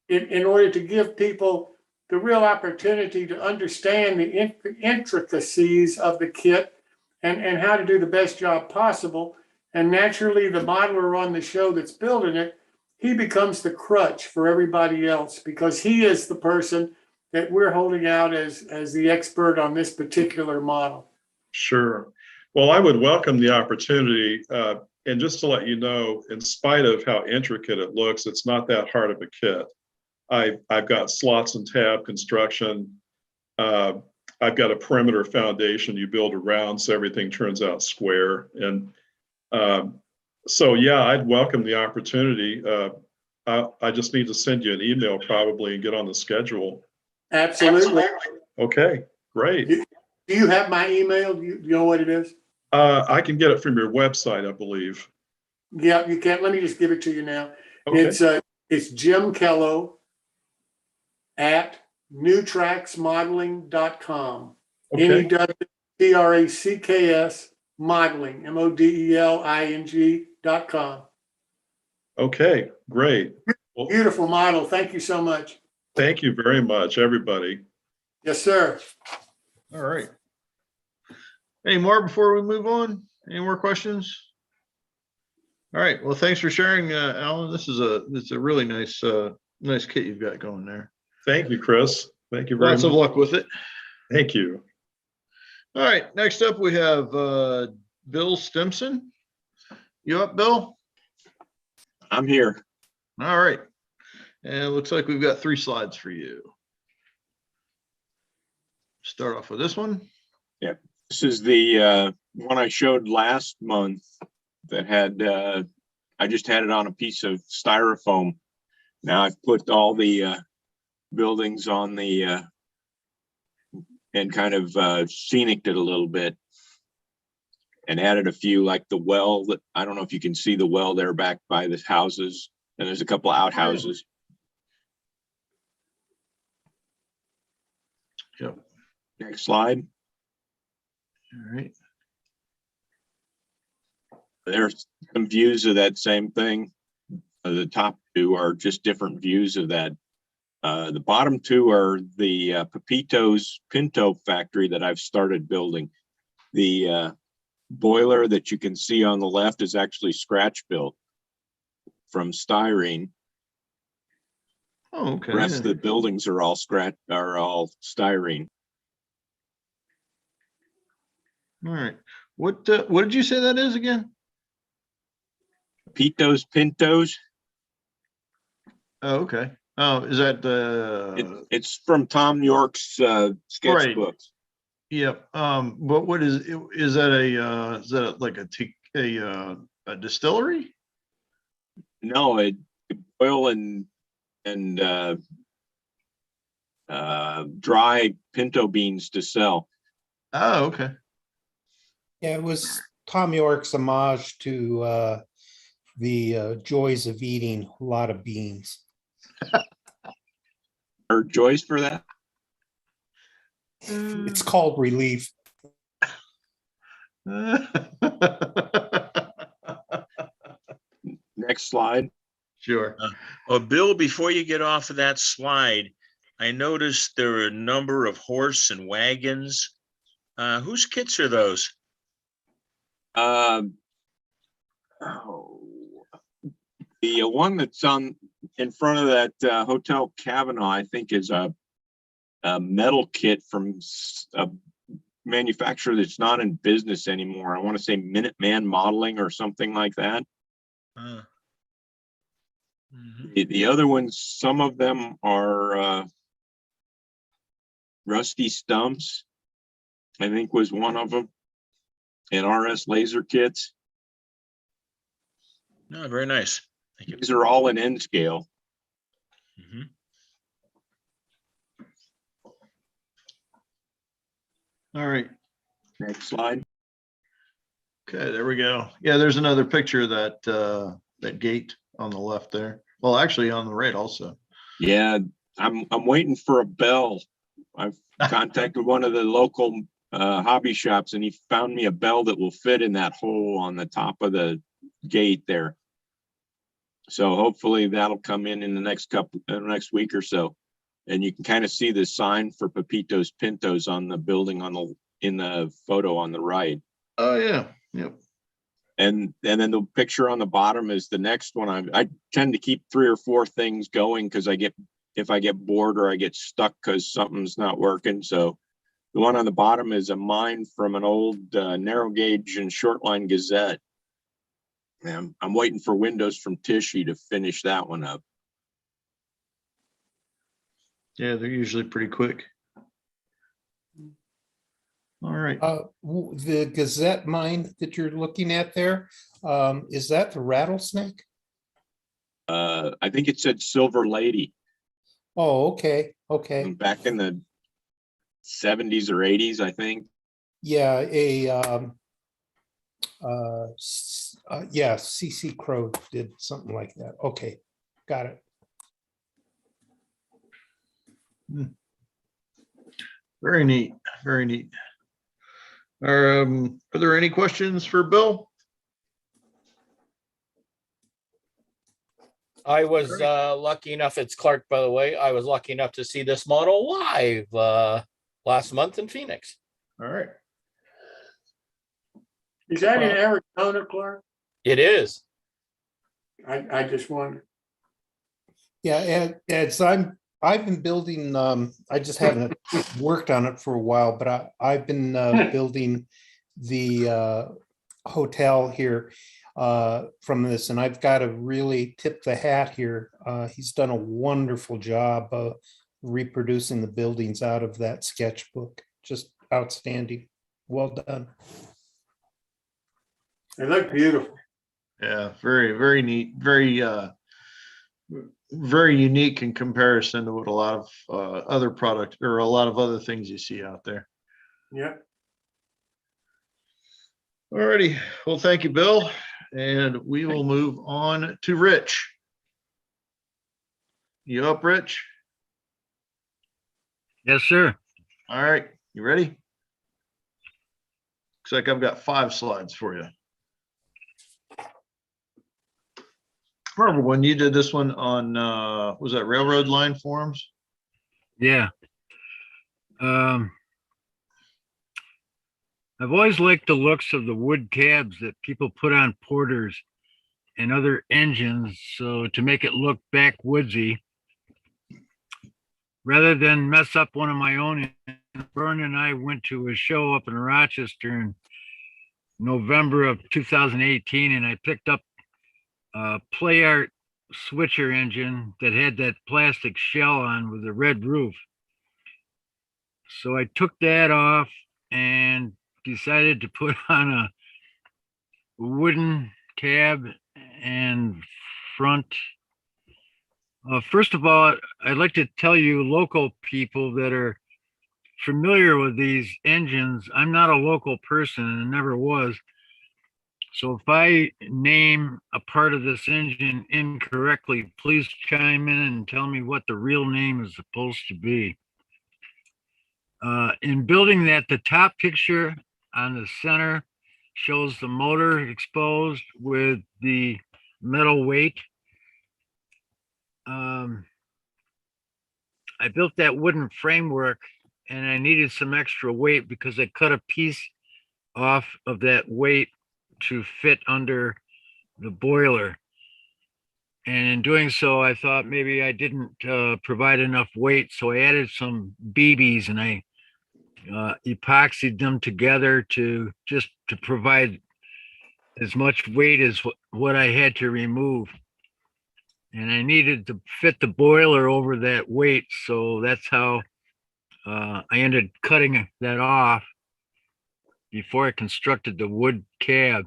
in order to give people the real opportunity to understand the intricacies of the kit and how to do the best job possible. And naturally, the modeler on the show that's building it, he becomes the crutch for everybody else, because he is the person that we're holding out as the expert on this particular model. Sure. Well, I would welcome the opportunity. And just to let you know, in spite of how intricate it looks, it's not that hard of a kit. I've got slots and tab construction. I've got a perimeter foundation you build around, so everything turns out square. And so, yeah, I'd welcome the opportunity. I just need to send you an email probably and get on the schedule. Absolutely. Okay, great. Do you have my email? Do you know what it is? I can get it from your website, I believe. Yeah, you can. Let me just give it to you now. Okay. It's Jim Kello at newtracksmodeling.com. Okay. NEWTRACKS modeling, MODELING.com. Okay, great. Well, Beautiful model. Thank you so much. thank you very much, everybody. Yes, sir. All right. Any more before we move on? Any more questions? All right. Well, thanks for sharing, Alan. This is a really nice nice kit you've got going there. Thank you, Chris. Thank you very much. Lots of luck with it. Thank you. All right. Next up, we have Bill Stimson. You up, Bill? I'm here. All right. And it looks like we've got 3 slides for you. Start off with this one. Yeah, this is the one I showed last month that had, I just had it on a piece of styrofoam. Now I've put all the buildings on the, and kind of sceniced it a little bit and added a few, like the well that, I don't know if you can see the well there back by the houses, and there's a couple of outhouses. Yep. Next slide. All right. There's some views of that same thing. The top 2 are just different views of that. The bottom 2 are the Pepito's Pinto factory that I've started building. The boiler that you can see on the left is actually scratch built from styrene. Oh, okay. The rest of the buildings are all styrene. All right. What did you say that is again? Pepito's Pintos. Oh, okay. Oh, is that the? It's from Tom York's sketchbooks. Yep. What is that like a distillery? No, it oil and dry pinto beans to sell. Oh, okay. Yeah, it was Tom York's homage to the joys of eating a lot of beans. Or joys for that? It's called relief. Next slide. Sure. Bill, before you get off of that slide, I noticed there are a number of horse and wagons. Whose kits are those? The one that's in front of that Hotel Kavanaugh, I think, is a metal kit from a manufacturer that's not in business anymore. I want to say Minuteman Modeling or something like that. The other ones, some of them are Rusty Stumps, I think was one of them, and RS laser kits. No, very nice. Thank you. These are all in N scale. All right. Next slide. Okay, there we go. Yeah, there's another picture of that gate on the left there. Well, actually on the right also. Yeah, I'm waiting for a bell. I've contacted one of the local hobby shops, and he found me a bell that will fit in that hole on the top of the gate there. So hopefully that'll come in the next week or so, and you can kind of see the sign for Pepito's Pintos on the building in the photo on the right. Oh yeah, yep. And then the picture on the bottom is the next one. I tend to keep 3 or 4 things going because if I get bored or I get stuck because something's not working. So the one on the bottom is a mine from an old narrow gauge and short line Gazette. And I'm waiting for windows from Tishy to finish that one up. Yeah, they're usually pretty quick. All right. The Gazette mine that you're looking at there, is that the rattlesnake? I think it said Silver Lady. Oh, okay. Okay. Back in the 70s or 80s, I think. Yeah, yeah, CC Crow did something like that. Okay, got it. Very neat. Very neat. Are there any questions for Bill? I was lucky enough, it's Clark, by the way, I was lucky enough to see this model live last month in Phoenix. All right. Is that in Arizona, Clark? It is. I just wonder. Yeah, and I've been building, I just haven't worked on it for a while, but I've been building the hotel here from this, and I've got to really tip the hat here. He's done a wonderful job of reproducing the buildings out of that sketchbook. Just outstanding. Well done. They look beautiful. Yeah, very, very neat. Very, very unique in comparison to what a lot of other product or a lot of other things you see out there. Yeah. All righty. Well, thank you, Bill. And we will move on to Rich. You up, Rich? Yes, sir. All right. You ready? Looks like I've got 5 slides for you. Remember when you did this one on, was that railroad line forums? Yeah. I've always liked the looks of the wood tabs that people put on Porters and other engines, so to make it look backwoodsy, rather than mess up one of my own. Vern and I went to a show up in Rochester in November of 2018, and I picked up play art switcher engine that had that plastic shell on with a red roof. So I took that off and decided to put on a wooden cab and front. First of all, I'd like to tell you local people that are familiar with these engines, I'm not a local person and never was. So if I name a part of this engine incorrectly, please chime in and tell me what the real name is supposed to be. In building that, the top picture on the center shows the motor exposed with the metal weight. I built that wooden framework and I needed some extra weight because I cut a piece off of that weight to fit under the boiler. And in doing so, I thought maybe I didn't provide enough weight. So I added some BBs and I epoxied them together to provide as much weight as what I had to remove. And I needed to fit the boiler over that weight. So that's how I ended cutting that off before I constructed the wood cab.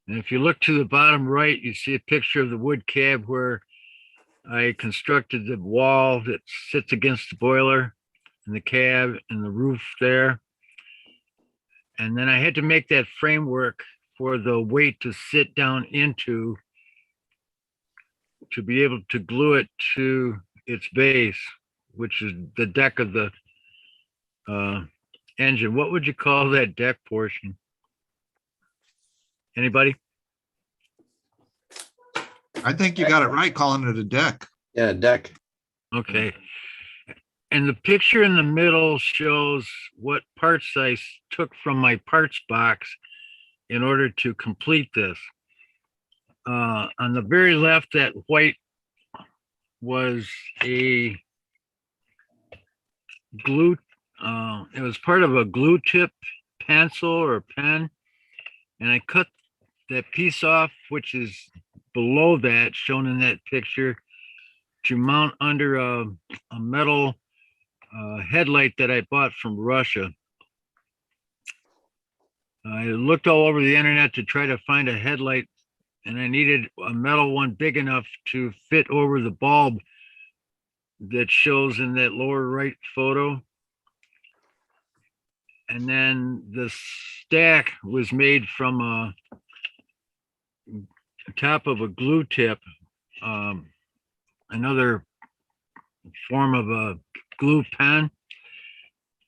And if you look to the bottom right, you see a picture of the wood cab where I constructed the wall that sits against the boiler and the cab and the roof there. And then I had to make that framework for the weight to sit down into to be able to glue it to its base, which is the deck of the engine. What would you call that deck portion? Anybody? I think you got it right calling it a deck. Yeah, deck. Okay. And the picture in the middle shows what parts I took from my parts box in order to complete this. On the very left, that white was a glue. It was part of a glue tip pencil or pen. And I cut that piece off, which is below that, shown in that picture, to mount under a metal headlight that I bought from Russia. I looked all over the internet to try to find a headlight, and I needed a metal one big enough to fit over the bulb that shows in that lower right photo. And then the stack was made from a top of a glue tip, another form of a glue pen,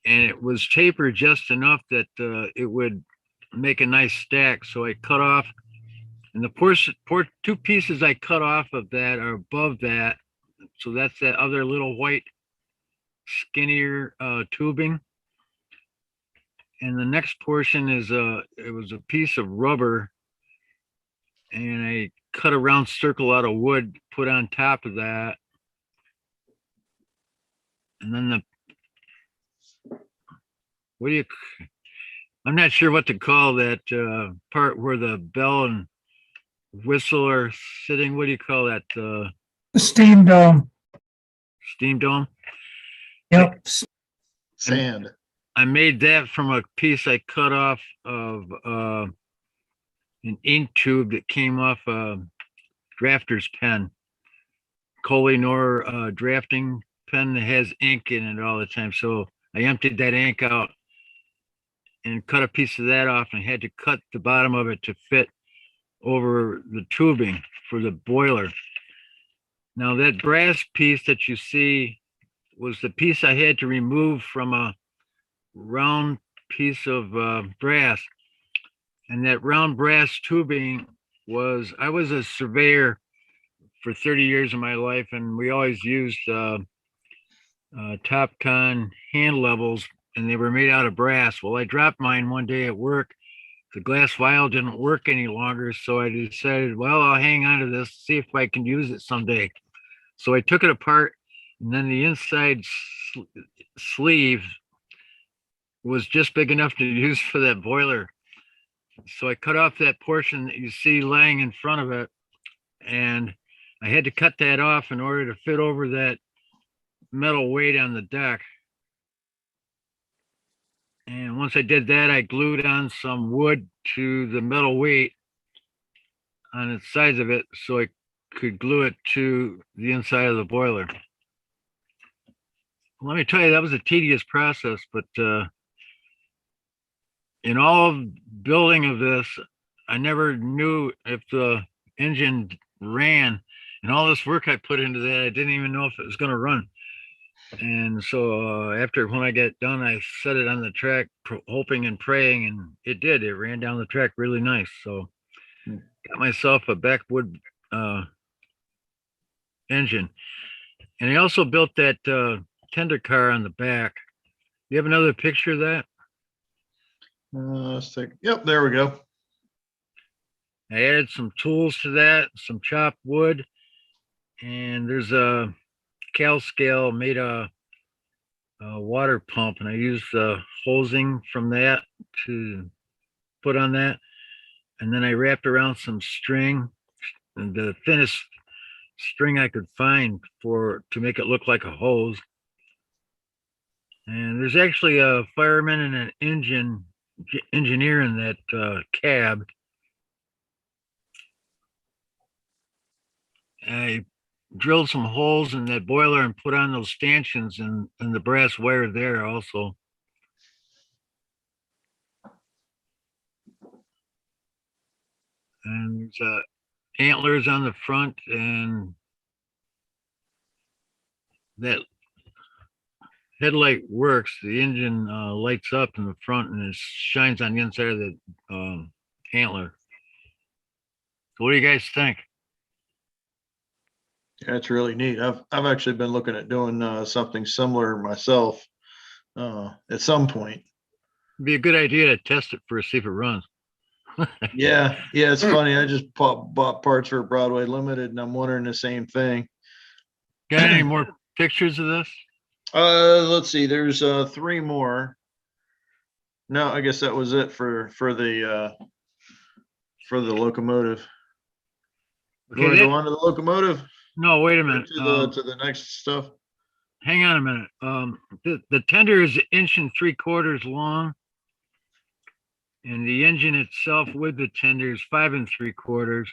and it was tapered just enough that it would make a nice stack. So I cut off, and the two pieces I cut off of that are above that. So that's that other little white skinnier tubing. And the next portion is it was a piece of rubber, and I cut a round circle out of wood, put on top of that. And then I'm not sure what to call that part where the bell and whistle are sitting. What do you call that? The steam dome. Steam dome? Yep. Sand. I made that from a piece I cut off of an ink tube that came off a drafter's pen, Kohinoor drafting pen that has ink in it all the time. So I emptied that ink out and cut a piece of that off, and had to cut the bottom of it to fit over the tubing for the boiler. Now that brass piece that you see was the piece I had to remove from a round piece of brass. And that round brass tubing I was a surveyor for 30 years of my life, and we always used Topcon hand levels, and they were made out of brass. Well, I dropped mine one day at work. The glass vial didn't work any longer, so I decided, well, I'll hang on to this, see if I can use it someday. So I took it apart, and then the inside sleeve was just big enough to use for that boiler. So I cut off that portion that you see laying in front of it, and I had to cut that off in order to fit over that metal weight on the deck. And once I did that, I glued on some wood to the metal weight on the sides of it so I could glue it to the inside of the boiler. Let me tell you, that was a tedious process, but in all of building of this, I never knew if the engine ran, and all this work I put into that, I didn't even know if it was going to run. And so after when I got done, I set it on the track, hoping and praying, and it did. It ran down the track really nice. So got myself a backwood engine. And I also built that tender car on the back. You have another picture of that? Let's take, yep, there we go. I added some tools to that, some chopped wood, and there's a cal scale made a water pump, and I used the hosing from that to put on that. And then I wrapped around some string, and the thinnest string I could find to make it look like a hose. And there's actually a fireman and an engineer in that cab. I drilled some holes in that boiler and put on those stanchions and the brass wire there also. And there's antlers on the front, and that headlight works. The engine lights up in the front and it shines on the inside of the antler. So what do you guys think? Yeah, it's really neat. I've actually been looking at doing something similar myself at some point. It'd be a good idea to test it first, see if it runs. Yeah, it's funny. I just bought parts for Broadway Limited, and I'm wondering the same thing. Got any more pictures of this? Let's see. There's 3 more. No, I guess that was it for the locomotive. You want to go on to the locomotive? No, wait a minute. To the next stuff. Hang on a minute. The tender is 1 3/4 long, and the engine itself with the tender is 5 3/4,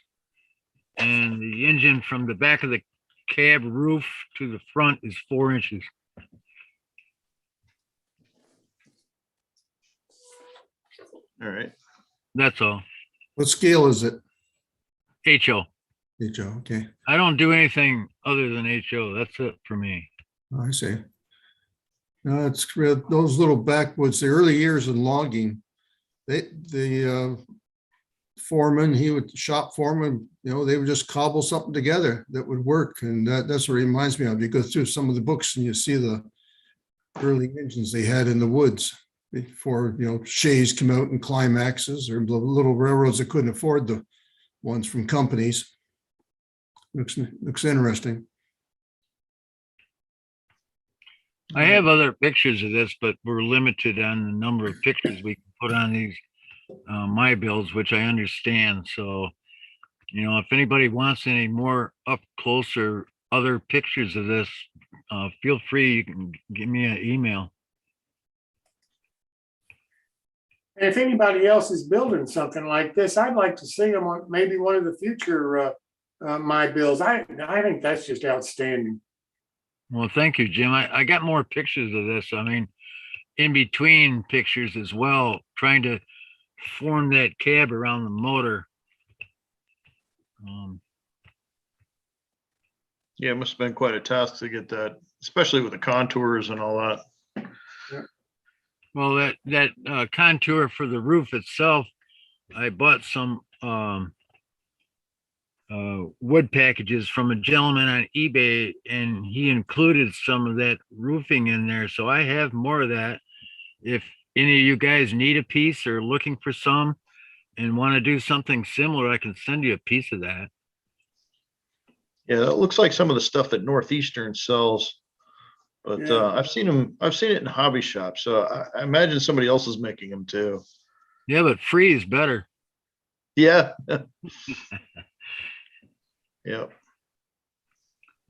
and the engine from the back of the cab roof to the front is 4 inches. All right. That's all. What scale is it? HO. HO, okay. I don't do anything other than HO. That's it for me. I see. No, it's those little backwoods, the early years in logging, the foreman, shop foreman, they would just cobble something together that would work. And that's what it reminds me of. You go through some of the books and you see the early engines they had in the woods before, Shays come out and climaxes, or little railroads that couldn't afford the ones from companies. Looks interesting. I have other pictures of this, but we're limited on the number of pictures we can put on these my builds, which I understand. So, if anybody wants any more up close or other pictures of this, feel free. You can give me an email. And if anybody else is building something like this, I'd like to see them on maybe one of the future my builds. I think that's just outstanding. Well, thank you, Jim. I got more pictures of this. I mean, in between pictures as well, trying to form that cab around the motor. Yeah, it must have been quite a task to get that, especially with the contours and all that. Yeah. Well, that contour for the roof itself, I bought some wood packages from a gentleman on eBay, and he included some of that roofing in there. So I have more of that. If any of you guys need a piece or looking for some and want to do something similar, I can send you a piece of that. Yeah, it looks like some of the stuff that Northeastern sells, but Yeah. I've seen it in hobby shops. So I imagine somebody else is making them too. Yeah, but free is better. Yeah. Yep.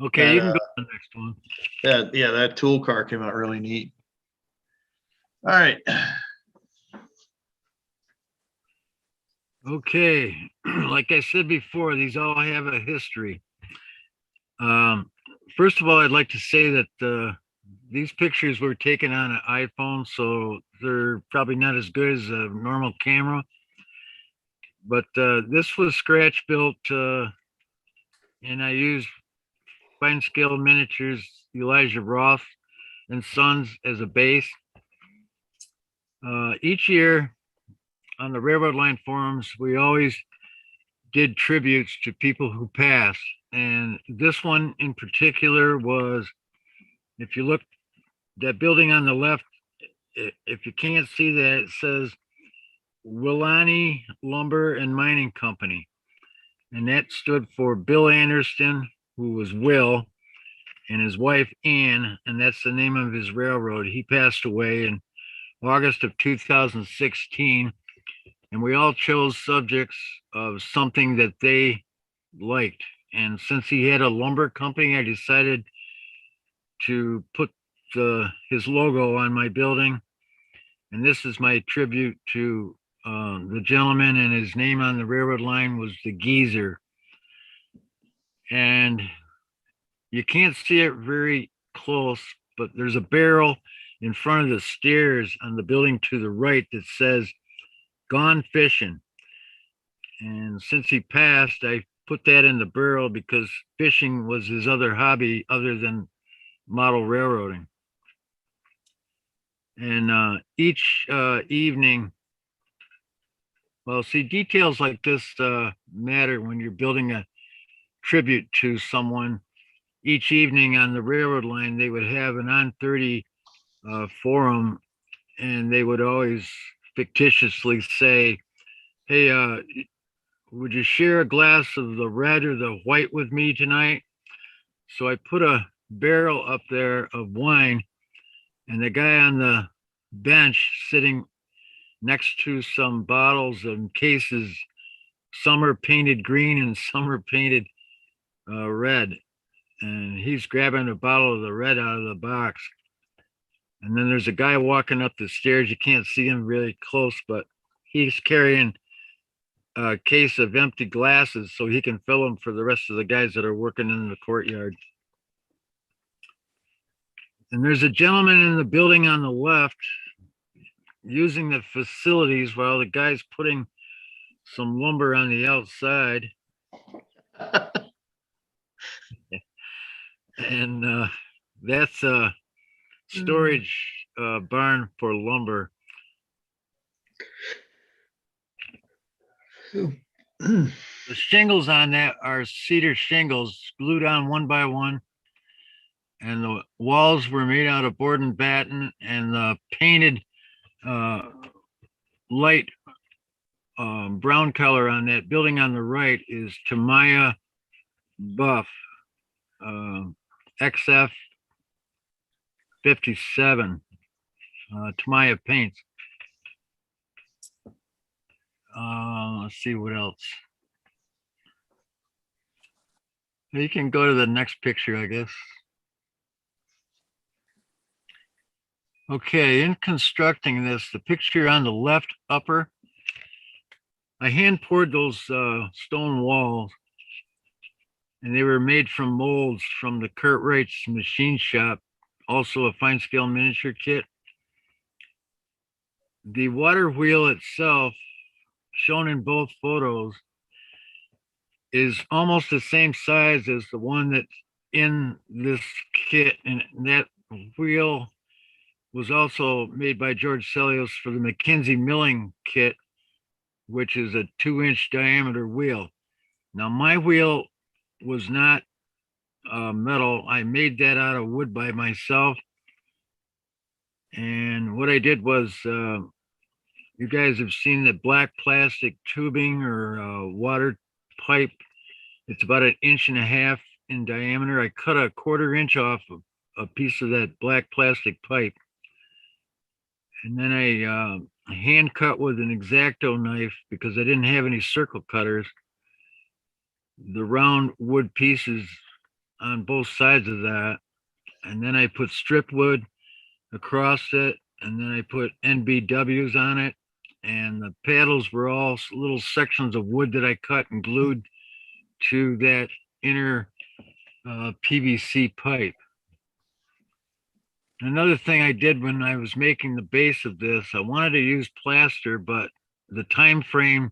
Okay, you can go to the next one. That tool car came out really neat. All right. Okay, like I said before, these all have a history. First of all, I'd like to say that these pictures were taken on an iPhone, so they're probably not as good as a normal camera. But this was scratch built, and I used fine scale miniatures, Elijah Roth and Sons as a base. Each year on the Railroad Line forums, we always did tributes to people who passed. And this one in particular was, if you look, that building on the left, if you can't see that, it says Willani Lumber and Mining Company. And that stood for Bill Anderson, who was Will, and his wife Ann, and that's the name of his railroad. He passed away in August of 2016, and we all chose subjects of something that they liked. And since he had a lumber company, I decided to put his logo on my building. And this is my tribute to the gentleman, and his name on the railroad line was the Geezer. And you can't see it very close, but there's a barrel in front of the stairs on the building to the right that says "Gone Fishing." And since he passed, I put that in the barrel because fishing was his other hobby other than model railroading. And each evening, well, see, details like this matter when you're building a tribute to someone. Each evening on the railroad line, they would have an on 30 forum, and they would always fictitiously say, "Hey, would you share a glass of the red or the white with me tonight?" So I put a barrel up there of wine, and the guy on the bench sitting next to some bottles and cases, some are painted green and some are painted red. And he's grabbing a bottle of the red out of the box. And then there's a guy walking up the stairs. You can't see him really close, but he's carrying a case of empty glasses so he can fill them for the rest of the guys that are working in the courtyard. And there's a gentleman in the building on the left using the facilities while the guy's putting some lumber on the outside. And that's a storage barn for lumber. The shingles on that are cedar shingles glued on one by one. And the walls were made out of board and batten, and the painted light brown color on that building on the right is Tamaya Buff XF 57 Tamaya paints. Let's see what else. You can go to the next picture, I guess. Okay, in constructing this, the picture on the left upper, I hand poured those stone walls, and they were made from molds from the Kurt Wright's machine shop, also a fine scale miniature kit. The water wheel itself, shown in both photos, is almost the same size as the one that's in this kit, and that wheel was also made by George Celios for the McKinsey milling kit, which is a 2-inch diameter wheel. Now, my wheel was not metal. I made that out of wood by myself. And what I did was, you guys have seen the black plastic tubing or water pipe. It's about 1.5 inches in diameter. I cut a 1/4 inch off of a piece of that black plastic pipe. And then I hand cut with an X-Acto knife, because I didn't have any circle cutters, the round wood pieces on both sides of that. And then I put strip wood across it, and then I put NBWs on it. And the paddles were all little sections of wood that I cut and glued to that inner PVC pipe. Another thing I did when I was making the base of this, I wanted to use plaster, but the time frame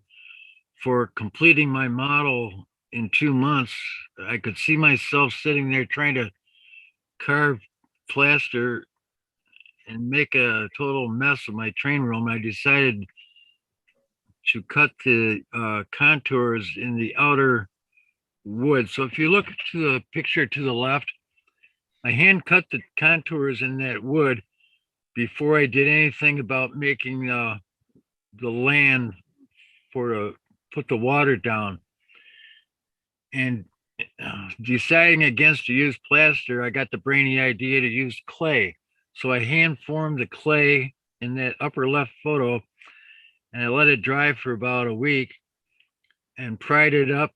for completing my model in 2 months, I could see myself sitting there trying to carve plaster and make a total mess of my train room. I decided to cut the contours in the outer wood. So if you look to the picture to the left, I hand cut the contours in that wood before I did anything about making the land for put the water down. And deciding against to use plaster, I got the brainy idea to use clay. So I hand formed the clay in that upper left photo, and I let it dry for about a week and pried it up,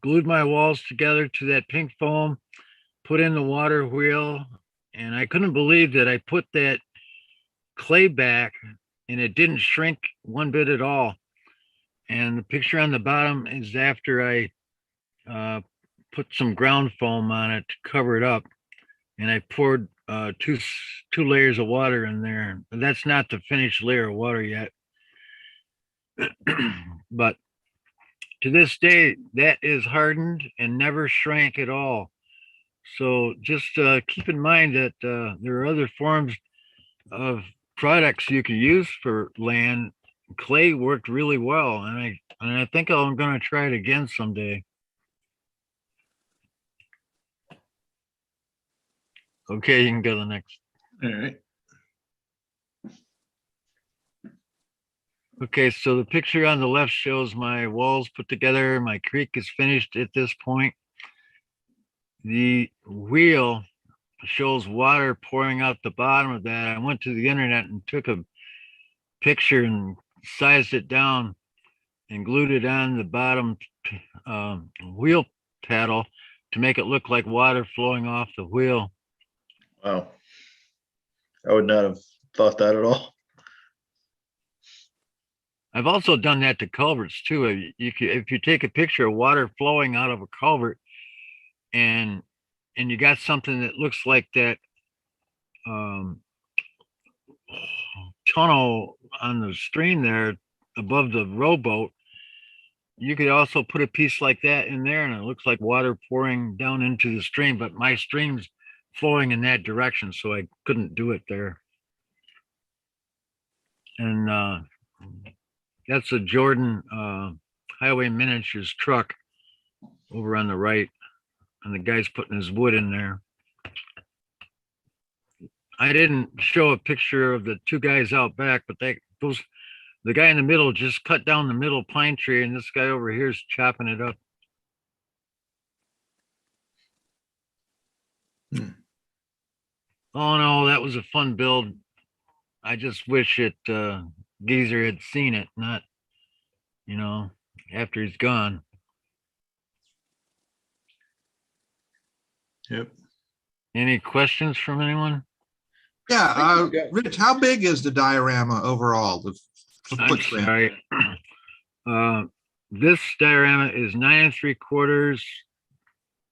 glued my walls together to that pink foam, put in the water wheel, and I couldn't believe that I put that clay back and it didn't shrink one bit at all. And the picture on the bottom is after I put some ground foam on it to cover it up, and I poured two layers of water in there. That's not the finished layer of water yet. But to this day, that is hardened and never shrank at all. So just keep in mind that there are other forms of products you can use for land. Clay worked really well, and I think I'm going to try it again someday. Okay, you can go to the next. All right. Okay, so the picture on the left shows my walls put together. My creek is finished at this point. The wheel shows water pouring out the bottom of that. I went to the internet and took a picture and sized it down and glued it on the bottom wheel paddle to make it look like water flowing off the wheel. Wow. I would not have thought that at all. I've also done that to culverts too. If you take a picture of water flowing out of a culvert and you got something that looks like that tunnel on the stream there above the rowboat, you could also put a piece like that in there and it looks like water pouring down into the stream, but my stream's flowing in that direction, so I couldn't do it there. And that's a Jordan Highway Miniatures truck over on the right, and the guy's putting his wood in there. I didn't show a picture of the two guys out back, but the guy in the middle just cut down the middle pine tree, and this guy over here is chopping it up. Oh no, that was a fun build. I just wish Geezer had seen it, not, after he's gone. Yep. Any questions from anyone? Yeah, Rich, how big is the diorama overall? The I'm footprint? sorry. This diorama is 9 3/4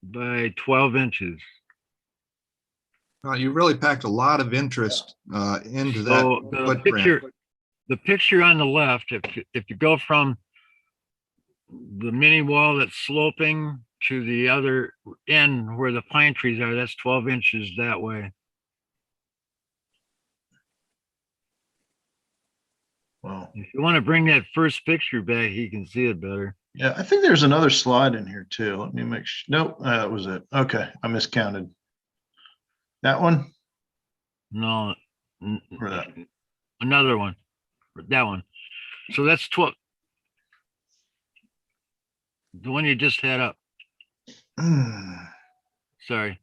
by 12 inches. You really packed a lot of interest into that So footprint. the picture on the left, if you go from the mini wall that's sloping to the other end where the pine trees are, that's 12 inches that way. Wow. If you want to bring that first picture back, you can see it better. Yeah, I think there's another slide in here too. Let me make sure. Nope, that was it. Okay, I miscounted. That one? No, Or that? another one, that one. So that's 12. The one you just had up. Sorry.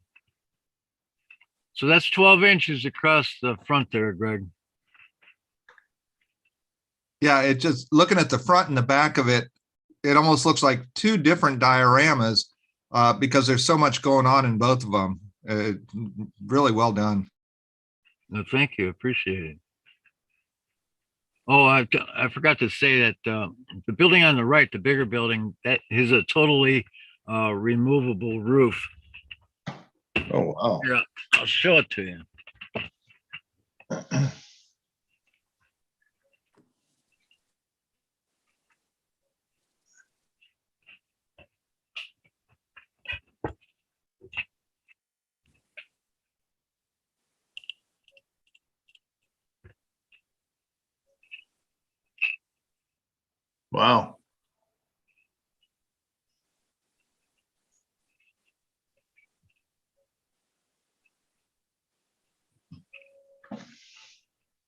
So that's 12 inches across the front there, Greg. Yeah, it just looking at the front and the back of it, it almost looks like two different dioramas. because there's so much going on in both of them. Really well done. No, thank you. Appreciate it. Oh, I forgot to say that the building on the right, the bigger building, that is a totally removable roof. Oh, wow. Yeah, I'll show it to you. Wow.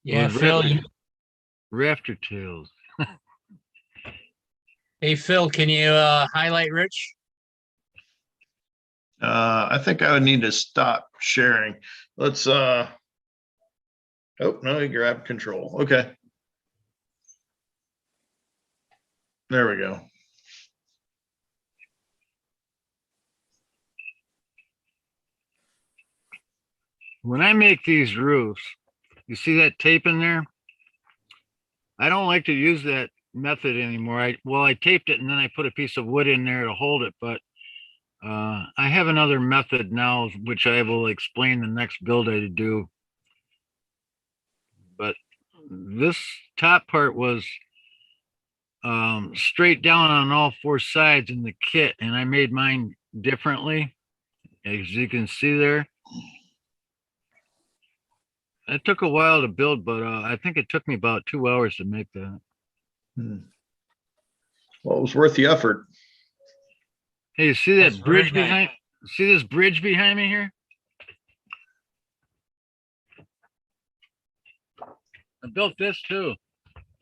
Yeah, With Phil. Rafter tails. Hey, Phil, can you highlight Rich? I think I would need to stop sharing. Let's oh no, you grab control. Okay. There we go. When I make these roofs, you see that tape in there? I don't like to use that method anymore. I taped it and then I put a piece of wood in there to hold it, but I have another method now, which I will explain the next build I do. But this top part was straight down on all four sides in the kit, and I made mine differently, as you can see there. It took a while to build, but I think it took me about 2 hours to make that. Well, it was worth the effort. Hey, you see that That's bridge very nice. behind? See this bridge behind me here? I built this too,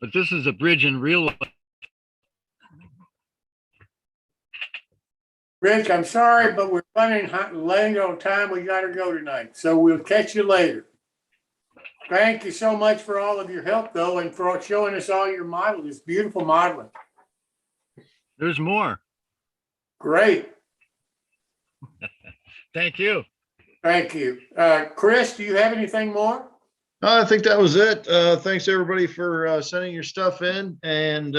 but this is a bridge in real life. Rich, I'm sorry, but we're running late on time. We got to go tonight. So we'll catch you later. Thank you so much for all of your help, though, and for showing us all your models. It's beautiful modeling. There's more. Great. Thank you. Thank you. Chris, do you have anything more? I think that was it. Thanks everybody for sending your stuff in, and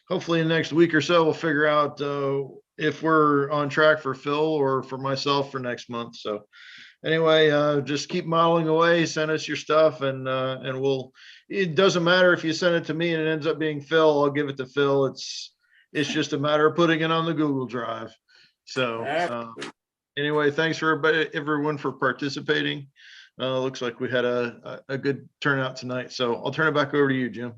hopefully in the next week or so we'll figure out if we're on track for Phil or for myself for next month. So anyway, just keep modeling away, send us your stuff, and we'll, it doesn't matter if you send it to me and it ends up being Phil, I'll give it to Phil. It's just a matter of putting it on the Google Drive. So anyway, thanks for everyone for participating. Looks like we had a good turnout tonight. So I'll turn it back over to you, Jim.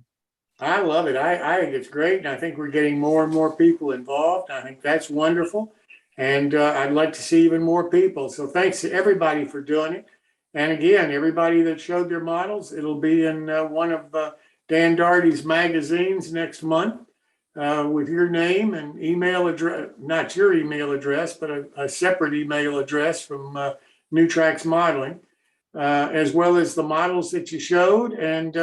I love it. I think it's great. And I think we're getting more and more people involved. I think that's wonderful. And I'd like to see even more people. So thanks to everybody for doing it. And again, everybody that showed their models, it'll be in one of Dan Daugherty's magazines next month with your name and email address, not your email address, but a separate email address from New Tracks Modeling, as well as the models that you showed and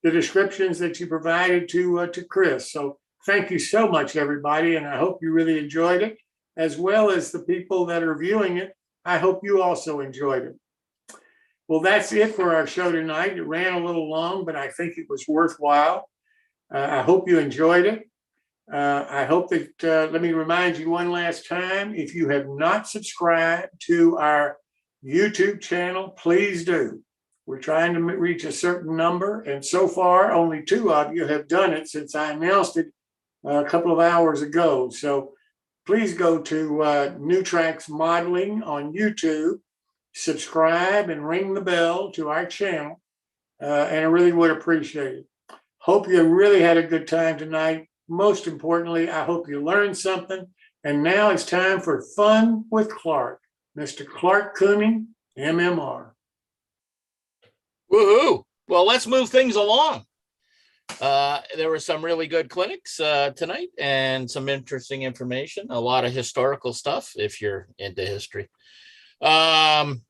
the descriptions that you provided to Chris. So thank you so much, everybody. And I hope you really enjoyed it, as well as the people that are viewing it. I hope you also enjoyed it. Well, that's it for our show tonight. It ran a little long, but I think it was worthwhile. I hope you enjoyed it. I hope that, let me remind you one last time, if you have not subscribed to our YouTube channel, please do. We're trying to reach a certain number, and so far only 2 of you have done it since I announced it a couple of hours ago. So please go to New Tracks Modeling on YouTube, subscribe and ring the bell to our channel, and I really would appreciate it. Hope you really had a good time tonight. Most importantly, I hope you learned something. And now it's time for Fun with Clark. Mr. Clark Cooning, MMR. Woohoo! Well, let's move things along. There were some really good clinics tonight and some interesting information, a lot of historical stuff if you're into history. And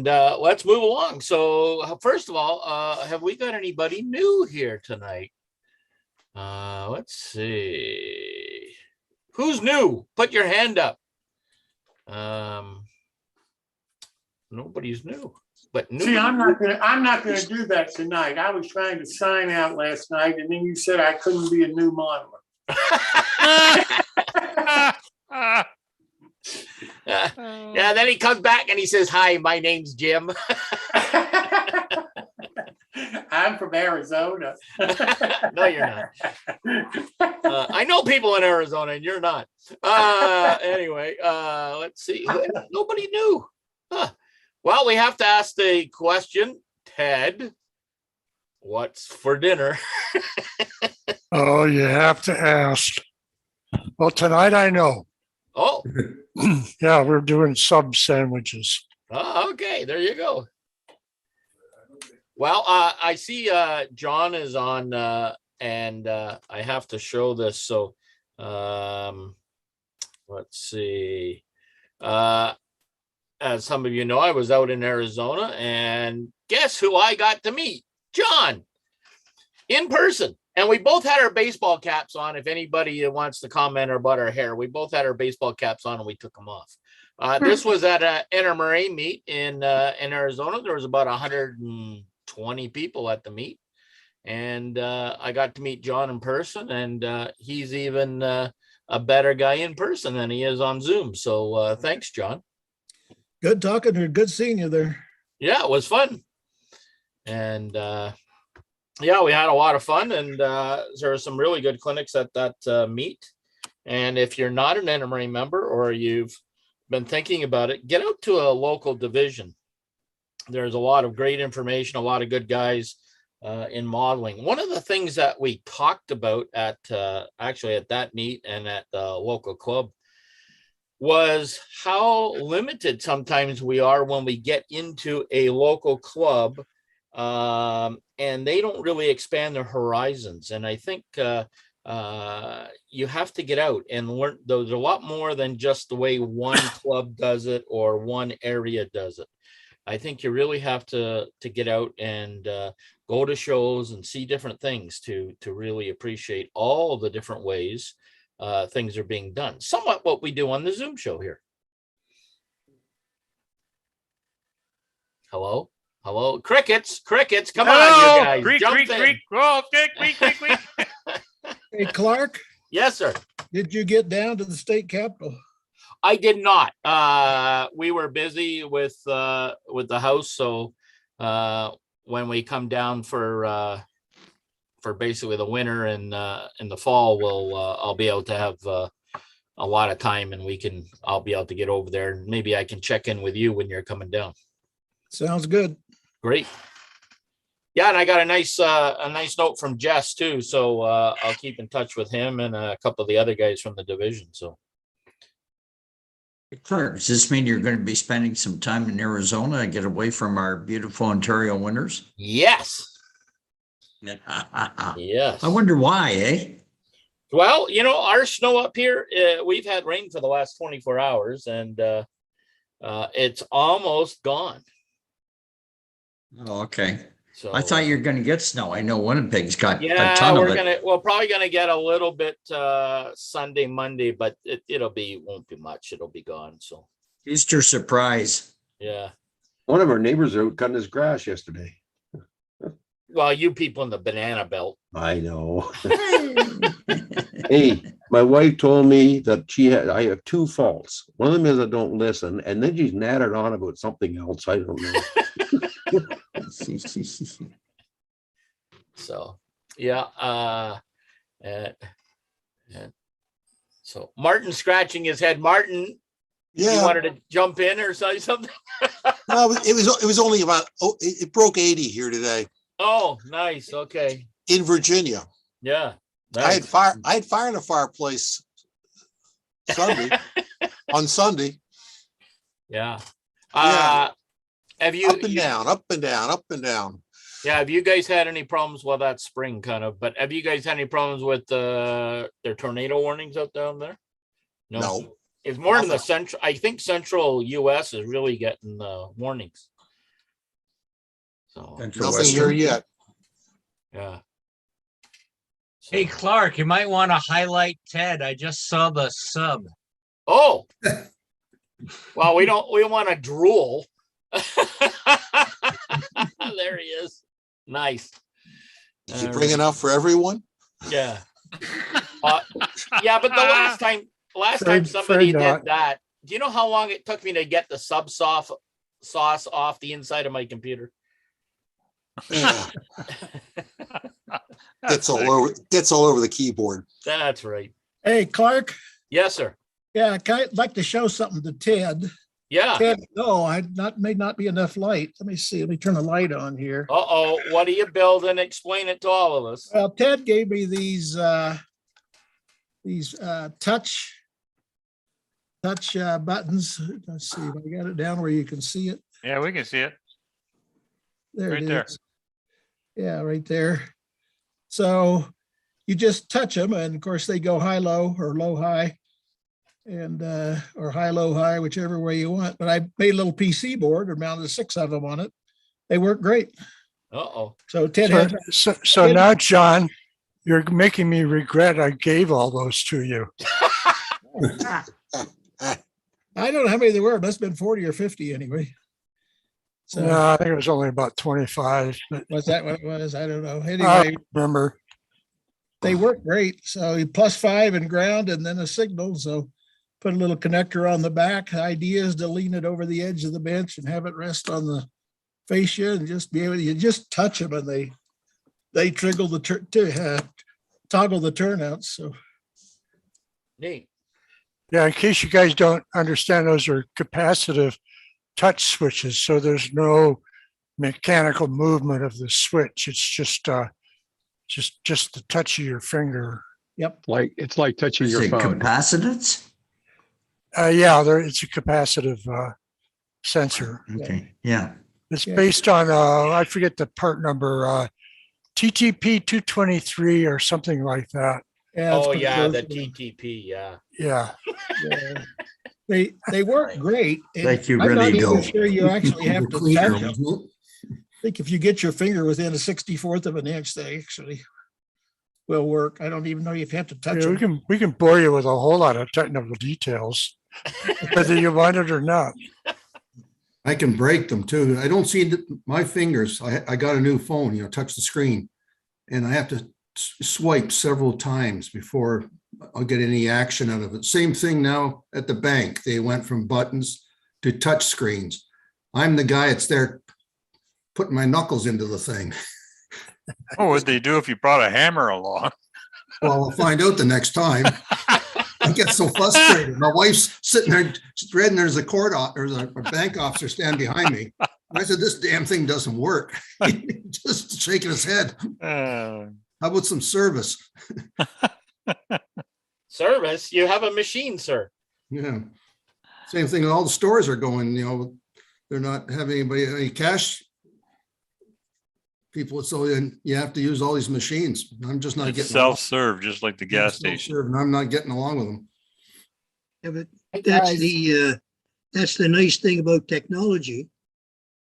let's move along. So first of all, have we got anybody new here tonight? Let's see. Who's new? Put your hand up. Nobody's new. But See, I'm not gonna do that tonight. I was trying to sign out last night, and then you said I couldn't be a new modeler. Yeah, then he comes back and he says, "Hi, my name's Jim." I'm from Arizona. No, you're not. I know people in Arizona, and you're not. Anyway, let's see. Nobody knew. Huh. Well, we have to ask the question, Ted. What's for dinner? Oh, you have to ask. Well, tonight I know. Oh. Yeah, we're doing sub sandwiches. Oh, okay, there you go. Well, I see John is on, and I have to show this. So let's see. As some of you know, I was out in Arizona, and guess who I got to meet? John, in person. And we both had our baseball caps on. If anybody wants to comment about our hair, we both had our baseball caps on and we took them off. This was at a NRA meet in Arizona. There was about 120 people at the meet. And I got to meet John in person, and he's even a better guy in person than he is on Zoom. So thanks, John. Good talking to you. Good seeing you there. Yeah, it was fun. And yeah, we had a lot of fun, and there were some really good clinics at that meet. And if you're not an NMRA member or you've been thinking about it, get out to a local division. There's a lot of great information, a lot of good guys in modeling. One of the things that we talked about at actually at that meet and at the local club was how limited sometimes we are when we get into a local club, and they don't really expand their horizons. And I think you have to get out and learn. There's a lot more than just the way one club does it or one area does it. I think you really have to get out and go to shows and see different things to really appreciate all the different ways things are being done. Somewhat what we do on the Zoom show here. Hello? Hello? Crickets, come on, you guys. Jump in. Oh, creak. Hey, Clark. Yes, sir. Did you get down to the state capitol? I did not. We were busy with the house, so when we come down for basically the winter and in the fall, I'll be able to have a lot of time, and I'll be able to get over there, and maybe I can check in with you when you're coming down. Sounds good. Great. Yeah, and I got a nice note from Jess too, so I'll keep in touch with him and a couple of the other guys from the division. So. Clark, does this mean you're going to be spending some time in Arizona and get away from our beautiful Ontario winters? Yes. Yes. I wonder why, eh? Well, our snow up here, we've had rain for the last 24 hours, and it's almost gone. Oh, okay. So I thought you were going to get snow. I know Winnipeg's got a yeah, ton of it. we're probably gonna get a little bit Sunday, Monday, but won't be much. It'll be gone. So Easter surprise. Yeah. One of our neighbors out cutting his grass yesterday. Well, you people in the banana belt. I know. Hey, my wife told me that I have two faults. One of them is I don't listen, and then she's nattered on about something else. I don't know. So yeah, and so Martin scratching his head. Martin, Yeah, you wanted to jump in or say something? no, it was only about it broke 80 here today Oh, nice. Okay. in Virginia. Yeah. I had fire in a fireplace Sunday on Sunday. Yeah. Yeah. Have you Up and down, up and down, up and down. Yeah, have you guys had any problems? Well, that's spring kind of, but have you guys had any problems with their tornado warnings out down there? No. It's more in the central. I think central US is really getting the warnings. So Nothing here yet. Yeah. Hey, Clark, you might want to highlight Ted. I just saw the sub. Oh, well, we don't want to drool. There he is. Nice. Did you bring enough for everyone? Yeah. Yeah, but the last time Afraid somebody not. did that, do you know how long it took me to get the sauce off the inside of my computer? Gets all over the keyboard. That's right. Hey, Clark. Yes, sir. Yeah, I'd like to show something to Ted. Yeah. Ted, no, may not be enough light. Let me see. Let me turn the light on here. Uh-oh, what are you building? Explain it to all of us. Well, Ted gave me these touch buttons. Let's see if I got it down where you can see it. Yeah, we can see it. There Right it there. is. Yeah, right there. So you just touch them, and of course they go high, low, or low, high, and or high, low, high, whichever way you want. But I made a little PC board and mounted 6 of them on it. They work great. Uh-oh. So Ted So now, John, you're making me regret I gave all those to you. I don't know how many there were. It must have been 40 or 50 anyway. So No, I think it was only about 25. But was that what it was? I don't know. I Anyway, remember. they work great. So you +5 and ground and then a signal. So put a little connector on the back. The idea is to lean it over the edge of the bench and have it rest on the fascia and just be able to, you just touch them and they toggle the turnouts. So neat. Yeah, in case you guys don't understand, those are capacitive touch switches. So there's no mechanical movement of the switch. It's just the touch of your finger. Yep. It's like touching Is your it phone. capacitance? Yeah, it's a capacitive sensor. Okay, yeah. It's based on, I forget the part number, TTP 223 or something like that. Yeah, oh yeah, the TTP, yeah. Yeah. Yeah. They work great. And Like you I'm really not even do. sure you actually have to Cleaner, touch them. wasn't I think if you get your finger within a 64th of an inch, they actually will work. I don't even know if you have to touch Yeah, them. we can bore you with a whole lot of technical details, whether you want it or not. I can break them too. I don't see my fingers. I got a new phone, touch the screen, and I have to swipe several times before I'll get any action out of it. Same thing now at the bank. They went from buttons to touch screens. I'm the guy that's there putting my knuckles into the thing. What would they do if you brought a hammer along? Well, we'll find out the next time. I get so frustrated. My wife's sitting there reading, there's a bank officer standing behind me. I said, this damn thing doesn't work. Just shaking his head. How about some service? Service? You have a machine, sir. Yeah. Same thing. All the stores are going, they're not having any cash people. So then you have to use all these machines. I'm just not It's getting self-serve, just like the gas station. and I'm not getting along with them. Yeah, but that's the nice thing about technology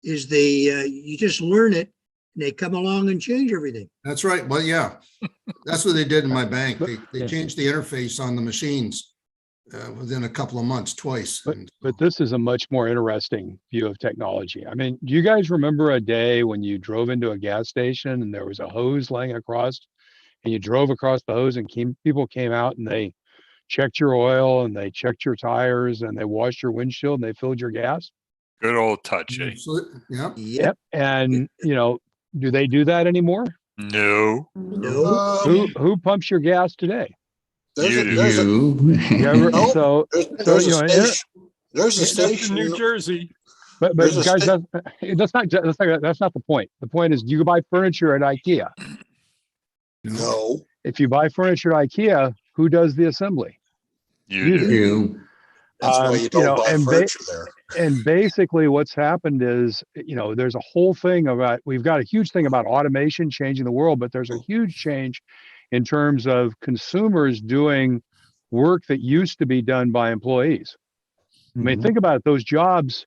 is you just learn it and they come along and change everything. That's right. Well, yeah, that's what they did in my bank. They changed the interface on the machines within a couple of months, twice. But this is a much more interesting view of technology. I mean, do you guys remember a day when you drove into a gas station and there was a hose laying across and you drove across the hose and people came out and they checked your oil and they checked your tires and they washed your windshield and they filled your gas? Good old touch. Eh? Yep. Yep. And, do they do that anymore? No. No. Who pumps your gas today? There's a station. New Jersey. But There's a guys, that's not the point. The point is, do you buy furniture at IKEA? No. If you buy furniture at IKEA, who does the assembly? You do. That's why you don't buy furniture there. And basically what's happened is, there's a whole thing we've got a huge thing about automation changing the world, but there's a huge change in terms of consumers doing work that used to be done by employees. I mean, think about it, those jobs,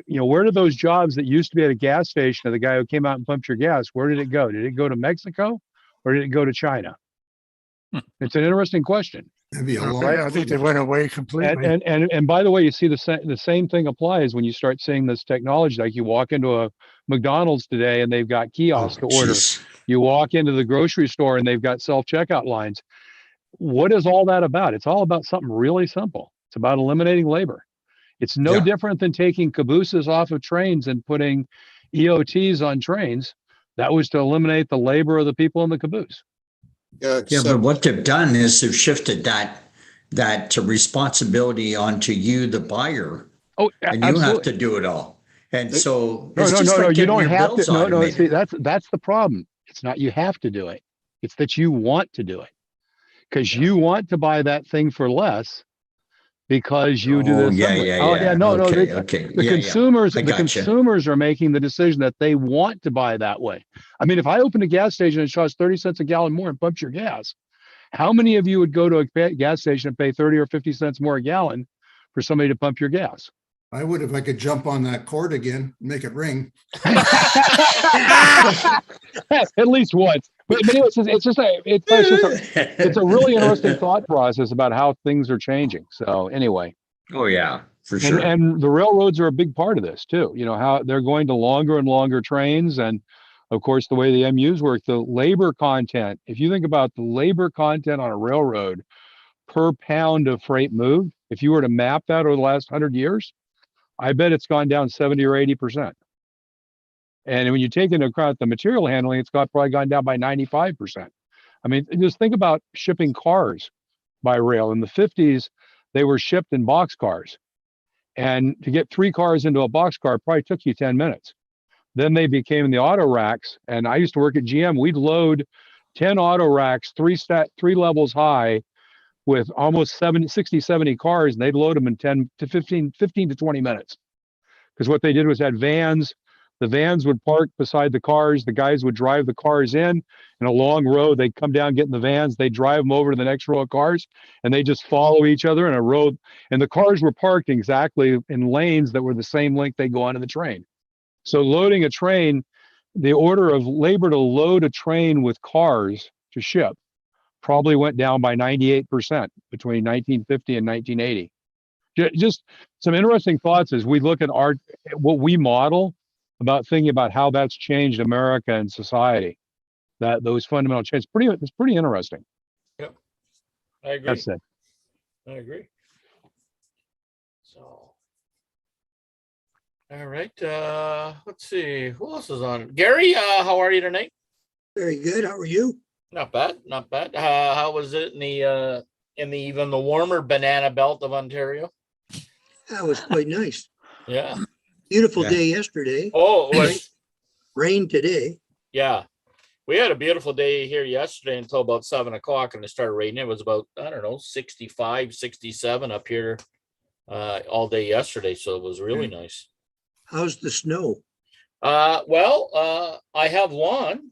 where did those jobs that used to be at a gas station of the guy who came out and pumped your gas, where did it go? Did it go to Mexico or did it go to China? It's an interesting question. That'd be a long. I think they went away completely. And by the way, you see the same thing applies when you start seeing this technology. Like you walk into a McDonald's today and they've got kiosks to order. Jeez. You walk into the grocery store and they've got self-checkout lines. What is all that about? It's all about something really simple. It's about eliminating labor. It's no different than taking cabooses off of trains and putting EOTs on trains. That was to eliminate the labor of the people in the caboose. Yeah, but what they've done is they've shifted that responsibility onto you, the buyer. Oh, and absolutely. you have to do it all. And so no, like you don't your have bills to. No, automated. see, that's the problem. It's not you have to do it. It's that you want to do it because you want to buy that thing for less because you do this. The consumers are making the decision that they want to buy that way. I mean, if I opened a gas station and it costs 30 cents a gallon more and pumps your gas, how many of you would go to a gas station and pay 30 or 50 cents more a gallon for somebody to pump your gas? I would if I could jump on that cord again, make it ring. At least once. But anyway, it's a really interesting thought process about how things are changing. So anyway. Oh yeah, for sure. And the railroads are a big part of this too. You know, how they're going to longer and longer trains. And of course, the way the MUs work, the labor content, if you think about the labor content on a railroad per pound of freight moved, if you were to map that over the last 100 years, I bet it's gone down 70 or 80%. And when you take into account the material handling, it's probably gone down by 95%. I mean, just think about shipping cars by rail. In the 50s, they were shipped in box cars. And to get 3 cars into a box car probably took you 10 minutes. Then they became the auto racks. And I used to work at GM. We'd load 10 auto racks, 3 levels high with almost 60, 70 cars. And they'd load them in 15 to 20 minutes. Because what they did was had vans. The vans would park beside the cars. The guys would drive the cars in a long row. They'd come down, get in the vans. They'd drive them over to the next row of cars, and they just follow each other in a row. And the cars were parked exactly in lanes that were the same length they go onto the train. So loading a train, the order of labor to load a train with cars to ship probably went down by 98% between 1950 and 1980. Just some interesting thoughts as we look at what we model about thinking about how that's changed America and society, that those fundamental changes. It's pretty interesting. Yep, I agree. That's it. I agree. So, all right. Let's see who else is on. Gary, how are you tonight? Very good. How are you? Not bad. Not bad. How was it in the even the warmer banana belt of Ontario? That was quite nice. Yeah. Beautiful day yesterday. Oh, it was rain today. Yeah. We had a beautiful day here yesterday until about 7 o'clock and it started raining. It was about, I don't know, 65, 67 up here all day yesterday. So it was really nice. How's the snow? Well, I have lawn.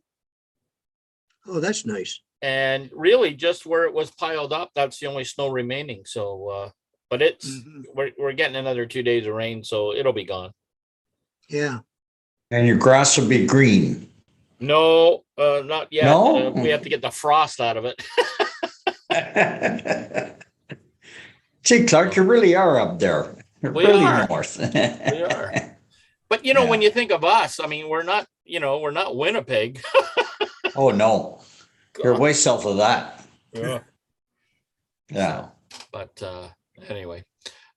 Oh, that's nice. And really just where it was piled up, that's the only snow remaining. So, but it's, we're getting another 2 days of rain, so it'll be gone. Yeah. And your grass will be green. No, not yet. No? We have to get the frost out of it. See, Clark, you really are up there. You're We really are. north. We are. But you know, when you think of us, I mean, we're not Winnipeg. Oh no. You're way south of that. Yeah. Yeah. But anyway,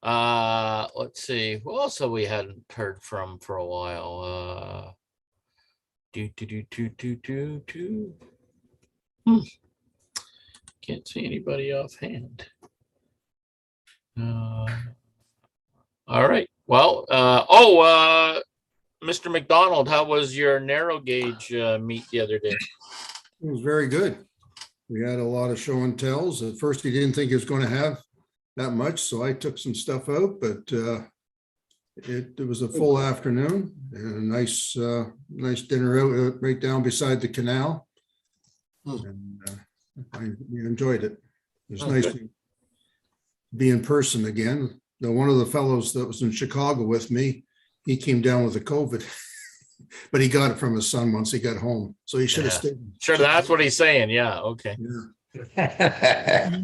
let's see. Who else have we hadn't heard from for a while? Can't see anybody offhand. All right. Well, Mr. McDonald, how was your narrow gauge meet the other day? It was very good. We had a lot of show and tells. At first, he didn't think he was going to have that much, so I took some stuff out, but it was a full afternoon and a nice dinner out right down beside the canal. And we enjoyed it. It was nice to be in person again. Now, one of the fellows that was in Chicago with me, he came down with the COVID, but he got it from his son once he got home. So he should have stayed. Sure, that's what he's saying. Yeah. Okay. Yeah. I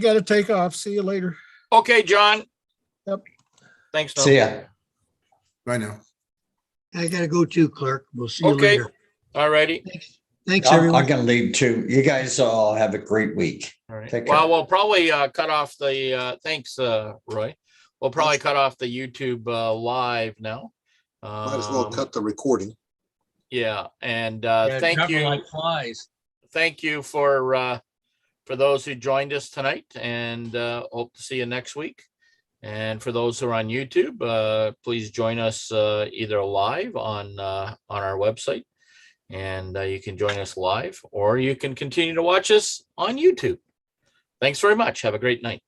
gotta take off. See you later. Okay, John. Yep. Thanks. Noel. See ya. Right now. I gotta go too, Clark. We'll see you Okay. later. All righty. Thanks, I'm everyone. gonna leave too. You guys all have a great week. All right. Take care. Well, we'll probably cut off the thanks, Roy. We'll probably cut off the YouTube live now. Might as well cut the recording. Yeah, and Yeah, thank dropping you. like flies. Thank you for those who joined us tonight, and hope to see you next week. And for those who are on YouTube, please join us either live on our website, and you can join us live, or you can continue to watch us on YouTube. Thanks very much. Have a great night.